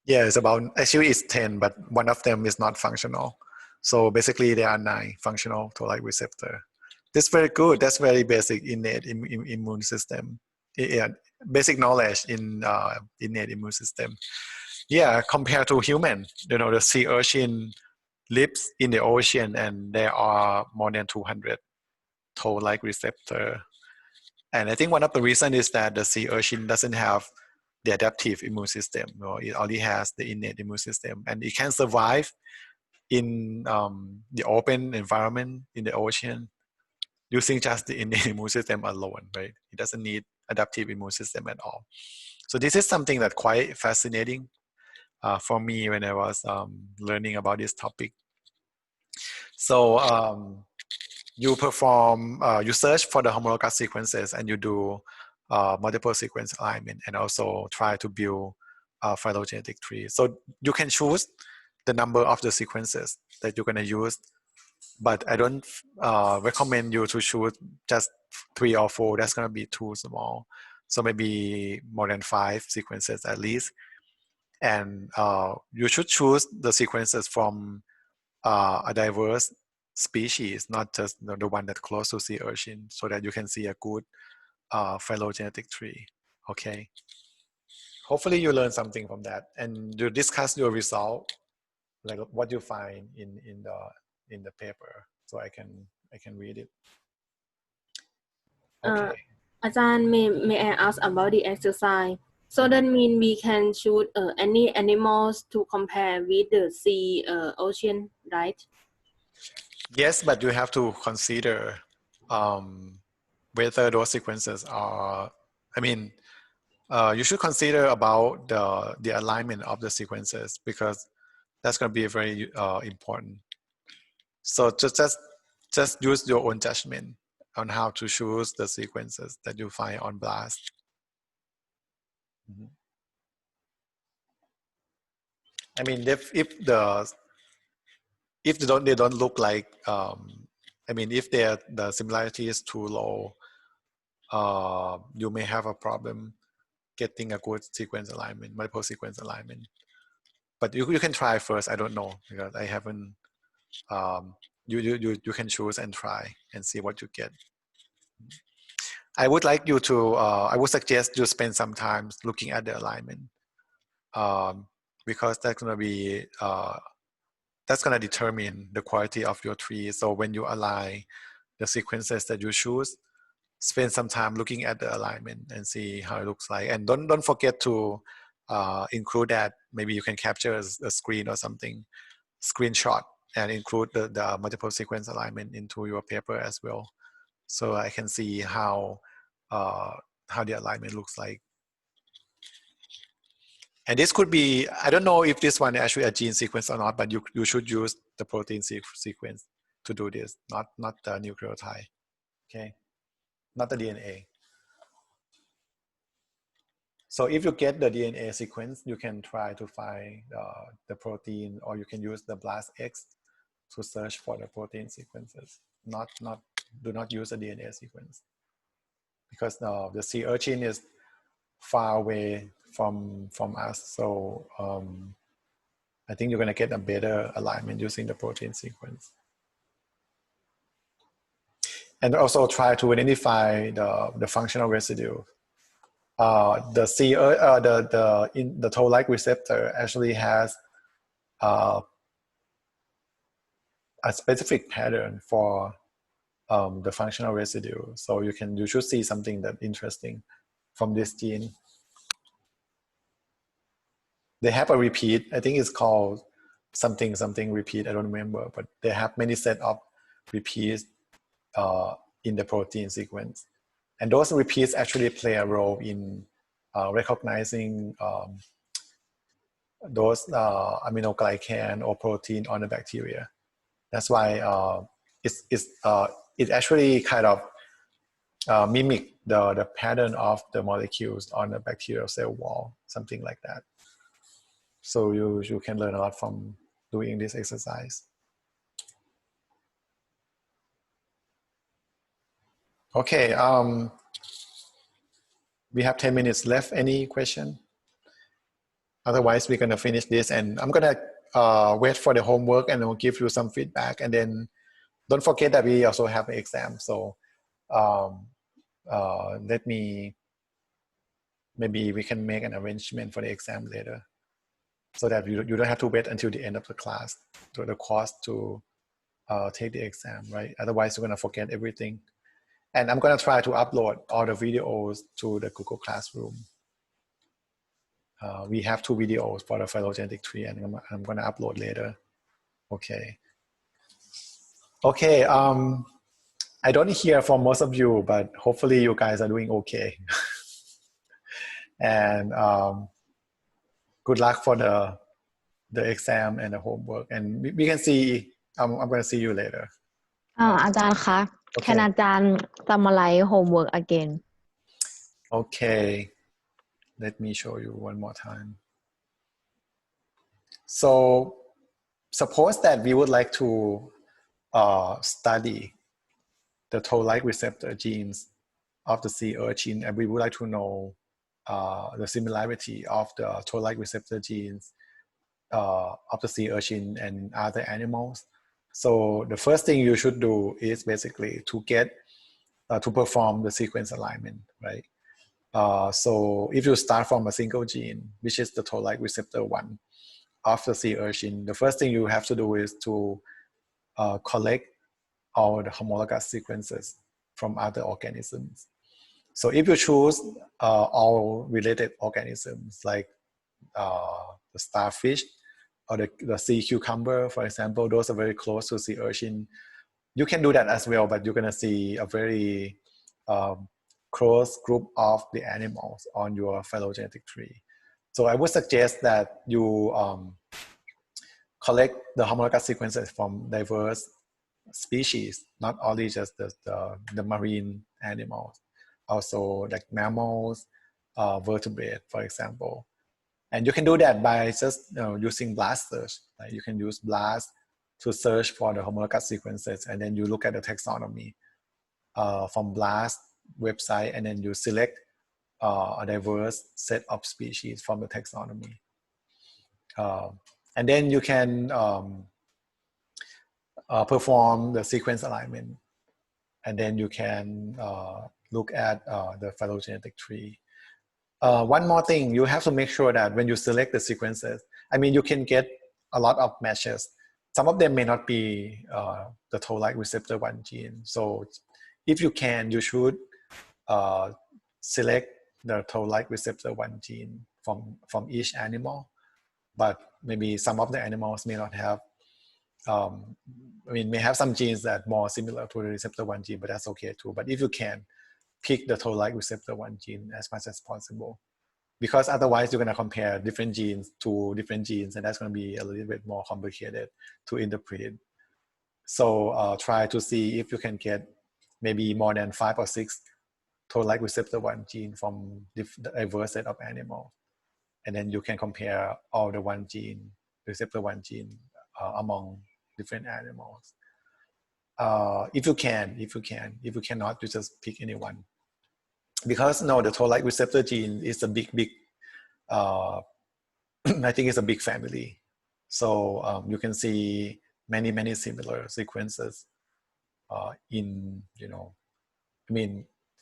Yeah, actually it's 10, but one of them is not functional. So basically there are 9 functional toll-like receptor. That's very good. That's very basic innate immune system. Yeah, basic knowledge in innate immune system. Yeah, compared to human, the sea urchin lives in the ocean, and there are more than 200 toll-like receptor. And I think one of the reasons is that the sea urchin doesn't have the adaptive immune system. It only has the innate immune system, and it can survive in the open environment in the ocean using just the innate immune system alone, right? It doesn't need adaptive immune system at all. So this is something that quite fascinating for me when I was learning about this topic. So you perform, you search for the homologous sequences, and you do multiple sequence alignment, and also try to build a phylogenetic tree. So you can choose the number of the sequences that you're going to use, but I don't recommend you to choose just 3 or 4. That's going to be too small. So maybe more than 5 sequences at least. And you should choose the sequences from a diverse species, not just the one that's close to sea urchin, so that you can see a good phylogenetic tree. Okay. Hopefully you learn something from that, and you discuss your result, like what you find in the paper, so I can read it. Okay. Ajahn, may I ask about the exercise? So that means we can choose any animals to compare with the sea ocean, right? Yes, but you have to consider whether those sequences are, I mean, you should consider about the alignment of the sequences, because that's going to be very important. So just use your own judgment on how to choose the sequences that you find on BLAST. I mean, if they don't look like, I mean, if the similarity is too low, you may have a problem getting a good sequence alignment, multiple sequence alignment. But you can try first. I don't know, because I haven't. You can choose and try and see what you get. I would like you to. I would suggest you spend some time looking at the alignment, because that's gonna be. That's going to determine the quality of your tree. So when you align the sequences that you choose, spend some time looking at the alignment and see how it looks like. And don't forget to include that. Maybe you can capture a screen or something, screenshot, and include the multiple sequence alignment into your paper as well, so I can see how the alignment looks like. And this could be, I don't know if this one is actually a gene sequence or not, but you should use the protein sequence to do this, not the nucleotide, okay? Not the DNA. So if you get the DNA sequence, you can try to find the protein, or you can use the BLASTX to search for the protein sequences. Do not use a DNA sequence, because the sea urchin is far away from us. So I think you're going to get a better alignment using the protein sequence. And also try to identify the functional residue. The toll-like receptor actually has a specific pattern for the functional residue. So you should see something that's interesting from this gene. They have a repeat. I think it's called something repeat. I don't remember, but they have many set of repeats in the protein sequence, and those repeats actually play a role in recognizing those aminoglycan or protein on the bacteria. That's why it actually kind of mimic the pattern of the molecules on the bacterial cell wall, something like that. So you can learn a lot from doing this exercise. Okay, we have 10 minutes left. Any question? Otherwise, we're gonna finish this, and I'm gonna wait for the homework, and I'll give you some feedback, and then don't forget that we also have an exam. So maybe we can make an arrangement for the exam later, so that you don't have to wait until the end of the class, to the course, to take the exam, right? Otherwise, you're gonna forget everything. And I'm gonna try to upload all the videos to the Google Classroom. We have 2 videos for the phylogenetic tree, and I'm gonna upload later. Okay. Okay. I don't hear from most of you, but hopefully you guys are doing okay. And good luck for the exam and the homework. And we can see. I'm gonna see you later. อาจารย์คะ Can อาจารย์ summarize homework again? Okay, let me show you one more time. So suppose that we would like to study the toll-like receptor genes of the sea urchin, and we would like to know the similarity of the toll-like receptor genes of the sea urchin and other animals. So the first thing you should do is basically to get to perform the sequence alignment, right? So if you start from a single gene, which is the toll-like receptor 1 of the sea urchin, the first thing you have to do is to collect all the homologous sequences from other organisms. So if you choose all related organisms like the starfish or the sea cucumber, for example, those are very close to sea urchin. You can do that as well, but you're gonna see a very close group of the animals on your phylogenetic tree. So I would suggest that you collect the homologous sequences from diverse species, not only just the marine animals, also like mammals, vertebrate, for example. And you can do that by just using BLAST search. Like you can use BLAST to search for the homologous sequences, and then you look at the taxonomy from BLAST website, and then you select a diverse set of species from the taxonomy. And then you can perform the sequence alignment, and then you can look at the phylogenetic tree. One more thing, you have to make sure that when you select the sequences, I mean, you can get a lot of matches. Some of them may not be the toll-like receptor 1 gene. So if you can, you should select the toll-like receptor 1 gene from each animal. But maybe some of the animals may not have, may have some genes that are more similar to the receptor 1 gene, but that's okay too. But if you can, pick the toll-like receptor 1 gene as much as possible, because otherwise you're going to compare different genes to different genes, and that's going to be a little bit more complicated to interpret. So try to see if you can get maybe more than 5 or 6 toll-like receptor 1 gene from the diverse set of animals, and then you can compare all the receptor 1 gene among different animals. If you can. If you cannot, you just pick any one. Because the toll-like receptor gene is a big I think it's a big family. So you can see many similar sequences in,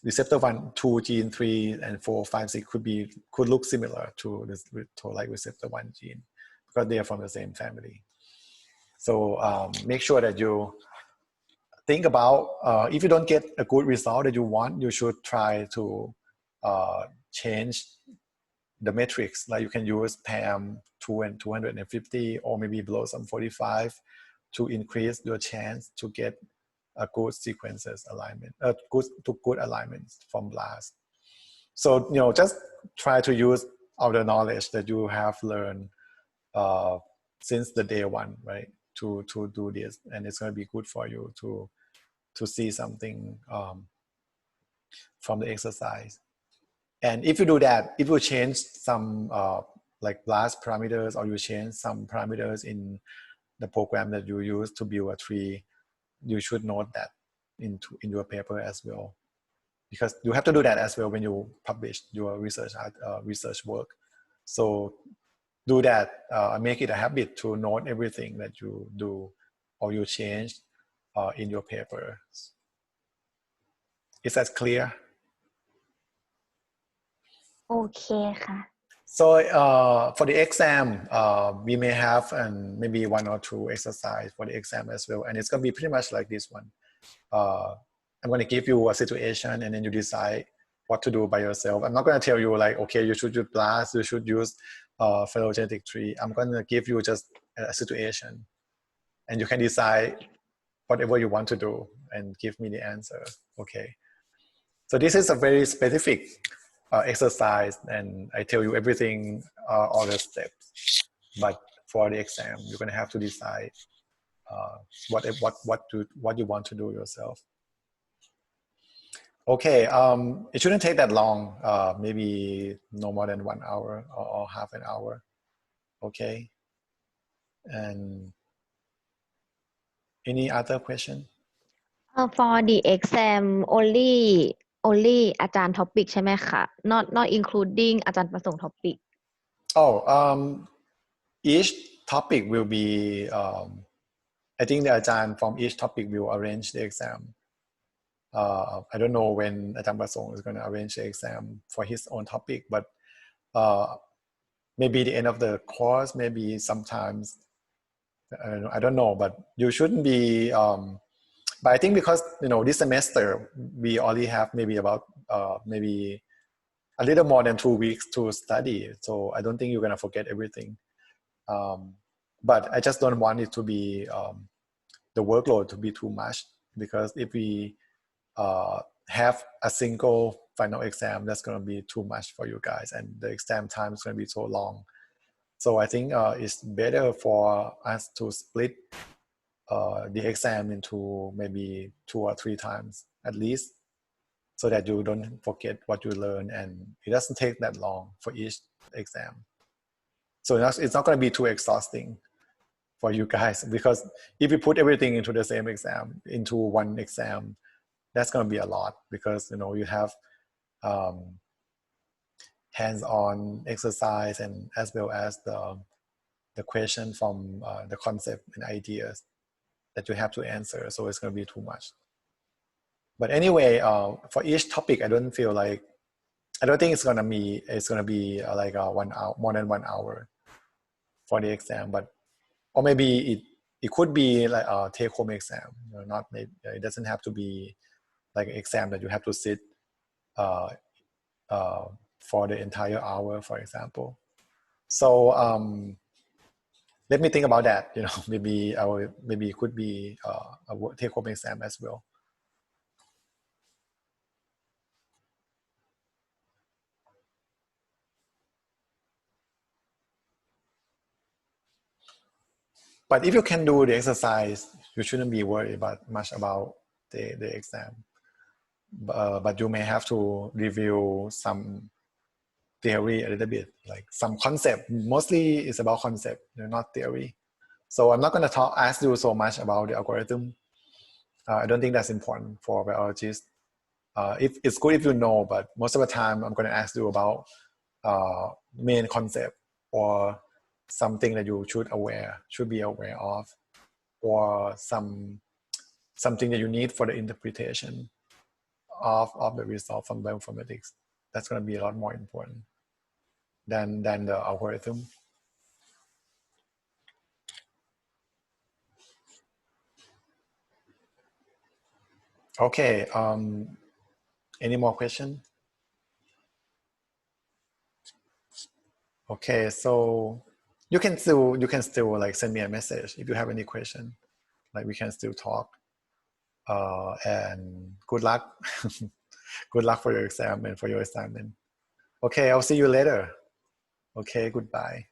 receptor 1, 2, gene 3, and 4, 5, 6 could look similar to this toll-like receptor 1 gene, because they are from the same family. So make sure that you think about, if you don't get a good result that you want, you should try to change the metrics. Like you can use PAM 2 and 250, or maybe BLOSSOM 45 to increase your chance to get a good sequences alignment, good alignments from BLAST. So just try to use all the knowledge that you have learned since the day one, right? To do this, and it's going to be good for you to see something from the exercise. And if you do that, if you change some like BLAST parameters, or you change some parameters in the program that you use to build a tree, you should note that in your paper as well, because you have to do that as well when you publish your research work. So do that, make it a habit to note everything that you do or you change in your paper. Is that clear? โอเคค่ะ So for the exam, we may have maybe 1 or 2 exercise for the exam as well, and it's going to be pretty much like this one. I'm going to give you a situation, and then you decide what to do by yourself. I'm not going to tell you like, okay, you should use blast, you should use phylogenetic tree. I'm going to give you just a situation, and you can decide whatever you want to do and give me the answer. Okay. So this is a very specific exercise, and I tell you everything, all the steps. But for the exam, you're going to have to decide what you want to do yourself. Okay, it shouldn't take that long. Maybe no more than 1 hour or half an hour. Okay. And any other question? For the exam only อาจารย์ topic ใช่ไหมคะ not including อาจารย์ประสงค์ topic. Oh, each topic will be, I think the Ajahn from each topic will arrange the exam. I don't know when Ajahn Prasong is going to arrange the exam for his own topic, but maybe the end of the course, maybe sometimes, I don't know, but you shouldn't be, but I think because, this semester, we only have maybe about, maybe a little more than 2 weeks to study. So I don't think you're going to forget everything. But I just don't want it to be, the workload to be too much, because if we have a single final exam, that's going to be too much for you guys, and the exam time is going to be so long. So I think it's better for us to split the exam into maybe 2 or 3 times at least, so that you don't forget what you learn, and it doesn't take that long for each exam. So it's not going to be too exhausting for you guys, because if you put everything into the same exam, into one exam, that's going to be a lot, because you have hands-on exercise, and as well as the question from the concept and ideas that you have to answer. So it's going to be too much. But anyway, for each topic, I don't think it's going to be like 1 hour, more than 1 hour for the exam, but or maybe it could be like a take-home exam. Not maybe, it doesn't have to be like an exam that you have to sit for the entire hour, for example. So let me think about that. Maybe it could be a take-home exam as well. But if you can do the exercise, you shouldn't be worried much about the exam. But you may have to review some theory a little bit, like some concept. Mostly it's about concept, not theory. So I'm not going to ask you so much about the algorithm. I don't think that's important for biologists. If it's good if you know, but most of the time I'm going to ask you about main concept, or something that you should be aware of, or something that you need for the interpretation of the result from bioinformatics. That's going to be a lot more important than the algorithm. Okay. Any more questions? Okay, so you can still like send me a message if you have any question. Like we can still talk. And good luck. Good luck for your exam and for your assignment. Okay, I'll see you later. Okay, goodbye.